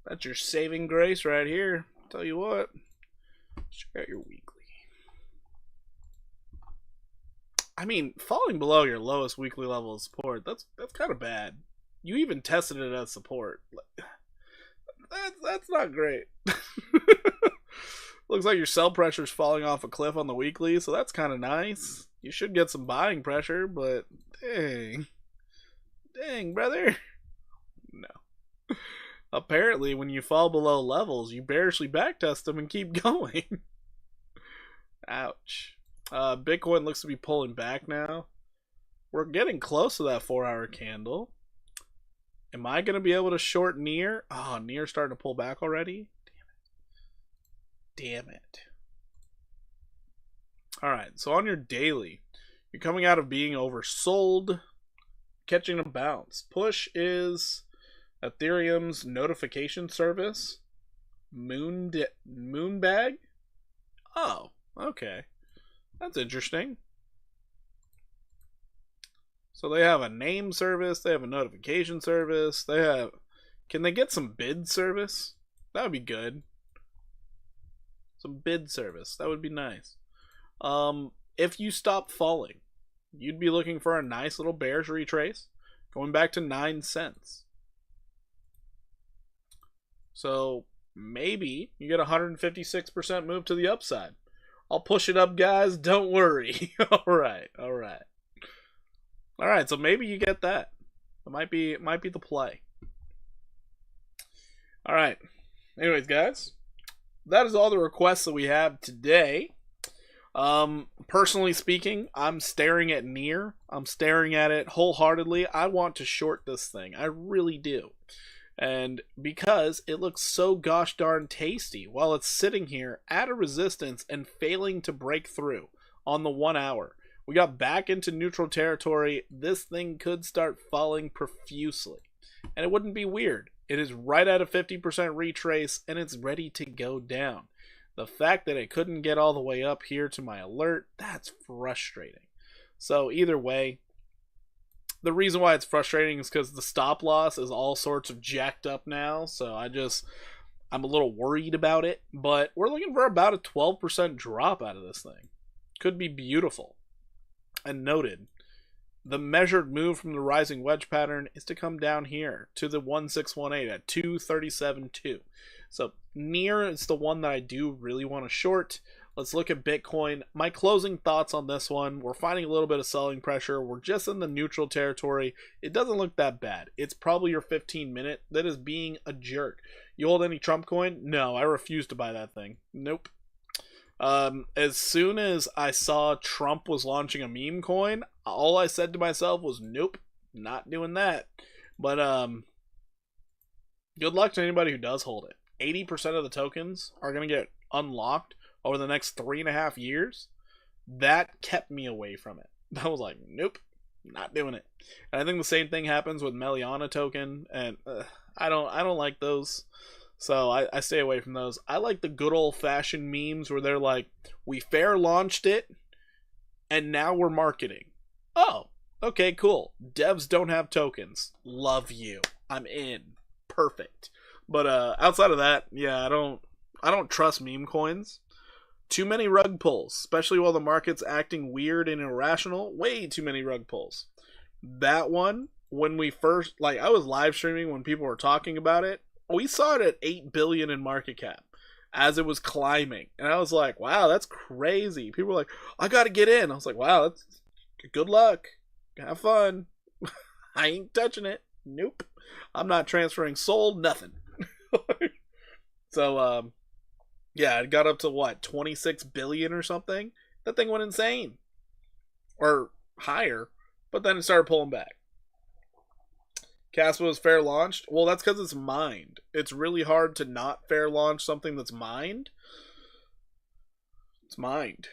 A: That's your saving grace right here. Tell you what. Check out your weekly. I mean, falling below your lowest weekly level of support, that's kind of bad. You even tested it as support. That's not great. Looks like your sell pressure is falling off a cliff on the weekly, so that's kind of nice. You should get some buying pressure, but dang. Dang, brother. No. Apparently, when you fall below levels, you bearishly backtest them and keep going. Ouch. Bitcoin looks to be pulling back now. We're getting close to that 4-hour candle. Am I going to be able to short near? Oh, near starting to pull back already? Damn it. Alright, so on your daily, you're coming out of being oversold, catching a bounce. Push is Ethereum's notification service. Moonbag? Oh, okay. That's interesting. So they have a name service, they have a notification service, they have... Can they get some bid service? That would be good. Some bid service. That would be nice. If you stop falling, you'd be looking for a nice little bearish retrace, going back to 9 cents. So maybe you get a 156% move to the upside. I'll push it up, guys. Don't worry. Alright. Alright, so maybe you get that. It might be the play. Alright. Anyways, guys. That is all the requests that we have today. Personally speaking, I'm staring at near. I'm staring at it wholeheartedly. I want to short this thing. I really do. And because it looks so gosh darn tasty while it's sitting here at a resistance and failing to break through on the 1 hour. We got back into neutral territory. This thing could start falling profusely. And it wouldn't be weird. It is right at a 50% retrace and it's ready to go down. The fact that it couldn't get all the way up here to my alert, that's frustrating. So either way, the reason why it's frustrating is because the stop loss is all sorts of jacked up now. So I'm a little worried about it. But we're looking for about a 12% drop out of this thing. Could be beautiful. And noted, the measured move from the rising wedge pattern is to come down here to the 1618 at 237.2. So near is the one that I do really want to short. Let's look at Bitcoin. My closing thoughts on this one. We're finding a little bit of selling pressure. We're just in the neutral territory. It doesn't look that bad. It's probably your 15-minute that is being a jerk. You hold any Trump coin? No, I refuse to buy that thing. Nope. As soon as I saw Trump was launching a meme coin, all I said to myself was, nope, not doing that. But, good luck to anybody who does hold it. 80% of the tokens are going to get unlocked over the next 3.5 years. That kept me away from it. I was like, nope, not doing it. And I think the same thing happens with Meliana token, and I don't like those. So I stay away from those. I like the good old-fashioned memes where they're like, we fair launched it, and now we're marketing. Oh, okay, cool. Devs don't have tokens. Love you. I'm in. Perfect. But outside of that, yeah, I don't trust meme coins. Too many rug pulls, especially while the market's acting weird and irrational. Way too many rug pulls. That one, when we first, I was live streaming when people were talking about it. We saw it at 8 billion in market cap as it was climbing. And I was like, wow, that's crazy. People were like, I got to get in. I was like, wow, that's good luck. Have fun. I ain't touching it. Nope. I'm not transferring sold, nothing. So, yeah, it got up to what, 26 billion or something? That thing went insane. Or higher. But then it started pulling back. Caspa was fair launched. Well, that's because it's mined. It's really hard to not fair launch something that's mined. It's mined.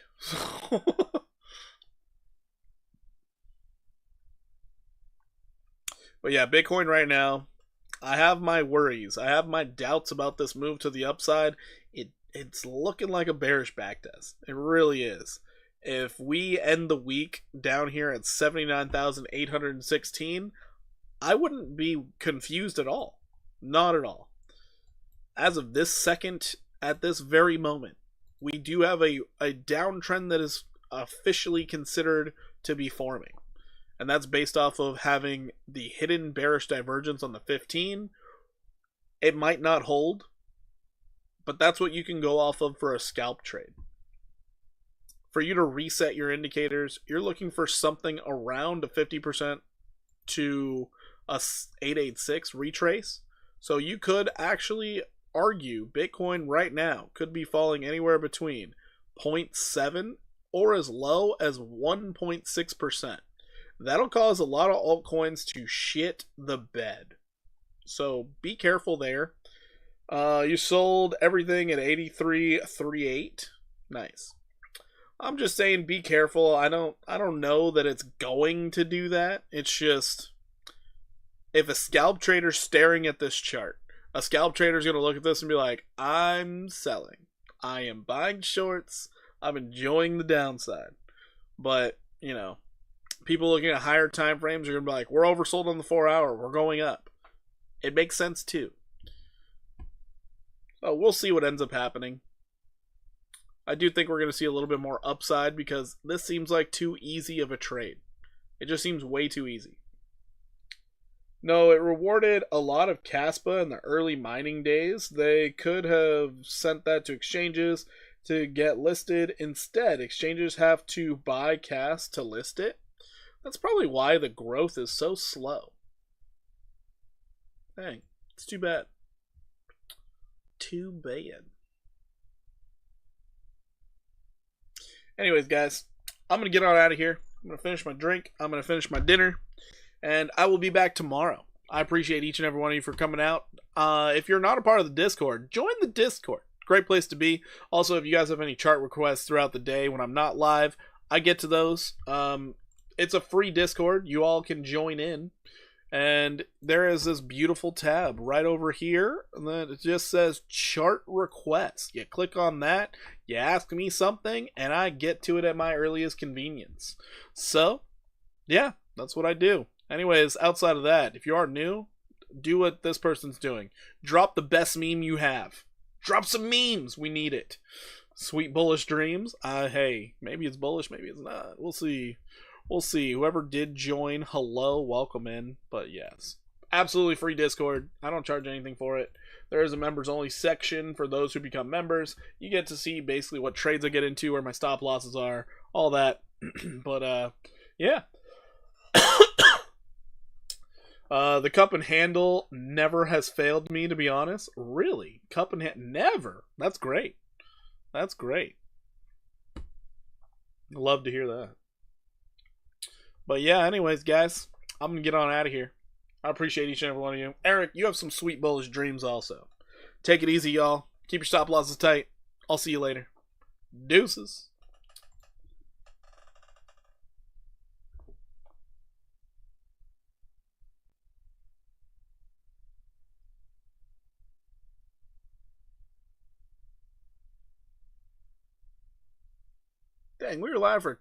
A: But yeah, Bitcoin right now, I have my worries. I have my doubts about this move to the upside. It's looking like a bearish backtest. It really is. If we end the week down here at 79,816, I wouldn't be confused at all. Not at all. As of this second, at this very moment, we do have a downtrend that is officially considered to be forming. And that's based off of having the hidden bearish divergence on the 15. It might not hold, but that's what you can go off of for a scalp trade. For you to reset your indicators, you're looking for something around a 50% to a 886 retrace. So you could actually argue Bitcoin right now could be falling anywhere between 0.7 or as low as 1.6%. That'll cause a lot of altcoins to shit the bed. So be careful there. You sold everything at 83.38. Nice. I'm just saying be careful. I don't know that it's going to do that. It's just if a scalp trader's staring at this chart, a scalp trader's going to look at this and be like, I'm selling. I am buying shorts. I'm enjoying the downside. But, you know, people looking at higher time frames are going to be like, we're oversold on the 4 hour. We're going up. It makes sense too. So we'll see what ends up happening. I do think we're going to see a little bit more upside because this seems like too easy of a trade. It just seems way too easy. No, it rewarded a lot of Caspa in the early mining days. They could have sent that to exchanges to get listed. Instead, exchanges have to buy CAS to list it. That's probably why the growth is so slow. Dang, it's too bad. Too bad. Anyways, guys, I'm going to get on out of here. I'm going to finish my drink. I'm going to finish my dinner. And I will be back tomorrow. I appreciate each and every one of you for coming out. If you're not a part of the Discord, join the Discord. Great place to be. Also, if you guys have any chart requests throughout the day when I'm not live, I get to those. It's a free Discord. You all can join in. And there is this beautiful tab right over here. And then it just says chart requests. You click on that. You ask me something. And I get to it at my earliest convenience. So, yeah, that's what I do. Anyways, outside of that, if you are new, do what this person's doing. Drop the best meme you have. Drop some memes. We need it. Sweet bullish dreams. Hey, maybe it's bullish, maybe it's not. We'll see. We'll see. Whoever did join, hello, welcome in. But yes, absolutely free Discord. I don't charge anything for it. There is a members only section for those who become members. You get to see basically what trades I get into, where my stop losses are, all that. But yeah. The cup and handle never has failed me, to be honest. Really? Cup and handle? Never. That's great. That's great. Love to hear that. But yeah, anyways, guys, I'm going to get on out of here. I appreciate each and every one of you. Eric, you have some sweet bullish dreams also. Take it easy, y'all. Keep your stop losses tight. I'll see you later. Deuces. Dang, we were live for